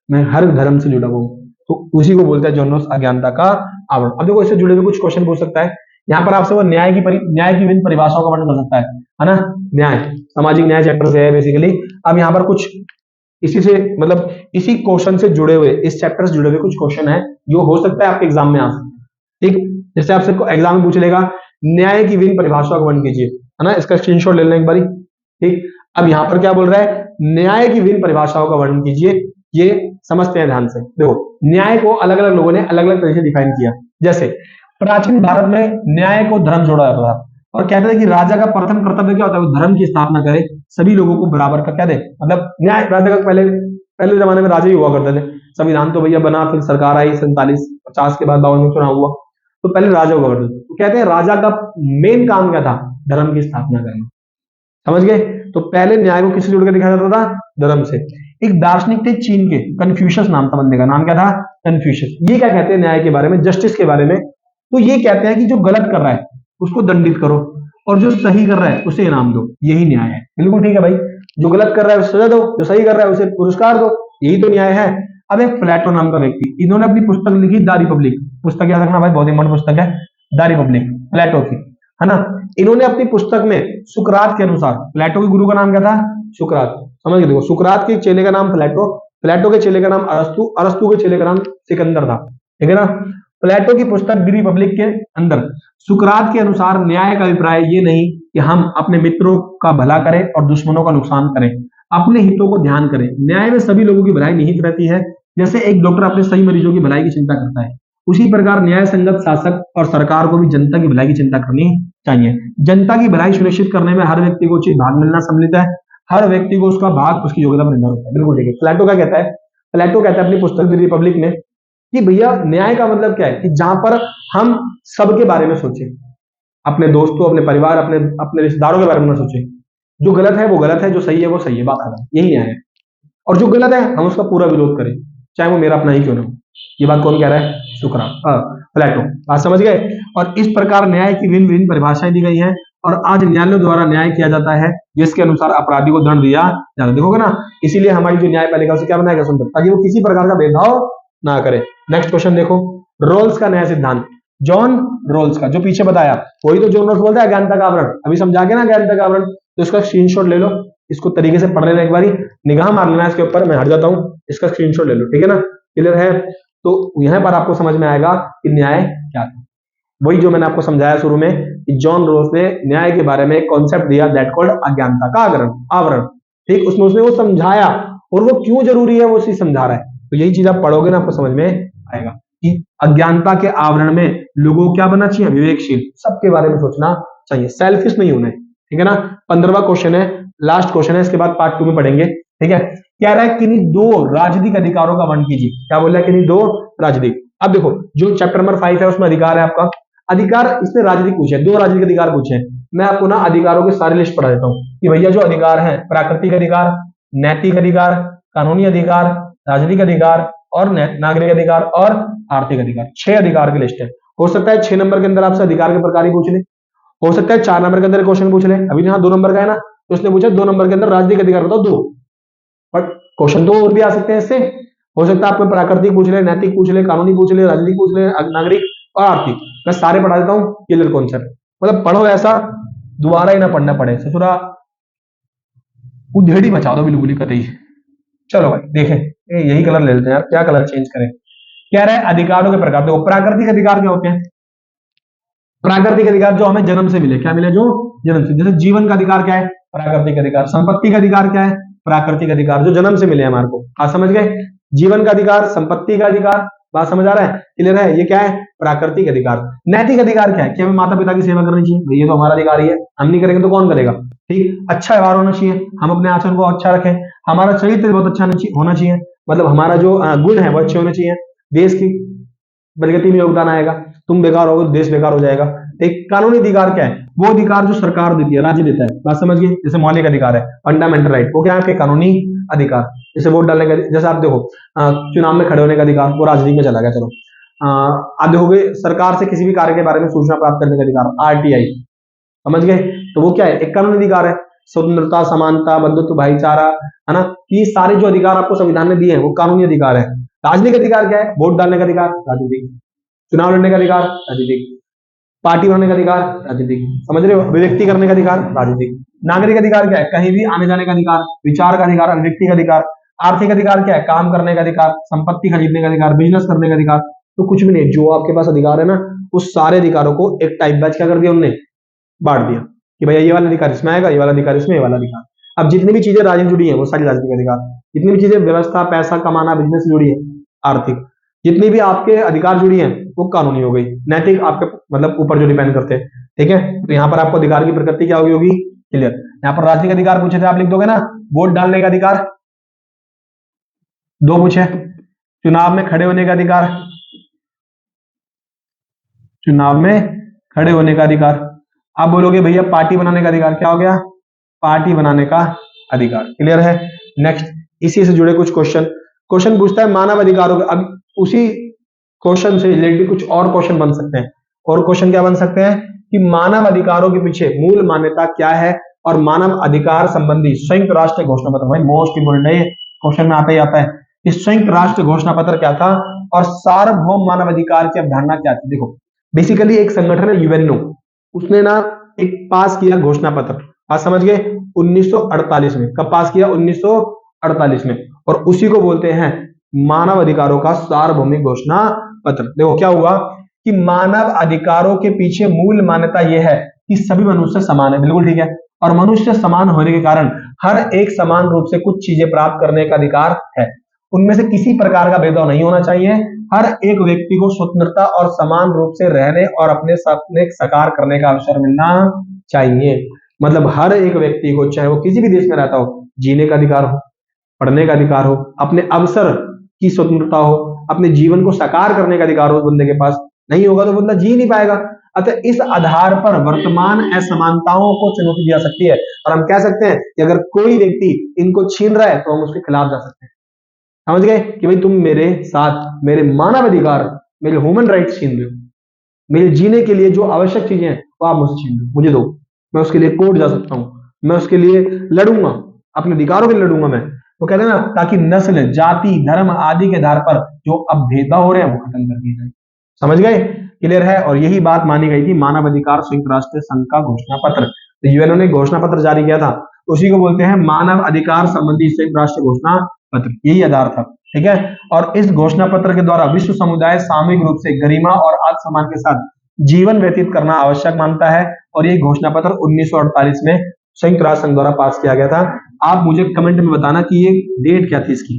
मैं हर धर्म से जुड़ा हुआ हूं। तो उसी को बोलता है जॉनरोस अज्ञानता का आवरण। अब देखो, इससे जुड़े हुए कुछ क्वेश्चन पूछ सकता है। यहाँ पर आपसे वो न्याय की विभिन्न परिभाषाओं का वर्णन कर सकता है ना? न्याय, सामाजिक न्याय चैप्टर से है बेसिकली। अब यहाँ पर कुछ इसी से, मतलब इसी क्वेश्चन से जुड़े हुए, इस चैप्टर से जुड़े हुए कुछ क्वेश्चन है जो हो सकता है आपके एग्जाम में आ सकते। ठीक, जैसे आपसे एग्जाम में पूछ लेगा न्याय की विभिन्न परिभाषाओं का वर्णन कीजिए, है ना? इसका स्क्रीनशॉट ले लेना एक बारी। ठीक, अब यहाँ पर क्या बोल रहा है? न्याय की विभिन्न परिभाषाओं का वर्णन कीजिए। ये समझते हैं ध्यान से। देखो, न्याय को अलग अलग लोगों ने अलग अलग तरीके से डिफाइन किया। जैसे प्राचीन भारत में न्याय को धर्म जोड़ा जाता था, और कहते थे कि राजा का प्रथम कर्तव्य क्या होता है? वो धर्म की स्थापना करे, सभी लोगों को बराबर का क्या दे, मतलब न्याय। राजा का पहले जमाने में राजा ही हुआ करते थे। संविधान तो भैया बना, फिर सरकार आई 47-50 के बाद 52 में चुनाव हुआ, तो पहले राजा हुआ करते थे। तो कहते हैं राजा का मेन काम क्या था? धर्म की स्थापना करना। समझ गए? तो पहले न्याय को किससे जोड़कर दिखाया जाता था? धर्म से। एक दार्शनिक थे चीन के, कन्फ्यूशियस नाम था बंदे का, नाम क्या था? कन्फ्यूशियस। ये क्या कहते हैं न्याय के बारे में, जस्टिस के बारे में? तो ये कहते हैं कि जो गलत कर रहा है उसको दंडित करो, और जो सही कर रहा है उसे इनाम दो, यही न्याय है। बिल्कुल ठीक है भाई, जो गलत कर रहा है उसे सजा दो, जो सही कर रहा है उसे पुरस्कार दो, यही तो न्याय है। अब एक प्लेटो नाम का व्यक्ति, इन्होंने अपनी पुस्तक लिखी द रिपब्लिक। पुस्तक याद रखना भाई, बहुत इंपॉर्टेंट पुस्तक है द रिपब्लिक, प्लेटो की, है ना? इन्होंने अपनी पुस्तक में सुकरात के अनुसार, प्लेटो के गुरु का नाम क्या था? सुकरात। समझ गए? देखो, सुकरात के चेले का नाम प्लेटो, प्लेटो के चेले का नाम अरस्तु, अरस्तु के चेले का नाम सिकंदर था। ठीक है ना? प्लेटो की पुस्तक दी रिपब्लिक के अंदर सुकरात के अनुसार न्याय का अभिप्राय ये नहीं कि हम अपने मित्रों का भला करें और दुश्मनों का नुकसान करें, अपने हितों को ध्यान करें। न्याय में सभी लोगों की भलाई निहित रहती है। जैसे एक डॉक्टर अपने सही मरीजों की भलाई की चिंता करता है, उसी प्रकार न्याय संगत शासक और सरकार को भी जनता की भलाई की चिंता करनी चाहिए। जनता की भलाई सुनिश्चित करने में हर व्यक्ति को उचित भाग मिलना सम्मिलित है, हर व्यक्ति को उसका भाग उसकी योग्यता पर निर्भर होता है। बिल्कुल ठीक है। प्लेटो क्या कहता है? प्लेटो कहता है अपनी पुस्तक द रिपब्लिक में कि भैया न्याय का मतलब क्या है कि जहां पर हम सबके बारे में सोचें, अपने दोस्तों, अपने परिवार, अपने अपने रिश्तेदारों के बारे में सोचें। जो गलत है वो गलत है, जो सही है वो सही है, बात खत्म। यही न्याय है। और जो गलत है हम उसका पूरा विरोध करें, चाहे वो मेरा अपना ही क्यों ना हो। ये बात कौन कह रहा है? प्लेटो। बात समझ गए? और इस प्रकार न्याय की भिन्न भिन्न परिभाषाएं दी गई हैं और आज न्यायालयों द्वारा न्याय किया जाता है, जिसके अनुसार अपराधी को दंड दिया जाता है। देखोगे ना, इसीलिए हमारी जो न्यायपालिका उसे क्या बनाया गया? सुंदर, ताकि वो किसी प्रकार का भेदभाव ना करे। नेक्स्ट क्वेश्चन देखो, रोल्स का न्याय सिद्धांत। जॉन रोल्स का, जो पीछे बताया वही तो जॉन रोल्स बोलता है अज्ञानता का आवरण। अभी समझा के ना अज्ञानता का आवरण, तो इसका स्क्रीनशॉट ले लो, इसको तरीके से पढ़ लेना, एक बारी निगाह मार लेना इसके ऊपर। मैं हट जाता हूं, इसका स्क्रीनशॉट ले लो, ठीक है ना? क्लियर है? तो यहां पर आपको समझ में आएगा कि न्याय क्या था। वही जो मैंने आपको समझाया शुरू में कि जॉन रोल्स ने न्याय के बारे में एक कॉन्सेप्ट दिया, दैट कॉल्ड अज्ञानता का आवरण। ठीक, उसमें उसने वो समझाया और वो क्यों जरूरी है वो चीज समझा रहा है। तो यही चीज आप पढ़ोगे ना, आपको समझ में आएगा कि अज्ञानता के आवरण में लोगों को क्या बनना चाहिए? विवेकशील, सबके बारे में सोचना चाहिए, सेल्फिश नहीं होना है। ठीक है ना? 15वां क्वेश्चन है, लास्ट क्वेश्चन है, इसके बाद पार्ट 2 में पढ़ेंगे। ठीक है? कह रहा है किन्हीं दो राजनीतिक अधिकारों का वर्णन कीजिए। क्या बोल रहा है? किन्हीं दो राजनीतिक। अब देखो, जो चैप्टर नंबर 5 है उसमें अधिकार है आपका। अधिकार, इसने राजनीतिक पूछे, दो राजनीतिक अधिकार पूछे। मैं आपको ना अधिकारों की सारी लिस्ट पढ़ा देता हूँ कि भैया जो अधिकार है, प्राकृतिक अधिकार, नैतिक अधिकार, कानूनी अधिकार, राजनीतिक अधिकार और नागरिक अधिकार और आर्थिक अधिकार। 6 अधिकार की लिस्ट है। हो सकता है 6 नंबर के अंदर आपसे अधिकार के प्रकार ही पूछ ले, हो सकता है 4 नंबर के अंदर क्वेश्चन पूछ ले। अभी यहाँ 2 नंबर का है ना, तो उसने पूछा 2 नंबर के अंदर राजनीतिक अधिकार बताओ 2, बट क्वेश्चन तो और भी आ सकते हैं इससे। हो सकता है आपको प्राकृतिक पूछ ले, नैतिक पूछ ले, कानूनी पूछ ले, राजनीतिक पूछ ले, नागरिक और आर्थिक। मैं सारे पढ़ा देता हूँ, क्लियर कॉन्सेप्ट। मतलब पढ़ो ऐसा दोबारा ही ना पढ़ना पड़े, ससुरा उधेड़ी मचा दो बिल्कुल ही कतई। चलो भाई देखें, यही कलर ले लेते हैं यार, क्या कलर चेंज करें। कह रहे हैं अधिकारों के प्रकार। देखो, प्राकृतिक अधिकार क्या होते हैं? प्राकृतिक अधिकार जो हमें जन्म से मिले, क्या मिले? जो जन्म से। जैसे जीवन का अधिकार क्या है? प्राकृतिक अधिकार। संपत्ति का अधिकार क्या है? प्राकृतिक अधिकार, जो जन्म से मिले हमारे को। आप समझ गए? जीवन का अधिकार, संपत्ति का अधिकार, बात समझ आ रहा है? क्लियर है? ये क्या है? प्राकृतिक अधिकार। नैतिक अधिकार क्या है? कि हमें माता पिता की सेवा करनी चाहिए, ये तो हमारा अधिकार ही है, हम नहीं करेंगे तो कौन करेगा? ठीक, अच्छा व्यवहार होना चाहिए, हम अपने आचरण को अच्छा रखें, हमारा चरित्र बहुत अच्छा होना चाहिए, मतलब हमारा जो गुण है वो अच्छे होने चाहिए, देश की प्रगति में योगदान आएगा। तुम बेकार होगे देश बेकार हो जाएगा। एक कानूनी अधिकार क्या है? वो अधिकार जो सरकार देती है, राज्य देता है, बात समझ गए? जैसे मौलिक अधिकार है, फंडामेंटल राइट, वो क्या है? आपके कानूनी अधिकार। जैसे वोट डालने का, जैसे आप देखो चुनाव में खड़े होने का अधिकार, वो राजनीति में चला गया। चलो आप देखोगे सरकार से किसी भी कार्य के बारे में सूचना प्राप्त करने का अधिकार, आरटीआई, समझ गए? तो वो क्या है? एक कानूनी अधिकार है। स्वतंत्रता, समानता, बंधुत्व, भाईचारा, है ना? ये सारे जो अधिकार आपको संविधान ने दिए हैं वो कानूनी अधिकार है। राजनीतिक अधिकार क्या है? वोट डालने का अधिकार, राजनीतिक। चुनाव लड़ने का अधिकार, राजनीतिक। पार्टी बनाने का अधिकार, राजनीतिक। समझ रहे हो? अभिव्यक्ति करने का अधिकार, राजनीतिक। नागरिक अधिकार क्या है? कहीं भी आने जाने का अधिकार, विचार का अधिकार, अभिव्यक्ति का अधिकार। आर्थिक अधिकार क्या है? काम करने का अधिकार, संपत्ति खरीदने का अधिकार, बिजनेस करने का अधिकार। तो कुछ भी नहीं, जो आपके पास अधिकार है ना, उस सारे अधिकारों को एक टाइप बैच क्या कर दिया उनने? बांट दिया कि भैया ये वाला अधिकार इसमें आएगा, ये वाला अधिकार इसमें, ये वाला अधिकार। अब जितनी भी चीजें राजनीति जुड़ी है वो सारी राजनीतिक अधिकार, जितनी भी चीजें व्यवस्था, पैसा कमाना, बिजनेस से जुड़ी है, आर्थिक। जितनी भी आपके अधिकार जुड़ी है वो कानूनी हो गई। नैतिक आपके मतलब ऊपर जो डिपेंड करते हैं। ठीक है? तो यहाँ पर आपको अधिकार की प्रकृति क्या होगी? क्लियर। यहाँ पर राजनीतिक अधिकार पूछे थे, आप लिख दोगे ना, वोट डालने का अधिकार 2 पूछे, चुनाव में खड़े होने का अधिकार, चुनाव में खड़े होने का अधिकार। आप बोलोगे भैया पार्टी बनाने का अधिकार, क्या हो गया? पार्टी बनाने का अधिकार। क्लियर है? नेक्स्ट, इसी से जुड़े कुछ क्वेश्चन पूछता है मानव अधिकारों के। अब उसी क्वेश्चन से रिलेटेड कुछ और क्वेश्चन बन सकते हैं। और क्वेश्चन क्या बन सकते हैं कि मानव अधिकारों के पीछे मूल मान्यता क्या है, और मानव अधिकार संबंधी संयुक्त राष्ट्र घोषणा पत्र। भाई मोस्ट इंपोर्टेंट है, क्वेश्चन में आता ही आता है कि संयुक्त राष्ट्र घोषणा पत्र क्या था और सार्वभौम मानव अधिकार की अवधारणा क्या थी। देखो, बेसिकली एक संगठन है यूएनओ, उसने ना एक पास किया घोषणा पत्र। आप समझ गए? 1948 में। कब पास किया? 1948 में। और उसी को बोलते हैं मानव अधिकारों का सार्वभौमिक घोषणा पत्र। देखो क्या हुआ कि मानव अधिकारों के पीछे मूल मान्यता यह है कि सभी मनुष्य समान है, बिल्कुल ठीक है, और मनुष्य समान होने के कारण हर एक समान रूप से कुछ चीजें प्राप्त करने का अधिकार है। उनमें से किसी प्रकार का भेदभाव नहीं होना चाहिए, हर एक व्यक्ति को स्वतंत्रता और समान रूप से रहने और अपने सपने साकार करने का अवसर मिलना चाहिए। मतलब हर एक व्यक्ति को, चाहे वो किसी भी देश में रहता हो, जीने का अधिकार हो, पढ़ने का अधिकार हो, अपने अवसर की स्वतंत्रता हो, अपने जीवन को साकार करने का अधिकार हो। बंदे के पास नहीं होगा तो बंदा जी नहीं पाएगा। अतः इस आधार पर वर्तमान असमानताओं को चुनौती दी जा सकती है और हम कह सकते हैं कि अगर कोई व्यक्ति इनको छीन रहा है तो हम उसके खिलाफ जा सकते हैं। समझ गए कि भाई तुम मेरे साथ मेरे मानव अधिकार, मेरे ह्यूमन राइट्स छीन रहे हो, मेरे जीने के लिए जो आवश्यक चीजें हैं वो आप मुझसे छीन रहे हो, मुझे दो, मैं उसके लिए कोर्ट जा सकता हूं, मैं उसके लिए लड़ूंगा, अपने अधिकारों के लिए लड़ूंगा मैं। तो कहते हैं ना, ताकि नस्ल, जाति, धर्म आदि के आधार पर जो अब भेदभाव हो रहे हैं वो खत्म कर दिए जाए। समझ गए? क्लियर है? और यही बात मानी गई थी मानव अधिकार संयुक्त राष्ट्र संघ का घोषणा पत्र। तो यूएनओ ने घोषणा पत्र जारी किया था, उसी को बोलते हैं मानव अधिकार संबंधी संयुक्त राष्ट्र घोषणा पत्र, यही आधार था। ठीक है? और इस घोषणा पत्र के द्वारा विश्व समुदाय सामूहिक रूप से गरिमा और आत्मसम्मान के साथ जीवन व्यतीत करना आवश्यक मानता है। और ये घोषणा पत्र 1948 में संयुक्त राष्ट्र संघ द्वारा पास किया गया था। आप मुझे कमेंट में बताना कि ये डेट क्या थी इसकी,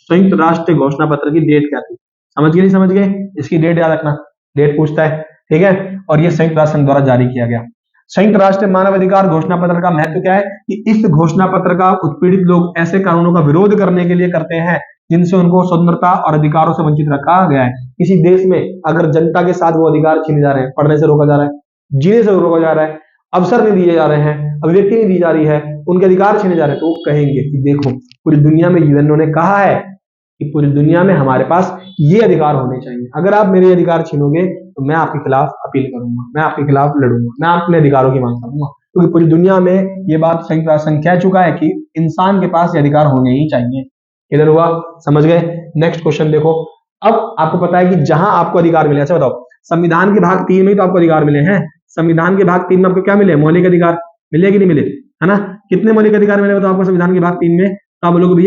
संयुक्त राष्ट्र घोषणा पत्र की डेट क्या थी। समझ गए? नहीं समझ गए? इसकी डेट याद रखना, डेट पूछता है। ठीक है? और ये संयुक्त राष्ट्र संघ द्वारा जारी किया गया। संयुक्त राष्ट्र मानव अधिकार घोषणा पत्र का महत्व क्या है कि इस घोषणा पत्र का उत्पीड़ित लोग ऐसे कानूनों का विरोध करने के लिए करते हैं जिनसे उनको स्वतंत्रता और अधिकारों से वंचित रखा गया है। किसी देश में अगर जनता के साथ वो अधिकार छीने जा रहे हैं, पढ़ने से रोका जा रहा है, जीने से रोका जा रहा है, अवसर नहीं दिए जा रहे हैं, अभिव्यक्ति नहीं दी जा रही है, उनके अधिकार छीने जा रहे हैं, तो वो कहेंगे कि देखो पूरी दुनिया में यूएनओ ने कहा है कि पूरी दुनिया में हमारे पास ये अधिकार होने चाहिए। अगर आप मेरे अधिकार छीनोगे तो मैं आपके खिलाफ अपील करूंगा, मैं आपके खिलाफ लड़ूंगा, मैं अपने अधिकारों की मांग करूंगा। क्योंकि पूरी दुनिया में ये बात संयुक्त राष्ट्र संघ कह चुका है कि इंसान के पास ये अधिकार होने ही चाहिए। इधर हुआ? समझ गए? नेक्स्ट क्वेश्चन देखो। अब आपको पता है कि जहां आपको अधिकार मिले, अच्छा बताओ, संविधान के भाग 3 में तो आपको अधिकार मिले हैं। संविधान के भाग 3 में आपको क्या मिले? मौलिक अधिकार मिले कि नहीं मिले? है ना? कितने मौलिक अधिकार मिले बताओ आपको संविधान के भाग 3 में? तो आप बोलोगे भैया